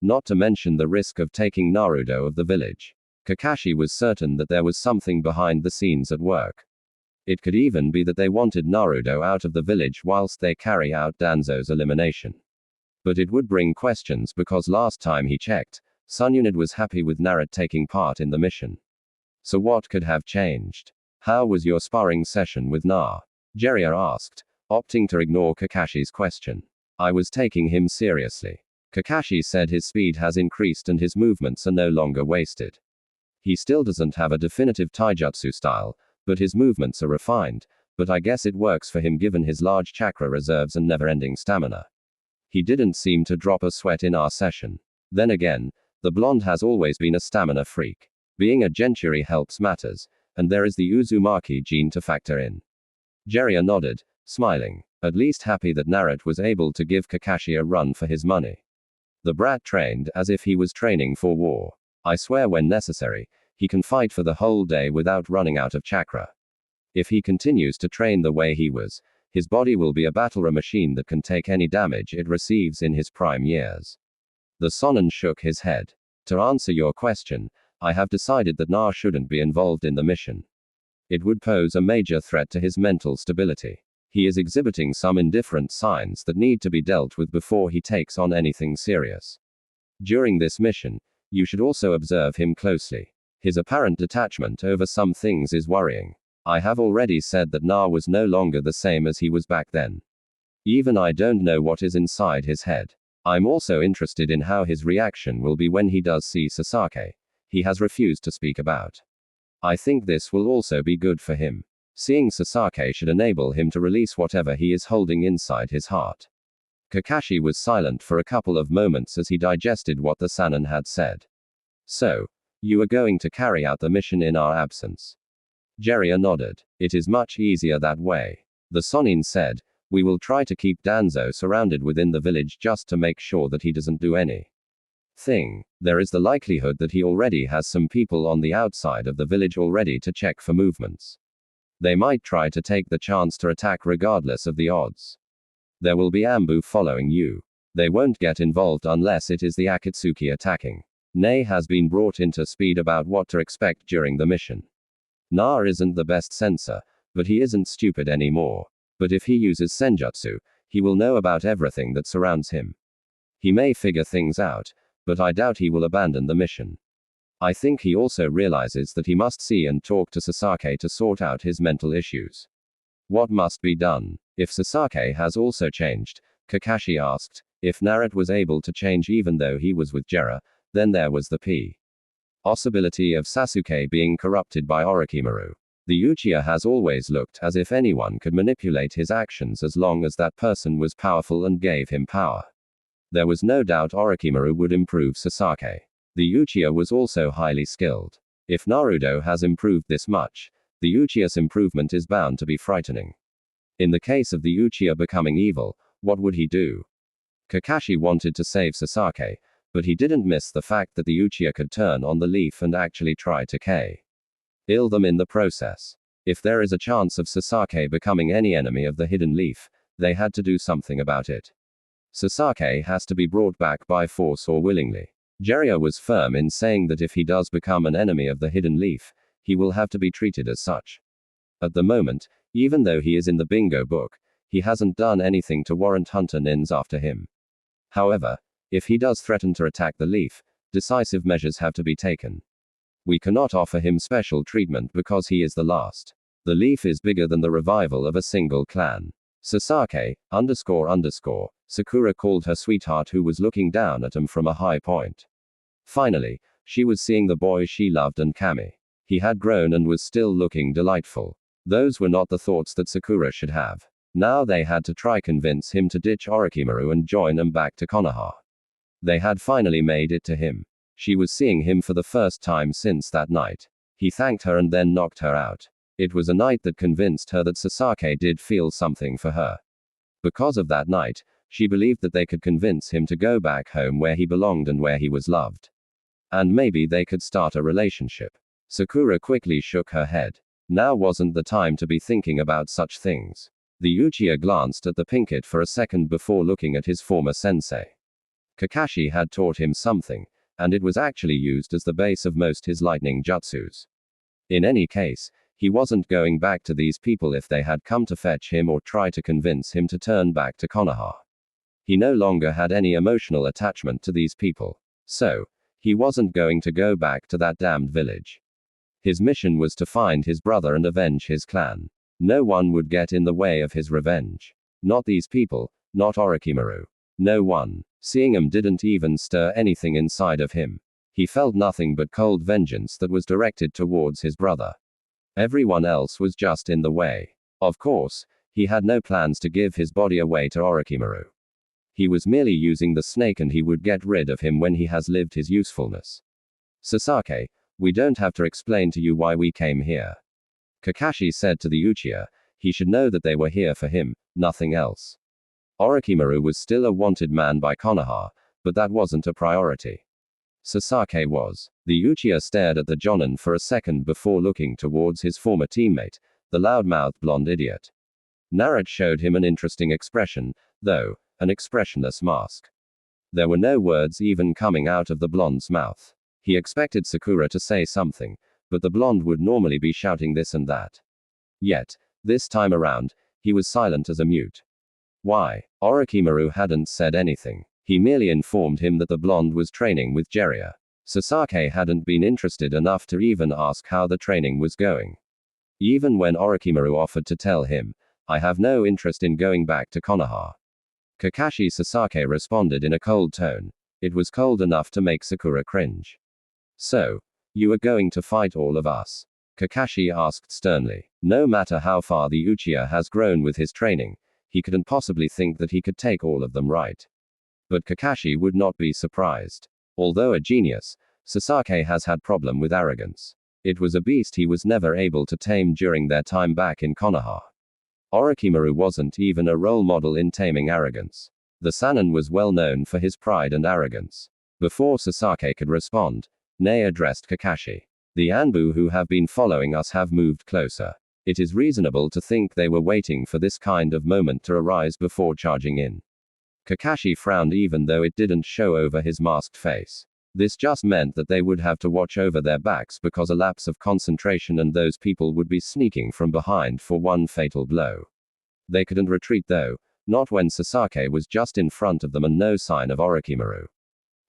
Not to mention the risk of taking Naruto of the village. Kakashi was certain that there was something behind the scenes at work. It could even be that they wanted Naruto out of the village whilst they carry out Danzo's elimination. But it would bring questions because last time he checked, Sun Unit was happy with Naruto taking part in the mission. So what could have changed? How was your sparring session with Na? Jiraiya asked, opting to ignore Kakashi's question. I was taking him seriously. Kakashi said his speed has increased and his movements are no longer wasted. He still doesn't have a definitive taijutsu style, but his movements are refined, but I guess it works for him given his large chakra reserves and never-ending stamina. He didn't seem to drop a sweat in our session. Then again, the blonde has always been a stamina freak. Being a Genturi helps matters, and there is the Uzumaki gene to factor in. Jiraiya nodded, smiling, at least happy that Naruto was able to give Kakashi a run for his money. The brat trained as if he was training for war. I swear when necessary, he can fight for the whole day without running out of chakra. If he continues to train the way he was, his body will be a battler machine that can take any damage it receives in his prime years. The Sonin shook his head. To answer your question, I have decided that Na shouldn't be involved in the mission. It would pose a major threat to his mental stability. He is exhibiting some indifferent signs that need to be dealt with before he takes on anything serious. During this mission, you should also observe him closely. His apparent detachment over some things is worrying. I have already said that Na was no longer the same as he was back then. Even I don't know what is inside his head. I'm also interested in how his reaction will be when he does see Sasaki. He has refused to speak about. I think this will also be good for him. Seeing Sasaki should enable him to release whatever he is holding inside his heart. Kakashi was silent for a couple of moments as he digested what the Sannin had said. So, you are going to carry out the mission in our absence? Jiraiya nodded. It is much easier that way. The Sonin said, we will try to keep Danzo surrounded within the village just to make sure that he doesn't do anything. There is the likelihood that he already has some people on the outside of the village already to check for movements. They might try to take the chance to attack regardless of the odds. There will be Ambu following you. They won't get involved unless it is the Akatsuki attacking. Nei has been brought into speed about what to expect during the mission. Na isn't the best sensor, but he isn't stupid anymore. But if he uses Senjutsu, he will know about everything that surrounds him. He may figure things out, but I doubt he will abandon the mission. I think he also realizes that he must see and talk to Sasaki to sort out his mental issues. What must be done? If Sasaki has also changed, Kakashi asked. If Naruto was able to change even though he was with Jiraiya, then there was the possibility of Sasuke being corrupted by Orochimaru. The Uchiha has always looked as if anyone could manipulate his actions as long as that person was powerful and gave him power. There was no doubt Orochimaru would improve Sasaki. The Uchiha was also highly skilled. If Naruto has improved this much, the Uchiha's improvement is bound to be frightening. In the case of the Uchiha becoming evil, what would he do? Kakashi wanted to save Sasaki, but he didn't miss the fact that the Uchiha could turn on the leaf and actually try to kill them in the process. If there is a chance of Sasaki becoming any enemy of the hidden leaf, they had to do something about it. Sasaki has to be brought back by force or willingly. Jiraiya was firm in saying that if he does become an enemy of the hidden leaf, he will have to be treated as such. At the moment, even though he is in the bingo book, he hasn't done anything to warrant Hunter Nins after him. However, if he does threaten to attack the leaf, decisive measures have to be taken. We cannot offer him special treatment because he is the last. The leaf is bigger than the revival of a single clan. Sasaki, Sakura called her sweetheart who was looking down at him from a high point. Finally, she was seeing the boy she loved and Kami. He had grown and was still looking delightful. Those were not the thoughts that Sakura should have. Now they had to try convince him to ditch Orochimaru and join them back to Konoha. They had finally made it to him. She was seeing him for the first time since that night. He thanked her and then knocked her out. It was a night that convinced her that Sasaki did feel something for her. Because of that night, she believed that they could convince him to go back home where he belonged and where he was loved. And maybe they could start a relationship. Sakura quickly shook her head. Now wasn't the time to be thinking about such things. The Uchiha glanced at the Pinkett for a second before looking at his former sensei. Kakashi had taught him something, and it was actually used as the base of most his lightning jutsus. In any case, he wasn't going back to these people if they had come to fetch him or try to convince him to turn back to Konoha. He no longer had any emotional attachment to these people. So, he wasn't going to go back to that damned village. His mission was to find his brother and avenge his clan. No one would get in the way of his revenge. Not these people, not Orochimaru. No one. Seeing him didn't even stir anything inside of him. He felt nothing but cold vengeance that was directed towards his brother. Everyone else was just in the way. Of course, he had no plans to give his body away to Orochimaru. He was merely using the snake and he would get rid of him when he has lived his usefulness. Sasaki, we don't have to explain to you why we came here. Kakashi said to the Uchiha, he should know that they were here for him, nothing else. Orochimaru was still a wanted man by Konoha, but that wasn't a priority. Sasaki was. The Uchiha stared at the Jonin for a second before looking towards his former teammate, the loudmouthed blonde idiot. Naruto showed him an interesting expression, though, an expressionless mask. There were no words even coming out of the blonde's mouth. He expected Sakura to say something, but the blonde would normally be shouting this and that. Yet, this time around, he was silent as a mute. Why? Orochimaru hadn't said anything. He merely informed him that the blonde was training with Jiraiya. Sasaki hadn't been interested enough to even ask how the training was going. Even when Orochimaru offered to tell him, I have no interest in going back to Konoha. Kakashi Sasaki responded in a cold tone. It was cold enough to make Sakura cringe. So, you are going to fight all of us? Kakashi asked sternly. No matter how far the Uchiha has grown with his training, he couldn't possibly think that he could take all of them right. But Kakashi would not be surprised. Although a genius, Sasaki has had problem with arrogance. It was a beast he was never able to tame during their time back in Konoha. Orochimaru wasn't even a role model in taming arrogance. The Sannin was well known for his pride and arrogance. Before Sasaki could respond, Nei addressed Kakashi. The Anbu who have been following us have moved closer. It is reasonable to think they were waiting for this kind of moment to arise before charging in. Kakashi frowned even though it didn't show over his masked face. This just meant that they would have to watch over their backs because a lapse of concentration and those people would be sneaking from behind for one fatal blow. They couldn't retreat though, not when Sasaki was just in front of them and no sign of Orochimaru.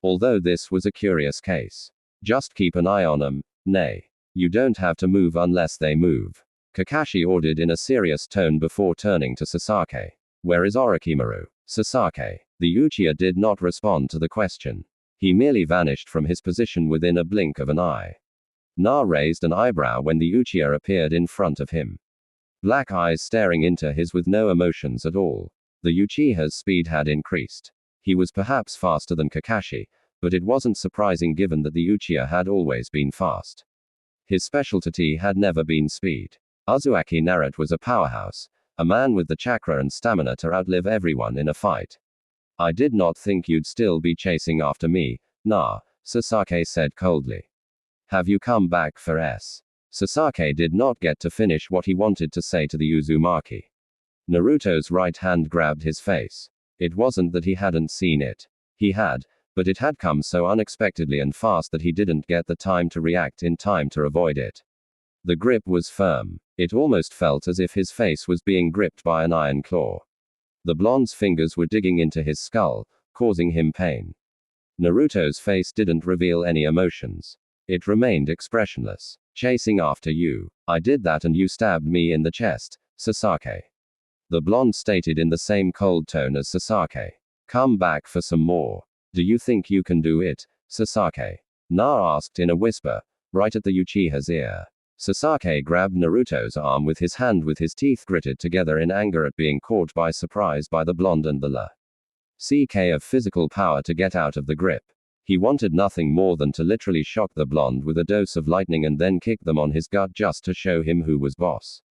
Although this was a curious case. Just keep an eye on them, Nei. You don't have to move unless they move. Kakashi ordered in a serious tone before turning to Sasaki. Where is Orochimaru? Sasaki. The Uchiha did not respond to the question. He merely vanished from his position within a blink of an eye. Na raised an eyebrow when the Uchiha appeared in front of him. Black eyes staring into his with no emotions at all. The Uchiha's speed had increased. He was perhaps faster than Kakashi, but it wasn't surprising given that the Uchiha had always been fast. His specialty had never been speed. Uzumaki Naruto was a powerhouse, A man with the chakra and stamina to outlive everyone in a fight. I did not think you'd still be chasing after me, nah, Sasaki said coldly. Have you come back for S? Sasaki did not get to finish what he wanted to say to the Uzumaki. Naruto's right hand grabbed his face. It wasn't that he hadn't seen it. He had, but it had come so unexpectedly and fast that he didn't get the time to react in time to avoid it. The grip was firm. It almost felt as if his face was being gripped by an iron claw. The blonde's fingers were digging into his skull, causing him pain. Naruto's face didn't reveal any emotions. It remained expressionless. Chasing after you. I did that and you stabbed me in the chest, Sasaki. The blonde stated in the same cold tone as Sasaki. Come back for some more. Do you think you can do it, Sasaki? Na asked in a whisper, right at the Uchiha's ear. Sasaki grabbed Naruto's arm with his hand with his teeth gritted together in anger at being caught by surprise by the blonde and the CK of physical power to get out of the grip. He wanted nothing more than to literally shock the blonde with a dose of lightning and then kick them on his gut just to show him who was boss.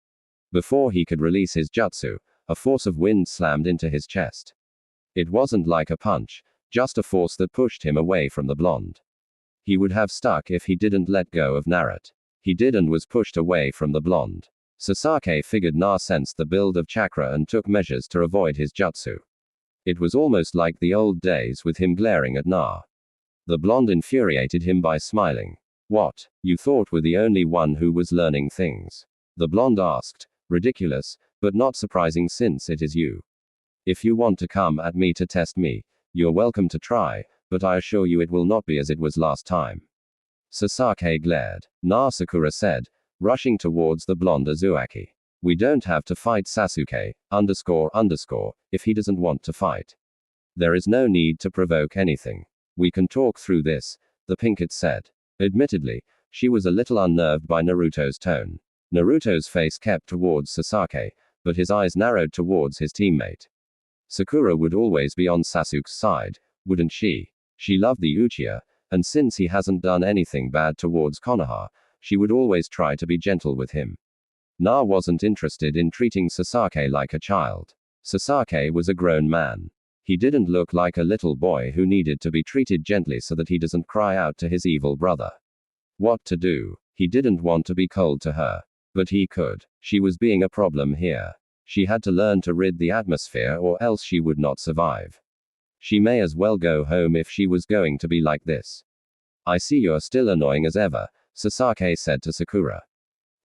Before he could release his jutsu, a force of wind slammed into his chest. It wasn't like a punch, just a force that pushed him away from the blonde. He would have stuck if he didn't let go of Naruto. He did and was pushed away from the blonde. Sasaki figured Na sensed the build of chakra and took measures to avoid his jutsu. It was almost like the old days with him glaring at Na. The blonde infuriated him by smiling. What, you thought were the only one who was learning things? The blonde asked, ridiculous, but not surprising since it is you. If you want to come at me to test me, you're welcome to try, but I assure you it will not be as it was last time. Sasaki glared. Na, Sakura said, rushing towards the blonde Uzumaki. We don't have to fight Sasuke, if he doesn't want to fight. There is no need to provoke anything. We can talk through this, the Pinkett said. Admittedly, she was a little unnerved by Naruto's tone. Naruto's face kept towards Sasaki, but his eyes narrowed towards his teammate. Sakura would always be on Sasuke's side, wouldn't she? She loved the Uchiha, and since he hasn't done anything bad towards Konoha, she would always try to be gentle with him. Na wasn't interested in treating Sasaki like a child. Sasaki was a grown man. He didn't look like a little boy who needed to be treated gently so that he doesn't cry out to his evil brother. What to do? He didn't want to be cold to her. But he could. She was being a problem here. She had to learn to rid the atmosphere or else she would not survive. She may as well go home if she was going to be like this. I see you're still annoying as ever, Sasaki said to Sakura.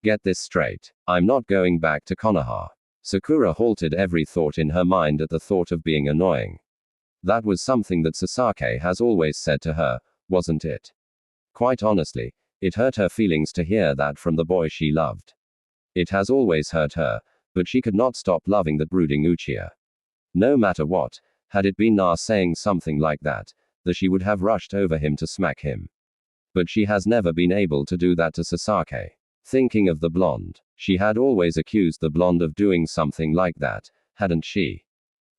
Get this straight. I'm not going back to Konoha. Sakura halted every thought in her mind at the thought of being annoying. That was something that Sasaki has always said to her, wasn't it? Quite honestly, it hurt her feelings to hear that from the boy she loved. It has always hurt her, but she could not stop loving that brooding Uchiha. No matter what, had it been Na saying something like that she would have rushed over him to smack him. But she has never been able to do that to Sasaki. Thinking of the blonde, she had always accused the blonde of doing something like that, hadn't she?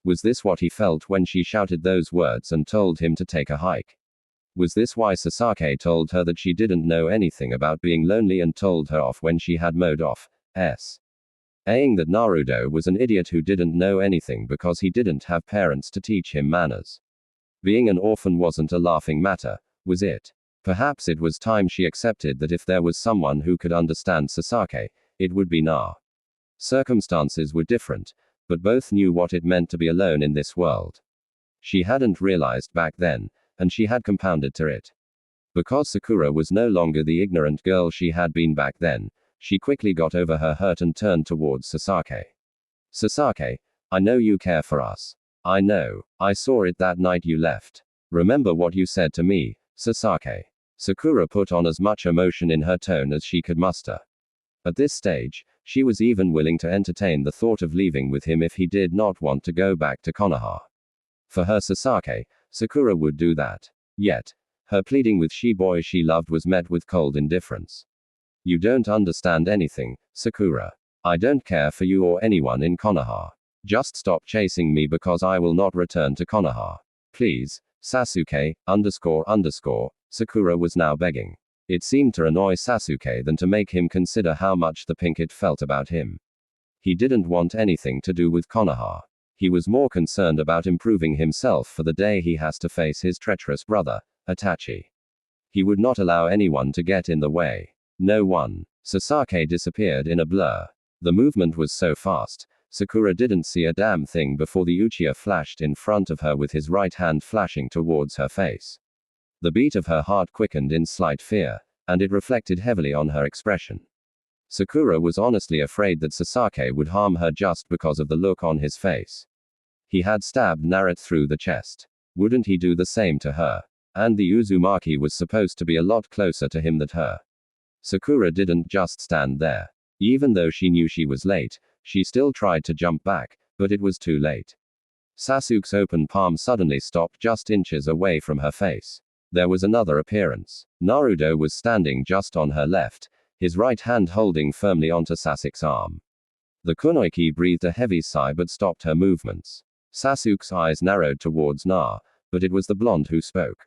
Was this what he felt when she shouted those words and told him to take a hike? Was this why Sasaki told her that she didn't know anything about being lonely and told her off when she had mowed off, saying that Naruto was an idiot who didn't know anything because he didn't have parents to teach him manners? Being an orphan wasn't a laughing matter, was it? Perhaps it was time she accepted that if there was someone who could understand Sasaki, it would be Na. Circumstances were different, but both knew what it meant to be alone in this world. She hadn't realized back then, and she had compounded to it. Because Sakura was no longer the ignorant girl she had been back then, she quickly got over her hurt and turned towards Sasaki. Sasaki, I know you care for us. I know. I saw it that night you left. Remember what you said to me, Sasaki. Sakura put on as much emotion in her tone as she could muster. At this stage, she was even willing to entertain the thought of leaving with him if he did not want to go back to Konoha. For her Sasaki, Sakura would do that. Yet, her pleading with boy she loved was met with cold indifference. You don't understand anything, Sakura. I don't care for you or anyone in Konoha. Just stop chasing me because I will not return to Konoha. Please, Sasuke, Sakura was now begging. It seemed to annoy Sasuke than to make him consider how much the Pinkett felt about him. He didn't want anything to do with Konoha. He was more concerned about improving himself for the day he has to face his treacherous brother, Itachi. He would not allow anyone to get in the way. No one. Sasaki disappeared in a blur. The movement was so fast, Sakura didn't see a damn thing before the Uchiha flashed in front of her with his right hand flashing towards her face. The beat of her heart quickened in slight fear, and it reflected heavily on her expression. Sakura was honestly afraid that Sasaki would harm her just because of the look on his face. He had stabbed Naruto through the chest. Wouldn't he do the same to her? And the Uzumaki was supposed to be a lot closer to him than her. Sakura didn't just stand there. Even though she knew she was late, she still tried to jump back, but it was too late. Sasuke's open palm suddenly stopped just inches away from her face. There was another appearance. Naruto was standing just on her left, his right hand holding firmly onto Sasuke's arm. The kunoichi breathed a heavy sigh but stopped her movements. Sasuke's eyes narrowed towards Na, but it was the blonde who spoke.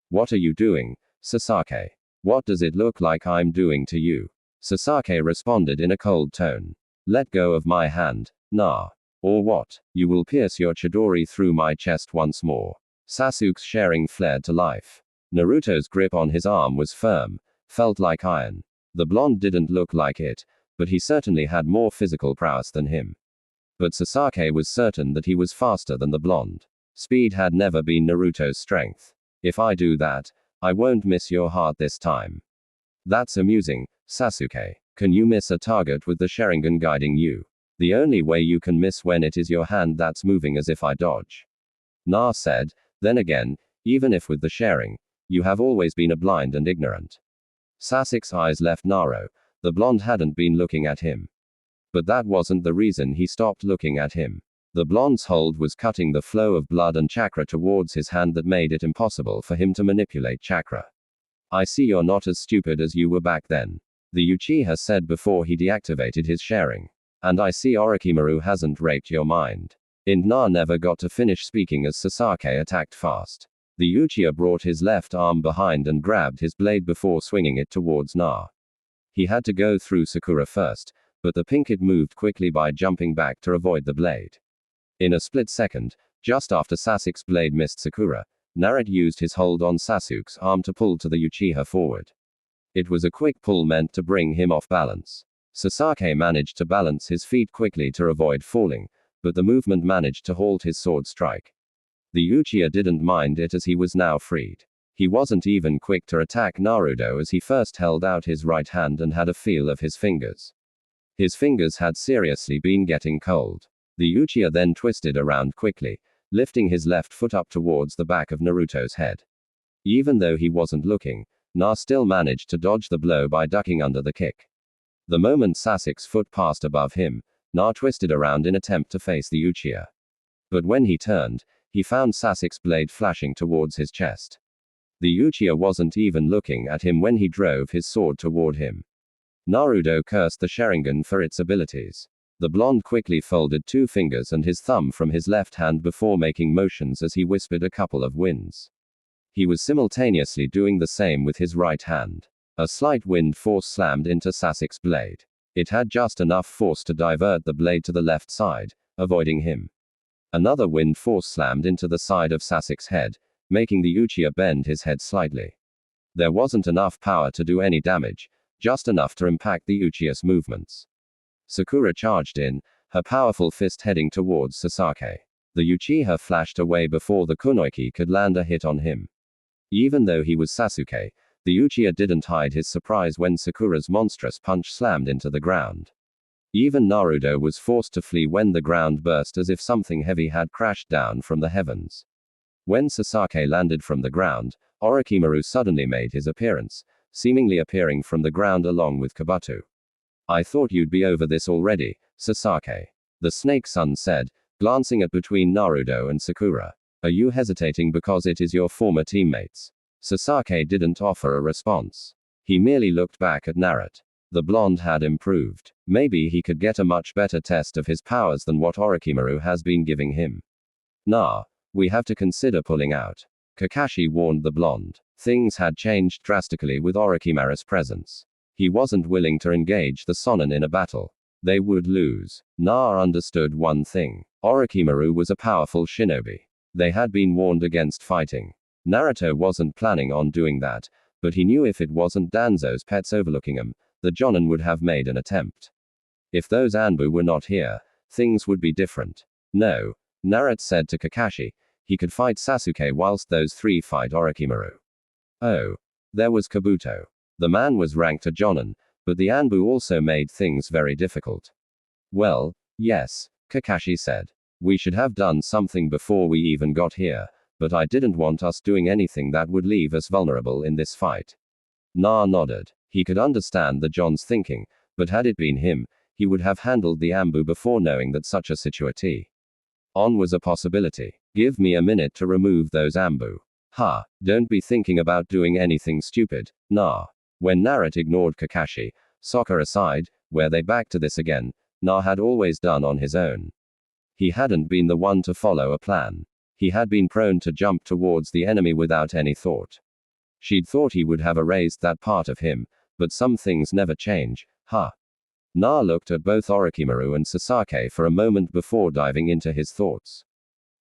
"What are you doing, Sasaki? What does it look like I'm doing to you?" Sasaki responded in a cold tone. "Let go of my hand, Na. Or what? You will pierce your chidori through my chest once more." Sasuke's sharing flared to life. Naruto's grip on his arm was firm, felt like iron. The blonde didn't look like it, but he certainly had more physical prowess than him. But Sasaki was certain that he was faster than the blonde. Speed had never been Naruto's strength. "If I do that, I won't miss your heart this time." "That's amusing, Sasuke. Can you miss a target with the Sharingan guiding you? The only way you can miss when it is your hand that's moving as if I dodge." Na said, "Then again, even if with the sharing, you have always been a blind and ignorant." Sasuke's eyes left Naruto. The blonde hadn't been looking at him. But that wasn't the reason he stopped looking at him. The blonde's hold was cutting the flow of blood and chakra towards his hand that made it impossible for him to manipulate chakra. "I see you're not as stupid as you were back then," the Uchiha said before he deactivated his sharing. "And I see Orochimaru hasn't raped your mind." Na never got to finish speaking as Sasaki attacked fast. The Uchiha brought his left arm behind and grabbed his blade before swinging it towards Na. He had to go through Sakura first, but the pink kid moved quickly by jumping back to avoid the blade. In a split second, just after Sasuke's blade missed Sakura, Naruto used his hold on Sasuke's arm to pull to the Uchiha forward. It was a quick pull meant to bring him off balance. Sasaki managed to balance his feet quickly to avoid falling, but the movement managed to halt his sword strike. The Uchiha didn't mind it as he was now freed. He wasn't even quick to attack Naruto as he first held out his right hand and had a feel of his fingers. His fingers had seriously been getting cold. The Uchiha then twisted around quickly, lifting his left foot up towards the back of Naruto's head. Even though he wasn't looking, Na still managed to dodge the blow by ducking under the kick. The moment Sasuke's foot passed above him, Na twisted around in attempt to face the Uchiha. But when he turned, he found Sasuke's blade flashing towards his chest. The Uchiha wasn't even looking at him when he drove his sword toward him. Naruto cursed the Sharingan for its abilities. The blonde quickly folded two fingers and his thumb from his left hand before making motions as he whispered a couple of winds. He was simultaneously doing the same with his right hand. A slight wind force slammed into Sasuke's blade. It had just enough force to divert the blade to the left side, avoiding him. Another wind force slammed into the side of Sasuke's head, making the Uchiha bend his head slightly. There wasn't enough power to do any damage, just enough to impact the Uchiha's movements. Sakura charged in, her powerful fist heading towards Sasaki. The Uchiha flashed away before the kunoichi could land a hit on him. Even though he was Sasuke, the Uchiha didn't hide his surprise when Sakura's monstrous punch slammed into the ground. Even Naruto was forced to flee when the ground burst as if something heavy had crashed down from the heavens. When Sasaki landed from the ground, Orochimaru suddenly made his appearance, seemingly appearing from the ground along with Kabuto. "I thought you'd be over this already, Sasaki," the Snake Son said, glancing at between Naruto and Sakura. "Are you hesitating because it is your former teammates?" Sasaki didn't offer a response. He merely looked back at Naruto. The blonde had improved. Maybe he could get a much better test of his powers than what Orochimaru has been giving him. "Nah, we have to consider pulling out," Kakashi warned the blonde. Things had changed drastically with Orochimaru's presence. He wasn't willing to engage the Sonin in a battle. They would lose. Na understood one thing. Orochimaru was a powerful shinobi. They had been warned against fighting. Naruto wasn't planning on doing that, but he knew if it wasn't Danzo's pets overlooking him, the Jonin would have made an attempt. If those Anbu were not here, things would be different. No, Naruto said to Kakashi, he could fight Sasuke whilst those three fight Orochimaru. Oh. There was Kabuto. The man was ranked a Jonin, but the Anbu also made things very difficult. Well, yes, Kakashi said. We should have done something before we even got here, but I didn't want us doing anything that would leave us vulnerable in this fight. Na nodded. He could understand the John's thinking, but had it been him, he would have handled the Anbu before knowing that such a situation on was a possibility. Give me a minute to remove those Anbu. Ha, don't be thinking about doing anything stupid, Na. When Naruto ignored Kakashi, soccer aside, were they back to this again, Na had always done on his own. He hadn't been the one to follow a plan. He had been prone to jump towards the enemy without any thought. She'd thought he would have erased that part of him, but some things never change, huh? Na looked at both Orochimaru and Sasuke for a moment before diving into his thoughts.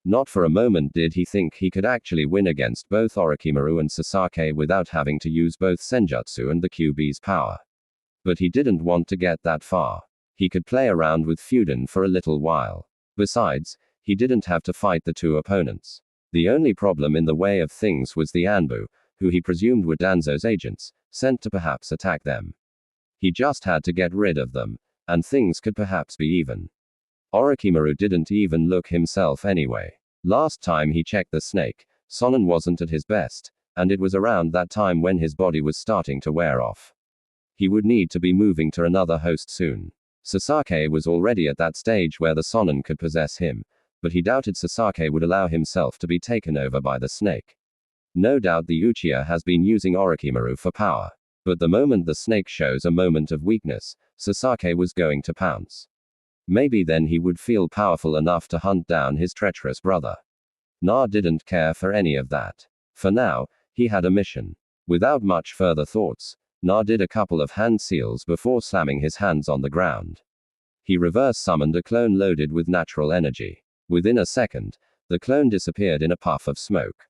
Not for a moment did he think he could actually win against both Orochimaru and Sasuke without having to use both Senjutsu and the QB's power. But he didn't want to get that far. He could play around with Fuden for a little while. Besides, he didn't have to fight the two opponents. The only problem in the way of things was the Anbu, who he presumed were Danzo's agents, sent to perhaps attack them. He just had to get rid of them, and things could perhaps be even. Orochimaru didn't even look himself anyway. Last time he checked the snake, Sonnen wasn't at his best, and it was around that time when his body was starting to wear off. He would need to be moving to another host soon. Sasuke was already at that stage where the Sonnen could possess him, but he doubted Sasuke would allow himself to be taken over by the snake. No doubt the Uchiha has been using Orochimaru for power. But the moment the snake shows a moment of weakness, Sasuke was going to pounce. Maybe then he would feel powerful enough to hunt down his treacherous brother. Na didn't care for any of that. For now, he had a mission. Without much further thoughts, Na did a couple of hand seals before slamming his hands on the ground. He reverse summoned a clone loaded with natural energy. Within a second, the clone disappeared in a puff of smoke.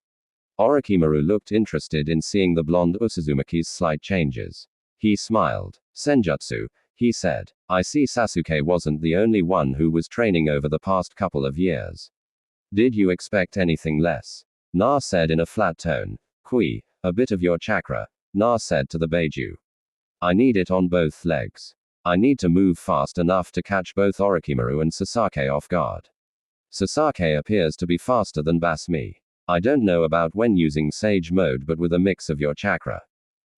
Orochimaru looked interested in seeing the blonde Usuzumiki's slight changes. He smiled. Senjutsu, he said. I see Sasuke wasn't the only one who was training over the past couple of years. Did you expect anything less? Na said in a flat tone. Kui, a bit of your chakra, Na said to the Beiju. I need it on both legs. I need to move fast enough to catch both Orochimaru and Sasuke off guard. Sasuke appears to be faster than Basmi. I don't know about when using Sage mode, but with a mix of your chakra,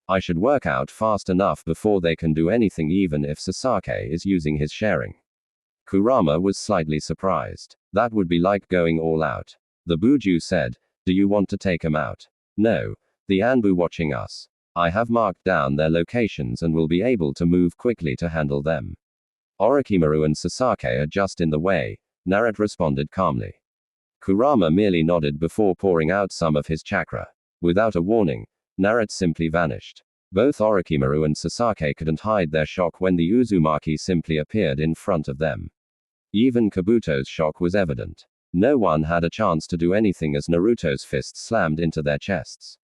I should work out fast enough before they can do anything, even if Sasuke is using his sharing. Kurama was slightly surprised. That would be like going all out. The Buju said, do you want to take him out? No. The Anbu watching us. I have marked down their locations and will be able to move quickly to handle them. Orochimaru and Sasuke are just in the way, Naruto responded calmly. Kurama merely nodded before pouring out some of his chakra. Without a warning, Naruto simply vanished. Both Orochimaru and Sasuke couldn't hide their shock when the Uzumaki simply appeared in front of them. Even Kabuto's shock was evident. No one had a chance to do anything as Naruto's fists slammed into their chests.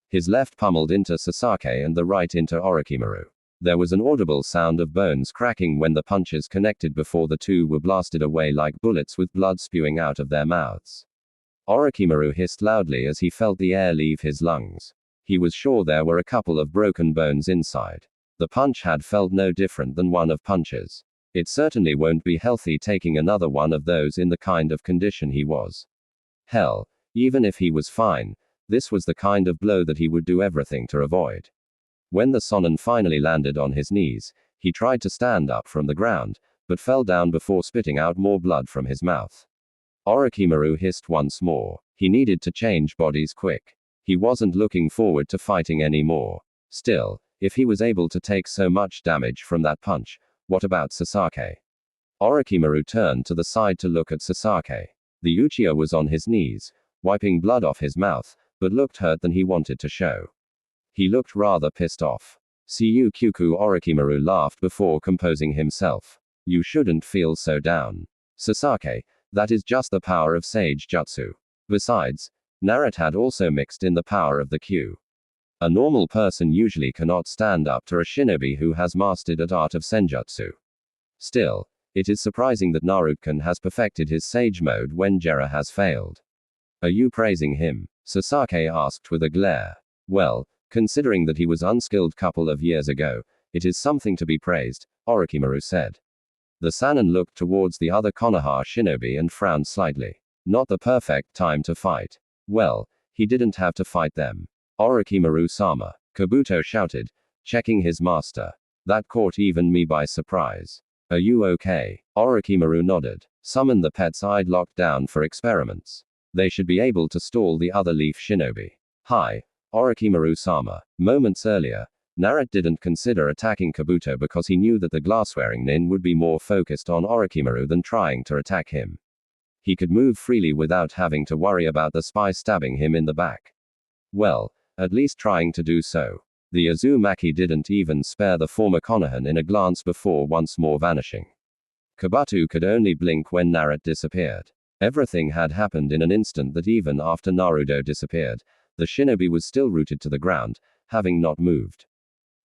His left pummeled into Sasuke and the right into Orochimaru. There was an audible sound of bones cracking when the punches connected before the two were blasted away like bullets with blood spewing out of their mouths. Orochimaru hissed loudly as he felt the air leave his lungs. He was sure there were a couple of broken bones inside. The punch had felt no different than one of punches. It certainly won't be healthy taking another one of those in the kind of condition he was. Hell, even if he was fine, this was the kind of blow that he would do everything to avoid. When the Sonnen finally landed on his knees, he tried to stand up from the ground, but fell down before spitting out more blood from his mouth. Orochimaru hissed once more. He needed to change bodies quick. He wasn't looking forward to fighting anymore. Still, if he was able to take so much damage from that punch, what about Sasuke? Orochimaru turned to the side to look at Sasuke. The Uchiha was on his knees, wiping blood off his mouth, but looked hurt than he wanted to show. He looked rather pissed off. Kyuku Orochimaru laughed before composing himself. You shouldn't feel so down. Sasaki, that is just the power of Sage Jutsu. Besides, Naruto had also mixed in the power of the Q. A normal person usually cannot stand up to a shinobi who has mastered the art of senjutsu. Still, it is surprising that Naruto has perfected his Sage mode when Jiraiya has failed. Are you praising him? Sasaki asked with a glare. Well, considering that he was unskilled couple of years ago, it is something to be praised, Orochimaru said. The Sannin looked towards the other Konoha shinobi and frowned slightly. Not the perfect time to fight. Well, he didn't have to fight them. Orochimaru-sama, Kabuto shouted, checking his master. That caught even me by surprise. Are you okay? Orochimaru nodded. Summon the pets I'd locked down for experiments. They should be able to stall the other leaf shinobi. Hi, Orochimaru-sama. Moments earlier, Naruto didn't consider attacking Kabuto because he knew that the glass-wearing nin would be more focused on Orochimaru than trying to attack him. He could move freely without having to worry about the spy stabbing him in the back. Well, at least trying to do so. The Uzumaki didn't even spare the former Konohan in a glance before once more vanishing. Kabuto could only blink when Naruto disappeared. Everything had happened in an instant that even after Naruto disappeared, the shinobi was still rooted to the ground, having not moved.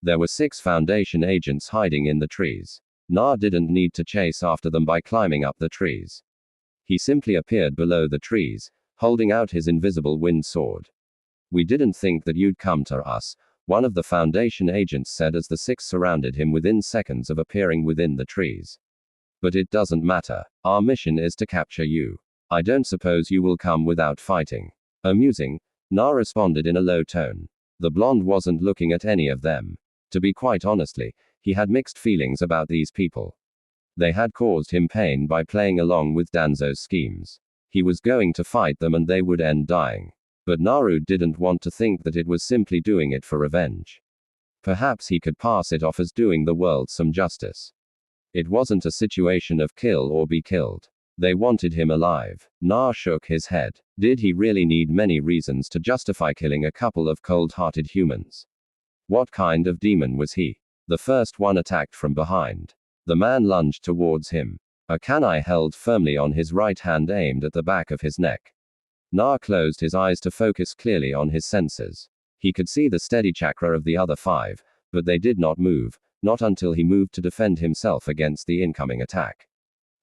There were 6 Foundation agents hiding in the trees. Na didn't need to chase after them by climbing up the trees. He simply appeared below the trees, holding out his invisible wind sword. We didn't think that you'd come to us, one of the Foundation agents said as the 6 surrounded him within seconds of appearing within the trees. But it doesn't matter. Our mission is to capture you. I don't suppose you will come without fighting. Amusing, Na responded in a low tone. The blonde wasn't looking at any of them. To be quite honestly, he had mixed feelings about these people. They had caused him pain by playing along with Danzo's schemes. He was going to fight them and they would end dying. But Naruto didn't want to think that it was simply doing it for revenge. Perhaps he could pass it off as doing the world some justice. It wasn't a situation of kill or be killed. They wanted him alive. Na shook his head. Did he really need many reasons to justify killing a couple of cold-hearted humans? What kind of demon was he? The first one attacked from behind. The man lunged towards him. A kunai held firmly on his right hand aimed at the back of his neck. Na closed his eyes to focus clearly on his senses. He could see the steady chakra of the other 5, but they did not move, not until he moved to defend himself against the incoming attack.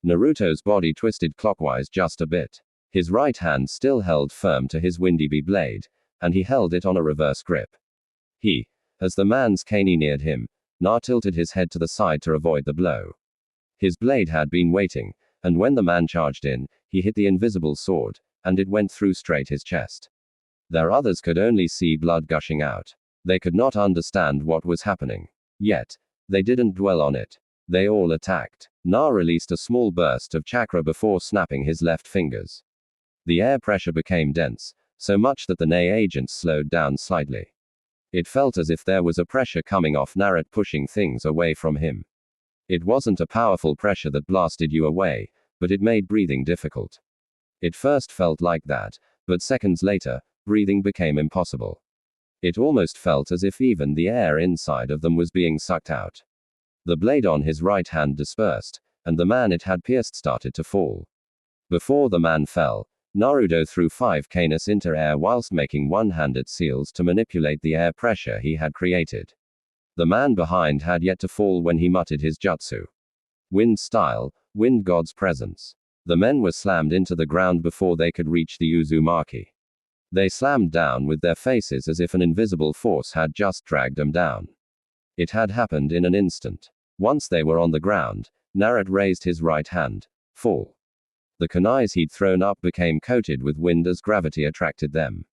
Naruto's body twisted clockwise just a bit. His right hand still held firm to his windy blade, and he held it on a reverse grip. As the man's cane neared him, Na tilted his head to the side to avoid the blow. His blade had been waiting, and when the man charged in, he hit the invisible sword, and it went through straight his chest. Their others could only see blood gushing out. They could not understand what was happening. Yet, they didn't dwell on it. They all attacked. Na released a small burst of chakra before snapping his left fingers. The air pressure became dense, so much that the Nei agents slowed down slightly. It felt as if there was a pressure coming off Naruto pushing things away from him. It wasn't a powerful pressure that blasted you away, but it made breathing difficult. It first felt like that, but seconds later, breathing became impossible. It almost felt as if even the air inside of them was being sucked out. The blade on his right hand dispersed, and the man it had pierced started to fall. Before the man fell, Naruto threw 5 canes into air whilst making one-handed seals to manipulate the air pressure he had created. The man behind had yet to fall when he muttered his jutsu. Wind style, wind god's presence. The men were slammed into the ground before they could reach the Uzumaki. They slammed down with their faces as if an invisible force had just dragged them down. It had happened in an instant. Once they were on the ground, Naruto raised his right hand. Fall. The kunais he'd thrown up became coated with wind as gravity attracted them.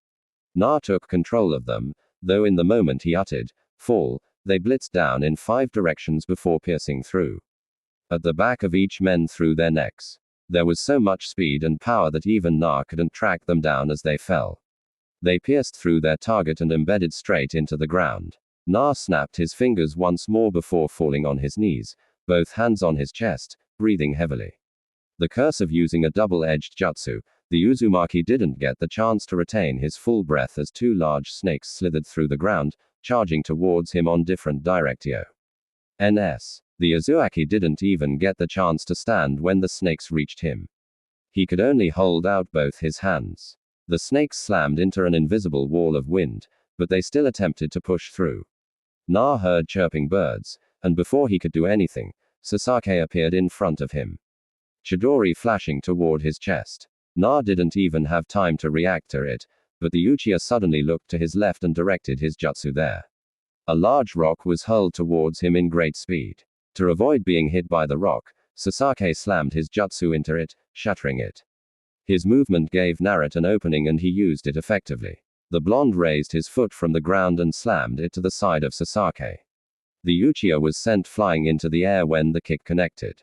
Na took control of them, though in the moment he uttered, fall, they blitzed down in 5 directions before piercing through. At the back of each men through their necks. There was so much speed and power that even Na couldn't track them down as they fell. They pierced through their target and embedded straight into the ground. Na snapped his fingers once more before falling on his knees, both hands on his chest, breathing heavily. The curse of using a double-edged jutsu, the Uzumaki didn't get the chance to retain his full breath as 2 large snakes slithered through the ground, charging towards him on different directio. NS. The Uzumaki didn't even get the chance to stand when the snakes reached him. He could only hold out both his hands. The snakes slammed into an invisible wall of wind, but they still attempted to push through. Na heard chirping birds, and before he could do anything, Sasaki appeared in front of him. Chidori flashing toward his chest. Na didn't even have time to react to it, but the Uchiha suddenly looked to his left and directed his jutsu there. A large rock was hurled towards him in great speed. To avoid being hit by the rock, Sasaki slammed his jutsu into it, shattering it. His movement gave Naruto an opening and he used it effectively. The blonde raised his foot from the ground and slammed it to the side of Sasaki. The Uchiha was sent flying into the air when the kick connected.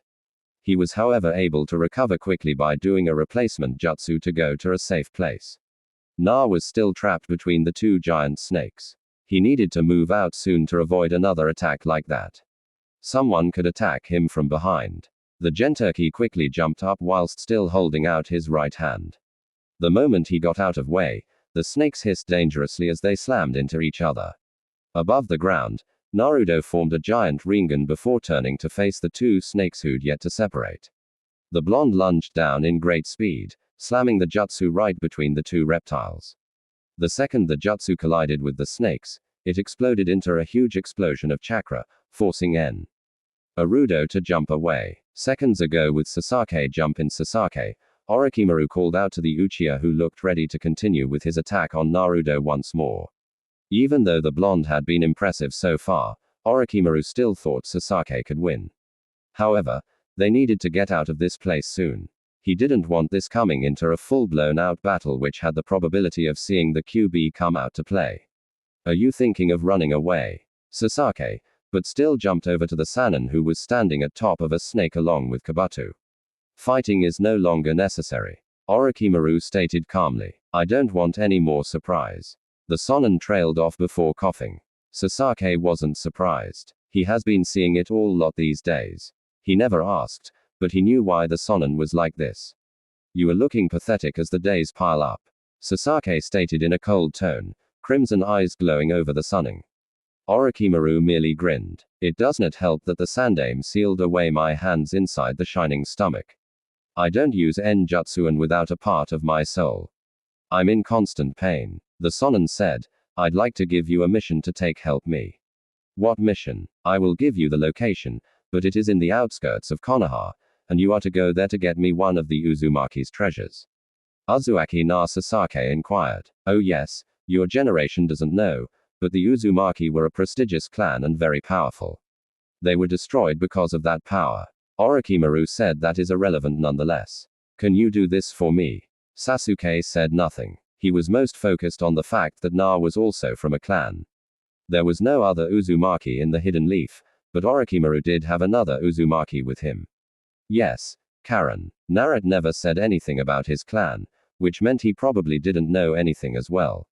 He was however able to recover quickly by doing a replacement jutsu to go to a safe place. Na was still trapped between the two giant snakes. He needed to move out soon to avoid another attack like that. Someone could attack him from behind. The Genturki quickly jumped up whilst still holding out his right hand. The moment he got out of way, the snakes hissed dangerously as they slammed into each other. Above the ground, Naruto formed a giant Rinnegan before turning to face the two snakes who'd yet to separate. The blonde lunged down in great speed, slamming the jutsu right between the two reptiles. The second the jutsu collided with the snakes, it exploded into a huge explosion of chakra, forcing Naruto to jump away. Seconds ago with Sasaki jump in Sasaki, Orochimaru called out to the Uchiha who looked ready to continue with his attack on Naruto once more. Even though the blonde had been impressive so far, Orochimaru still thought Sasaki could win. However, they needed to get out of this place soon. He didn't want this coming into a full-blown out battle which had the probability of seeing the QB come out to play. Are you thinking of running away? Sasaki, but still jumped over to the Sannin who was standing at top of a snake along with Kabuto. Fighting is no longer necessary. Orochimaru stated calmly. I don't want any more surprise. The Sannin trailed off before coughing. Sasaki wasn't surprised. He has been seeing it all lot these days. He never asked, but he knew why the Sannin was like this. You are looking pathetic as the days pile up. Sasaki stated in a cold tone, crimson eyes glowing over the sunning. Orochimaru merely grinned. It does not help that the Sandaime sealed away my hands inside the shining stomach. I don't use Enjutsu and without a part of my soul. I'm in constant pain. The Sannin said, I'd like to give you a mission to help me. What mission? I will give you the location, but it is in the outskirts of Konoha, and you are to go there to get me one of the Uzumaki's treasures. Uzumaki na Sasaki inquired. Oh yes, your generation doesn't know, but the Uzumaki were a prestigious clan and very powerful. They were destroyed because of that power. Orochimaru said that is irrelevant nonetheless. Can you do this for me? Sasuke said nothing. He was most focused on the fact that Na was also from a clan. There was no other Uzumaki in the Hidden Leaf, but Orochimaru did have another Uzumaki with him. Yes, Karen. Naruto never said anything about his clan, which meant he probably didn't know anything as well.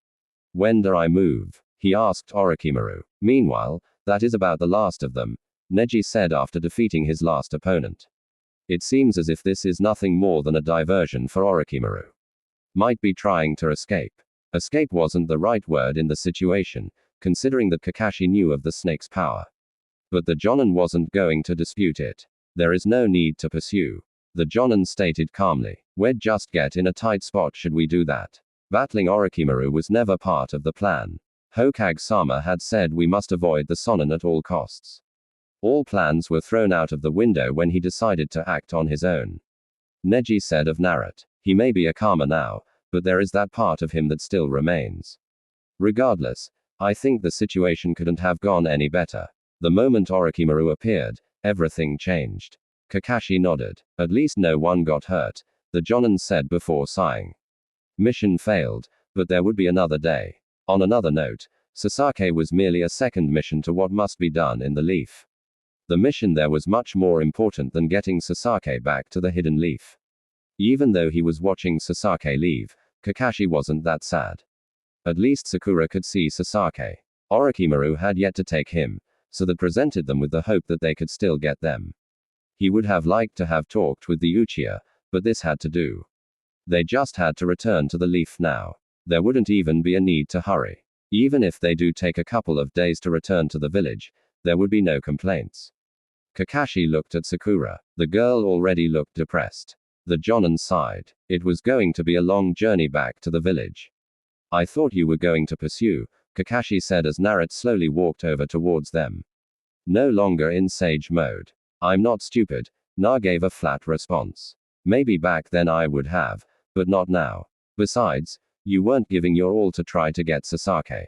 When do I move? He asked Orochimaru. Meanwhile, that is about the last of them, Neji said after defeating his last opponent. It seems as if this is nothing more than a diversion for Orochimaru. Might be trying to escape. Escape wasn't the right word in the situation, considering that Kakashi knew of the snake's power. But the Jonin wasn't going to dispute it. There is no need to pursue. The Jonin stated calmly. We'd just get in a tight spot should we do that. Battling Orochimaru was never part of the plan. Hokage-sama had said we must avoid the Sannin at all costs. All plans were thrown out of the window when he decided to act on his own. Neji said of Naruto. He may be a Kama now, but there is that part of him that still remains. Regardless, I think the situation couldn't have gone any better. The moment Orochimaru appeared, everything changed. Kakashi nodded. At least no one got hurt, the Jonin said before sighing. Mission failed, but there would be another day. On another note, Sasaki was merely a second mission to what must be done in the leaf. The mission there was much more important than getting Sasaki back to the Hidden Leaf. Even though he was watching Sasaki leave, Kakashi wasn't that sad. At least Sakura could see Sasaki. Orochimaru had yet to take him, so that presented them with the hope that they could still get them. He would have liked to have talked with the Uchiha, but this had to do. They just had to return to the leaf now. There wouldn't even be a need to hurry. Even if they do take a couple of days to return to the village, there would be no complaints. Kakashi looked at Sakura. The girl already looked depressed. The Jonin sighed. It was going to be a long journey back to the village. I thought you were going to pursue, Kakashi said as Naruto slowly walked over towards them. No longer in sage mode. I'm not stupid, Na gave a flat response. Maybe back then I would have, but not now. Besides, you weren't giving your all to try to get Sasuke.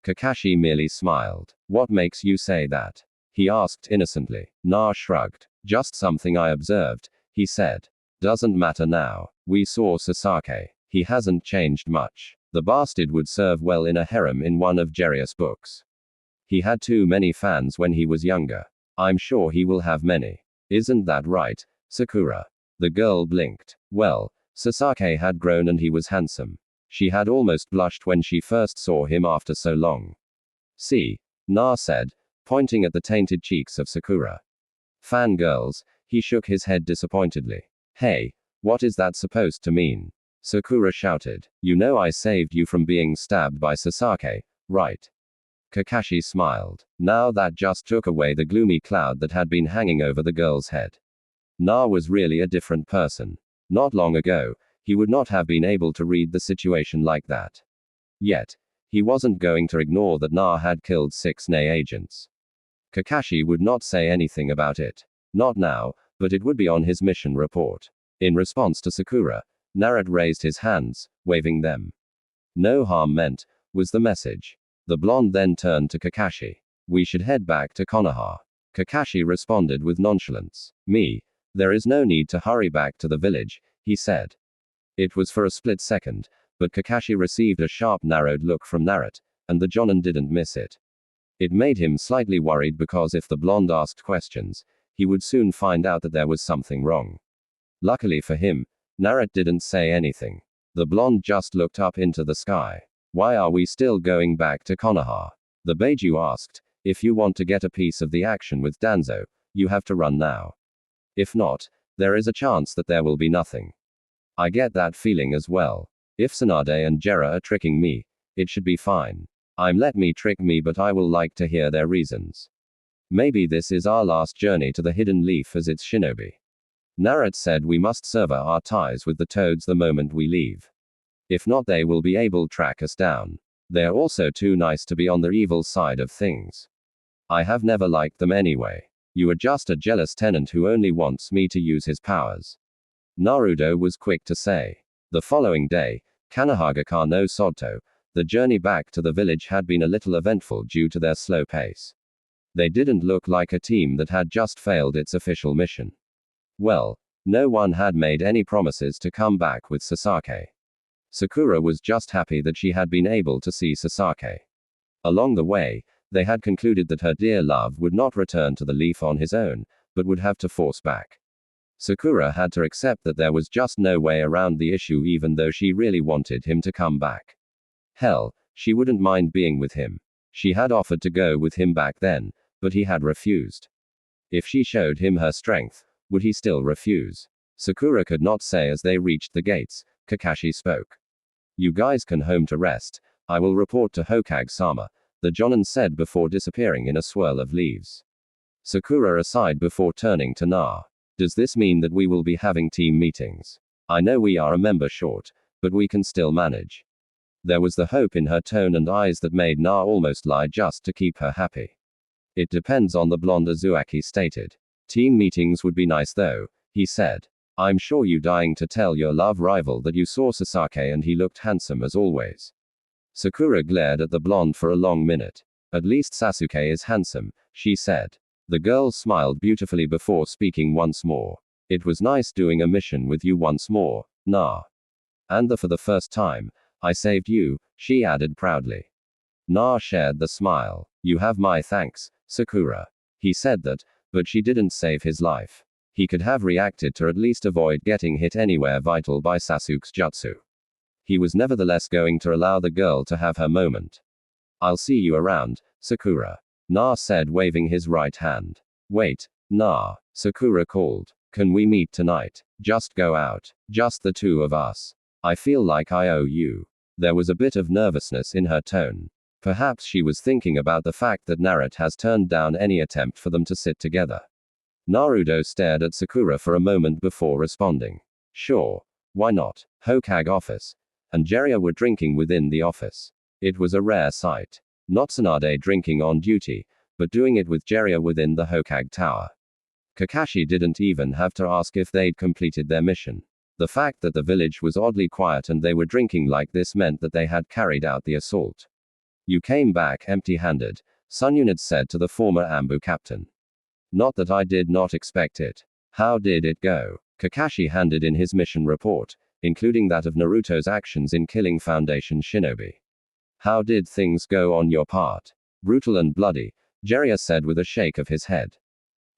Kakashi merely smiled. What makes you say that? He asked innocently. Na shrugged. Just something I observed, he said. Doesn't matter now. We saw Sasuke. He hasn't changed much. The bastard would serve well in a harem in one of Jiraiya's books. He had too many fans when he was younger. I'm sure he will have many. Isn't that right, Sakura? The girl blinked. Well, Sasuke had grown and he was handsome. She had almost blushed when she first saw him after so long. See, Na said, pointing at the tainted cheeks of Sakura. Fangirls, he shook his head disappointedly. Hey, what is that supposed to mean? Sakura shouted. You know I saved you from being stabbed by Sasuke, right? Kakashi smiled. Now that just took away the gloomy cloud that had been hanging over the girl's head. Na was really a different person. Not long ago, he would not have been able to read the situation like that. Yet, he wasn't going to ignore that Na had killed 6 NA agents. Kakashi would not say anything about it. Not now, but it would be on his mission report. In response to Sakura, Naruto raised his hands, waving them. No harm meant, was the message. The blonde then turned to Kakashi. We should head back to Konoha. Kakashi responded with nonchalance. There is no need to hurry back to the village, he said. It was for a split second, but Kakashi received a sharp narrowed look from Naruto, and the Jonin didn't miss it. It made him slightly worried because if the blonde asked questions, he would soon find out that there was something wrong. Luckily for him, Naruto didn't say anything. The blonde just looked up into the sky. Why are we still going back to Konoha? The Beiju asked. If you want to get a piece of the action with Danzo, you have to run now. If not, there is a chance that there will be nothing. I get that feeling as well. If Tsunade and Jiraiya are tricking me, it should be fine. Let me trick me, but I will like to hear their reasons. Maybe this is our last journey to the Hidden Leaf as its shinobi. Naruto said we must sever our ties with the toads the moment we leave. If not, they will be able to track us down. They're also too nice to be on the evil side of things. I have never liked them anyway. You are just a jealous tenant who only wants me to use his powers. Naruto was quick to say. The following day, Kanohagaka no Soto, the journey back to the village had been a little eventful due to their slow pace. They didn't look like a team that had just failed its official mission. Well, no one had made any promises to come back with Sasuke. Sakura was just happy that she had been able to see Sasuke. Along the way, they had concluded that her dear love would not return to the leaf on his own, but would have to force back. Sakura had to accept that there was just no way around the issue, even though she really wanted him to come back. Hell, she wouldn't mind being with him. She had offered to go with him back then, but he had refused. If she showed him her strength, would he still refuse? Sakura could not say. As they reached the gates, Kakashi spoke. You guys can home to rest. I will report to Hokage-sama, the Jonin said before disappearing in a swirl of leaves. Sakura aside before turning to Na. Does this mean that we will be having team meetings? I know we are a member short, but we can still manage. There was the hope in her tone and eyes that made Na almost lie just to keep her happy. It depends on the blonde, Azuaki stated. Team meetings would be nice though, he said. I'm sure you dying to tell your love rival that you saw Sasuke and he looked handsome as always. Sakura glared at the blonde for a long minute. At least Sasuke is handsome, she said. The girl smiled beautifully before speaking once more. It was nice doing a mission with you once more, Na. And for the first time, I saved you, she added proudly. Na shared the smile. You have my thanks, Sakura. He said that, but she didn't save his life. He could have reacted to at least avoid getting hit anywhere vital by Sasuke's jutsu. He was nevertheless going to allow the girl to have her moment. I'll see you around, Sakura. Na said, waving his right hand. Wait, Na, Sakura called. Can we meet tonight? Just go out. Just the two of us. I feel like I owe you. There was a bit of nervousness in her tone. Perhaps she was thinking about the fact that Naruto has turned down any attempt for them to sit together. Naruto stared at Sakura for a moment before responding. Sure. Why not? Hokage office. And Jiraiya were drinking within the office. It was a rare sight. Not Tsunade drinking on duty, but doing it with Jiraiya within the Hokage tower. Kakashi didn't even have to ask if they'd completed their mission. The fact that the village was oddly quiet and they were drinking like this meant that they had carried out the assault. You came back empty-handed, Sunyunid said to the former Ambu captain. Not that I did not expect it. How did it go? Kakashi handed in his mission report, including that of Naruto's actions in killing Foundation shinobi. How did things go on your part? Brutal and bloody, Jiraiya said with a shake of his head.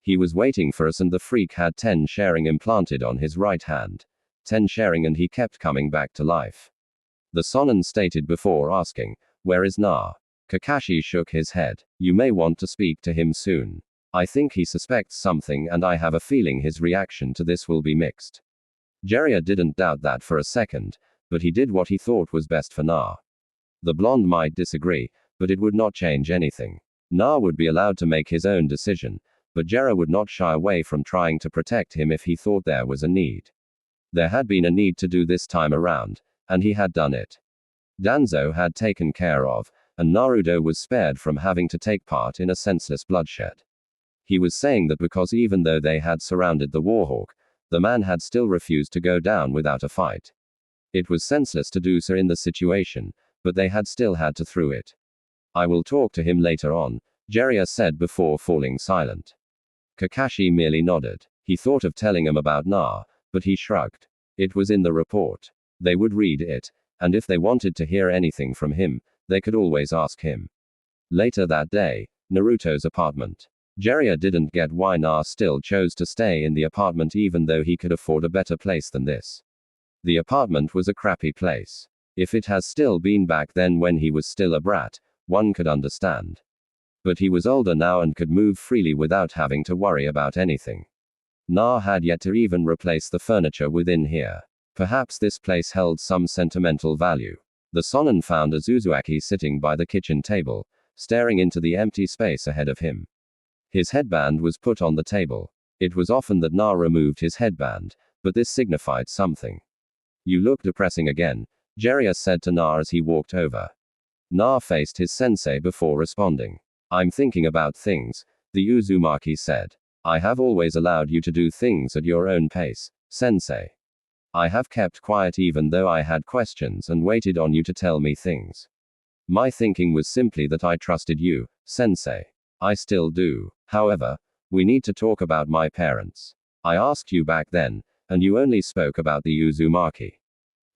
He was waiting for us and the freak had 10 sharing implanted on his right hand. 10 sharing and he kept coming back to life. The Sonin stated before asking, where is Na? Kakashi shook his head. You may want to speak to him soon. I think he suspects something and I have a feeling his reaction to this will be mixed. Jiraiya didn't doubt that for a second, but he did what he thought was best for Na. The blonde might disagree, but it would not change anything. Na would be allowed to make his own decision, but Jiraiya would not shy away from trying to protect him if he thought there was a need. There had been a need to do this time around, and he had done it. Danzo had taken care of, and Naruto was spared from having to take part in a senseless bloodshed. He was saying that because even though they had surrounded the Warhawk, the man had still refused to go down without a fight. It was senseless to do so in the situation, but they had still had to through it. I will talk to him later on, Jiraiya said before falling silent. Kakashi merely nodded. He thought of telling him about Na, but he shrugged. It was in the report. They would read it, and if they wanted to hear anything from him, they could always ask him. Later that day, Naruto's apartment. Jiraiya didn't get why Na still chose to stay in the apartment even though he could afford a better place than this. The apartment was a crappy place. If it has still been back then when he was still a brat, one could understand. But he was older now and could move freely without having to worry about anything. Na had yet to even replace the furniture within here. Perhaps this place held some sentimental value. The Sonin found Azuzuaki sitting by the kitchen table, staring into the empty space ahead of him. His headband was put on the table. It was often that Na removed his headband, but this signified something. You look depressing again, Jiraiya said to Na as he walked over. Na faced his sensei before responding. I'm thinking about things, the Uzumaki said. I have always allowed you to do things at your own pace, sensei. I have kept quiet even though I had questions and waited on you to tell me things. My thinking was simply that I trusted you, sensei. I still do. However, we need to talk about my parents. I asked you back then, and you only spoke about the Uzumaki.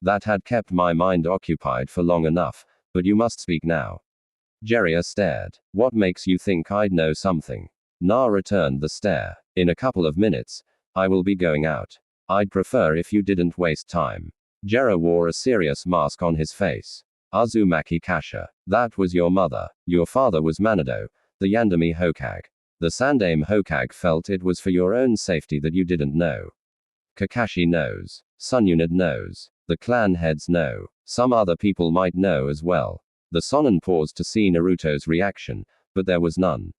That had kept my mind occupied for long enough, but you must speak now. Jiraiya stared. What makes you think I'd know something? Na returned the stare. In a couple of minutes, I will be going out. I'd prefer if you didn't waste time. Jiraiya wore a serious mask on his face. Uzumaki Kasha. That was your mother. Your father was Manado, the Yandami Hokage. The Sandaime Hokage felt it was for your own safety that you didn't know. Kakashi knows. Sunyunid knows. The clan heads know. Some other people might know as well. The Sonin paused to see Naruto's reaction, but there was none.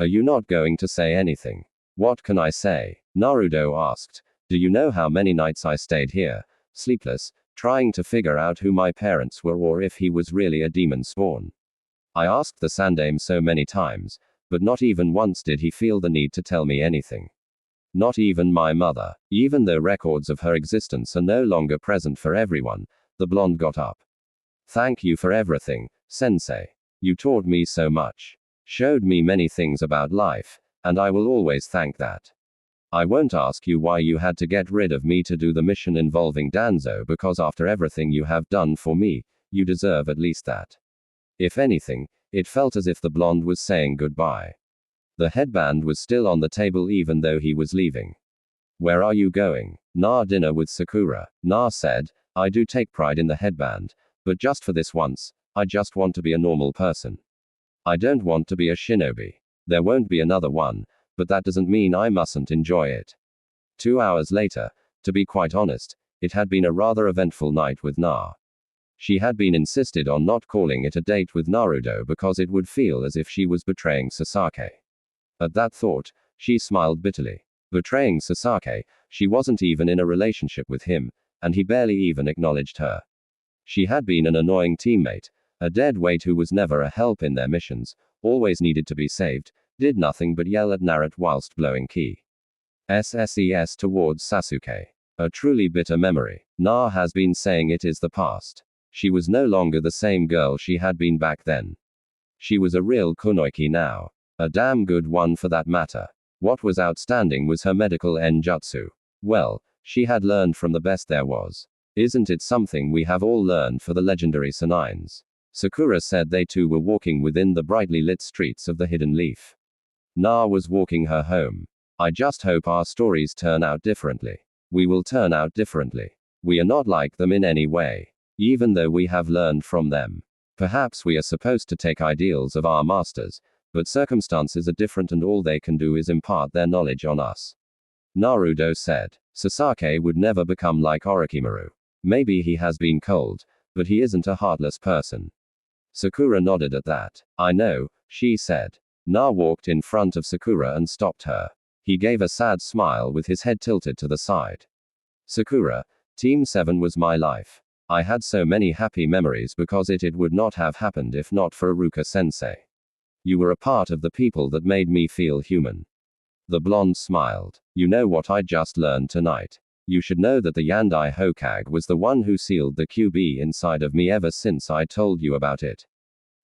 Are you not going to say anything? What can I say? Naruto asked. Do you know how many nights I stayed here, sleepless, trying to figure out who my parents were or if he was really a demon spawn? I asked the Sandaime so many times, but not even once did he feel the need to tell me anything. Not even my mother. Even though records of her existence are no longer present for everyone, the blonde got up. Thank you for everything, sensei. You taught me so much. Showed me many things about life, and I will always thank that. I won't ask you why you had to get rid of me to do the mission involving Danzo because after everything you have done for me, you deserve at least that. If anything, it felt as if the blonde was saying goodbye. The headband was still on the table even though he was leaving. Where are you going? Na dinner with Sakura. Na said, I do take pride in the headband, but just for this once, I just want to be a normal person. I don't want to be a shinobi. There won't be another one, but that doesn't mean I mustn't enjoy it. 2 hours later, to be quite honest, it had been a rather eventful night with Na. She had been insisted on not calling it a date with Naruto because it would feel as if she was betraying Sasaki. At that thought, She smiled bitterly. Betraying Sasaki, she wasn't even in a relationship with him, and he barely even acknowledged her. She had been an annoying teammate, a dead weight who was never a help in their missions, always needed to be saved, did nothing but yell at Naruto whilst blowing key SSES towards Sasuke. A truly bitter memory. Na has been saying it is the past. She was no longer the same girl she had been back then. She was a real kunoichi now. A damn good one for that matter. What was outstanding was her medical enjutsu. Well, she had learned from the best there was. Isn't it something we have all learned for the legendary Sanines? Sakura said they too were walking within the brightly lit streets of the Hidden Leaf. Na was walking her home. I just hope our stories turn out differently. We will turn out differently. We are not like them in any way. Even though we have learned from them. Perhaps we are supposed to take ideals of our masters, but circumstances are different and all they can do is impart their knowledge on us. Naruto said. Sasaki would never become like Orochimaru. Maybe he has been cold, but he isn't a heartless person. Sakura nodded at that. I know, she said. Na walked in front of Sakura and stopped her. He gave a sad smile with his head tilted to the side. Sakura, Team 7 was my life. I had so many happy memories because it would not have happened if not for Iruka-sensei. You were a part of the people that made me feel human. The blonde smiled. You know what I just learned tonight? You should know that the Yandai Hokage was the one who sealed the QB inside of me ever since I told you about it.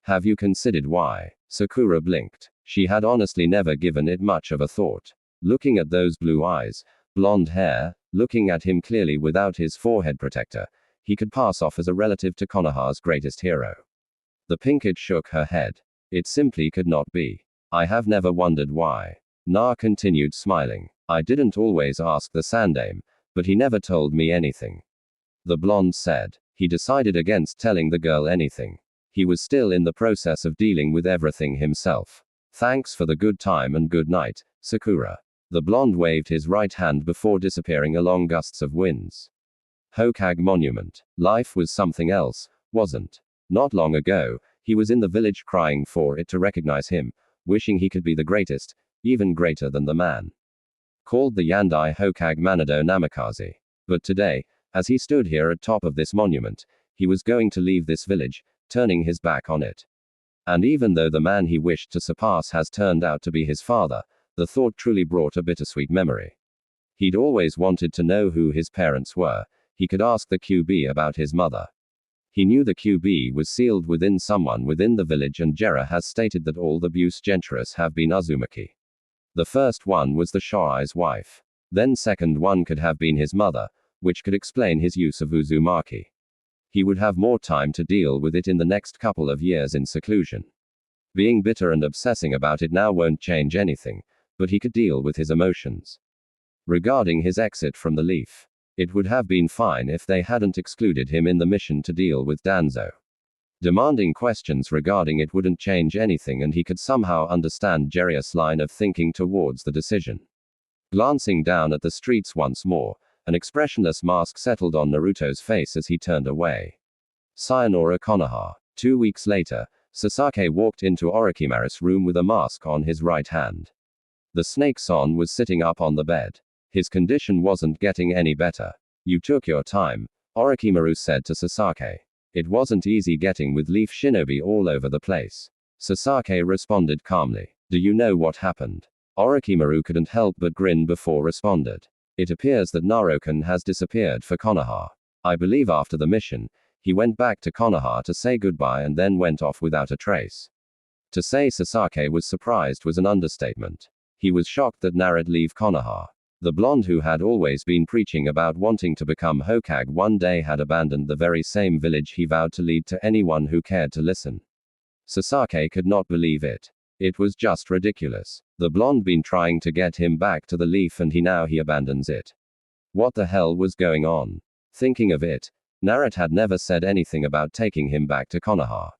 Have you considered why? Sakura blinked. She had honestly never given it much of a thought. Looking at those blue eyes, blonde hair, looking at him clearly without his forehead protector, he could pass off as a relative to Konoha's greatest hero. The Pinkett shook her head. It simply could not be. I have never wondered why. Na continued smiling. I didn't always ask the Sandame, but he never told me anything. The blonde said. He decided against telling the girl anything. He was still in the process of dealing with everything himself. Thanks for the good time and good night, Sakura. The blonde waved his right hand before disappearing along gusts of winds. Hokage Monument. Life was something else, wasn't? Not long ago, he was in the village crying for it to recognize him, wishing he could be the greatest, even greater than the man called the Yandai Hokage Manado Namikaze. But today, as he stood here at top of this monument, he was going to leave this village, turning his back on it. And even though the man he wished to surpass has turned out to be his father, the thought truly brought a bittersweet memory. He'd always wanted to know who his parents were. He could ask the QB about his mother. He knew the QB was sealed within someone within the village, and Jera has stated that all the Buse Gentris have been Uzumaki. The first one was the Shoai's wife. Then second one could have been his mother, which could explain his use of Uzumaki. He would have more time to deal with it in the next couple of years in seclusion. Being bitter and obsessing about it now won't change anything, but he could deal with his emotions. Regarding his exit from the Leaf, it would have been fine if they hadn't excluded him in the mission to deal with Danzo. Demanding questions regarding it wouldn't change anything, and he could somehow understand Jeria's line of thinking towards the decision. Glancing down at the streets once more, an expressionless mask settled on Naruto's face as he turned away. Sayonara Konoha. 2 weeks later, Sasaki walked into Orochimaru's room with a mask on his right hand. The snake-son was sitting up on the bed. His condition wasn't getting any better. You took your time, Orochimaru said to Sasaki. It wasn't easy getting with Leaf Shinobi all over the place. Sasaki responded calmly. Do you know what happened? Orochimaru couldn't help but grin before responded. It appears that Naruto has disappeared for Konoha. I believe after the mission, he went back to Konoha to say goodbye and then went off without a trace. To say Sasaki was surprised was an understatement. He was shocked that Naruto leave Konoha. The blonde who had always been preaching about wanting to become Hokage one day had abandoned the very same village he vowed to lead to anyone who cared to listen. Sasaki could not believe it. It was just ridiculous. The blonde been trying to get him back to the Leaf and he abandons it. What the hell was going on? Thinking of it, Naruto had never said anything about taking him back to Konoha.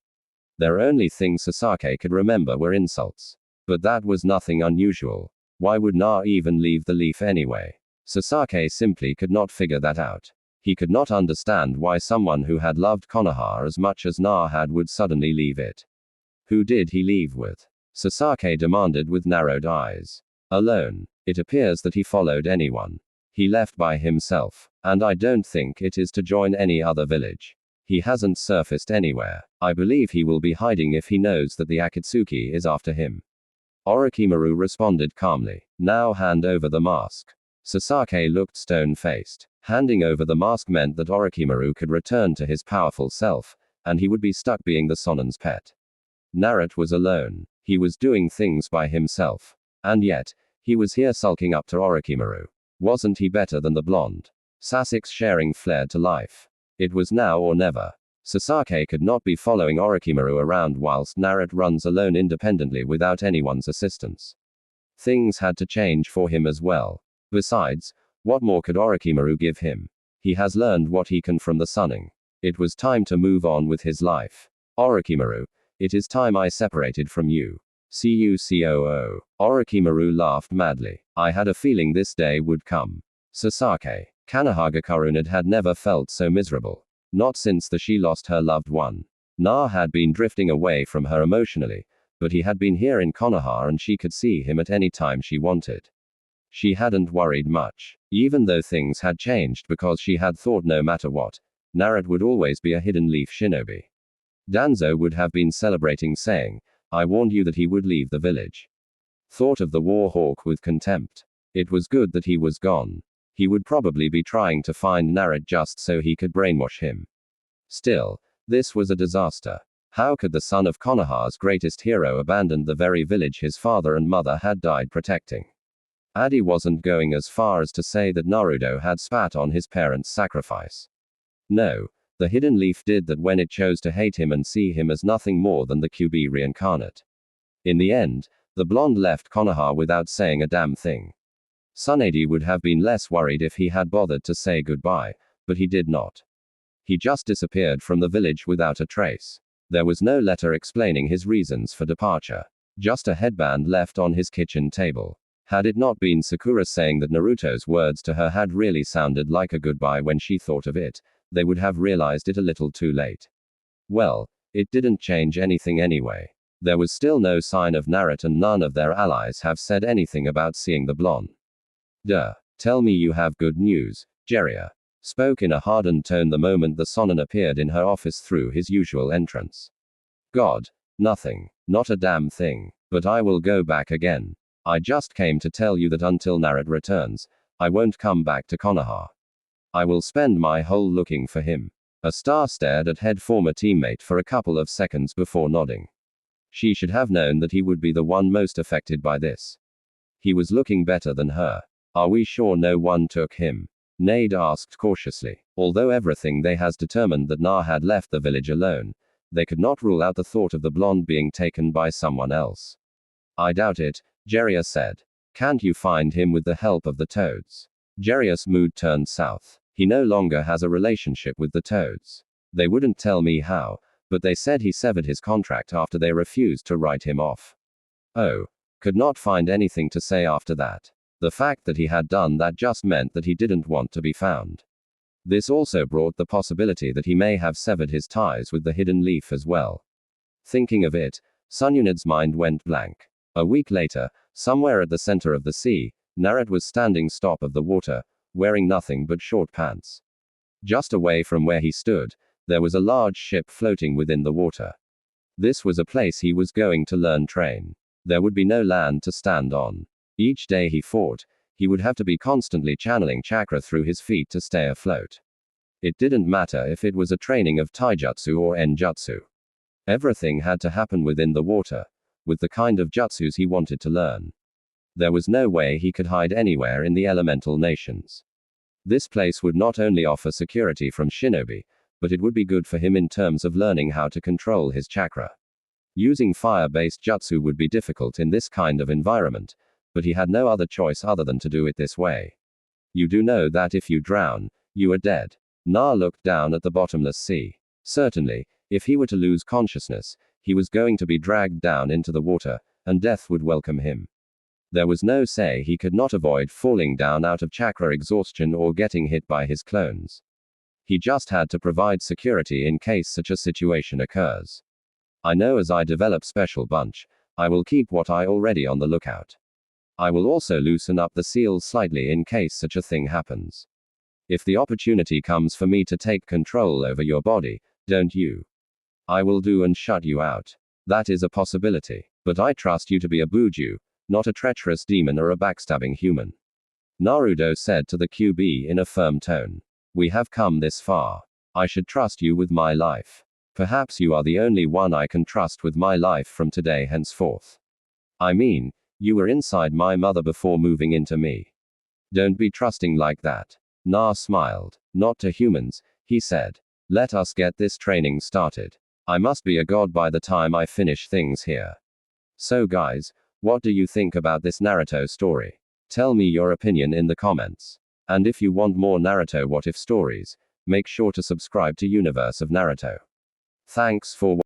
Their only things Sasaki could remember were insults. But that was nothing unusual. Why would Na even leave the Leaf anyway? Sasaki simply could not figure that out. He could not understand why someone who had loved Konoha as much as Na had would suddenly leave it. Who did he leave with? Sasaki demanded with narrowed eyes. Alone. It appears that he followed anyone. He left by himself. And I don't think it is to join any other village. He hasn't surfaced anywhere. I believe he will be hiding if he knows that the Akatsuki is after him. Orochimaru responded calmly. Now hand over the mask. Sasaki looked stone-faced. Handing over the mask meant that Orochimaru could return to his powerful self, and he would be stuck being the Sonnin's pet. Naruto was alone. He was doing things by himself. And yet, he was here sulking up to Orochimaru. Wasn't he better than the blonde? Sasuke's sharing flared to life. It was now or never. Sasaki could not be following Orochimaru around whilst Naruto runs alone independently without anyone's assistance. Things had to change for him as well. Besides, what more could Orochimaru give him? He has learned what he can from the Sunning. It was time to move on with his life. Orochimaru, it is time I separated from you. CUCOO. Orochimaru laughed madly. I had a feeling this day would come. Sasaki. Konoha Karunid had never felt so miserable. Not since she lost her loved one. Na had been drifting away from her emotionally, but he had been here in Konoha and she could see him at any time she wanted. She hadn't worried much, even though things had changed because she had thought no matter what, Naruto would always be a hidden leaf shinobi. Danzo would have been celebrating saying, I warned you that he would leave the village. Thought of the war hawk with contempt. It was good that he was gone. He would probably be trying to find Naruto just so he could brainwash him. Still, this was a disaster. How could the son of Konoha's greatest hero abandon the very village his father and mother had died protecting? Adi wasn't going as far as to say that Naruto had spat on his parents' sacrifice. No, the hidden leaf did that when it chose to hate him and see him as nothing more than the QB reincarnate. In the end, the blonde left Konoha without saying a damn thing. Tsunade would have been less worried if he had bothered to say goodbye, but he did not. He just disappeared from the village without a trace. There was no letter explaining his reasons for departure. Just a headband left on his kitchen table. Had it not been Sakura saying that Naruto's words to her had really sounded like a goodbye when she thought of it, they would have realized it a little too late. Well, it didn't change anything anyway. There was still no sign of Naruto and none of their allies have said anything about seeing the blonde. Duh. Tell me you have good news, Jiraiya. Spoke in a hardened tone the moment the Sonin appeared in her office through his usual entrance. God. Nothing. Not a damn thing. But I will go back again. I just came to tell you that until Naruto returns, I won't come back to Konoha. I will spend my whole looking for him. A star stared at head former teammate for a couple of seconds before nodding. She should have known that he would be the one most affected by this. He was looking better than her. Are we sure no one took him? Nade asked cautiously. Although everything they has determined that Na had left the village alone, they could not rule out the thought of the blonde being taken by someone else. I doubt it, Jiraiya said. Can't you find him with the help of the toads? Jiraiya's mood turned south. He no longer has a relationship with the toads. They wouldn't tell me how, but they said he severed his contract after they refused to write him off. Oh. Could not find anything to say after that. The fact that he had done that just meant that he didn't want to be found. This also brought the possibility that he may have severed his ties with the hidden leaf as well. Thinking of it, Sunyunid's mind went blank. A week later, somewhere at the center of the sea, Naruto was standing stop of the water, wearing nothing but short pants. Just away from where he stood, there was a large ship floating within the water. This was a place he was going to learn train. There would be no land to stand on. Each day he fought, he would have to be constantly channeling chakra through his feet to stay afloat. It didn't matter if it was a training of taijutsu or enjutsu. Everything had to happen within the water, with the kind of jutsus he wanted to learn. There was no way he could hide anywhere in the elemental nations. This place would not only offer security from shinobi, but it would be good for him in terms of learning how to control his chakra. Using fire-based jutsu would be difficult in this kind of environment, but he had no other choice other than to do it this way. You do know that if you drown, you are dead. Na looked down at the bottomless sea. Certainly, if he were to lose consciousness, he was going to be dragged down into the water, and death would welcome him. There was no say he could not avoid falling down out of chakra exhaustion or getting hit by his clones. He just had to provide security in case such a situation occurs. I know as I develop special bunch, I will keep what I already on the lookout. I will also loosen up the seals slightly in case such a thing happens. If the opportunity comes for me to take control over your body, don't you? I will do and shut you out. That is a possibility. But I trust you to be a buju, not a treacherous demon or a backstabbing human. Naruto said to the QB in a firm tone. We have come this far. I should trust you with my life. Perhaps you are the only one I can trust with my life from today henceforth. I mean, you were inside my mother before moving into me. Don't be trusting like that. Na smiled. Not to humans, he said. Let us get this training started. I must be a god by the time I finish things here. So guys, what do you think about this Naruto story? Tell me your opinion in the comments. And if you want more Naruto What If stories, make sure to subscribe to Universe of Naruto. Thanks for watching.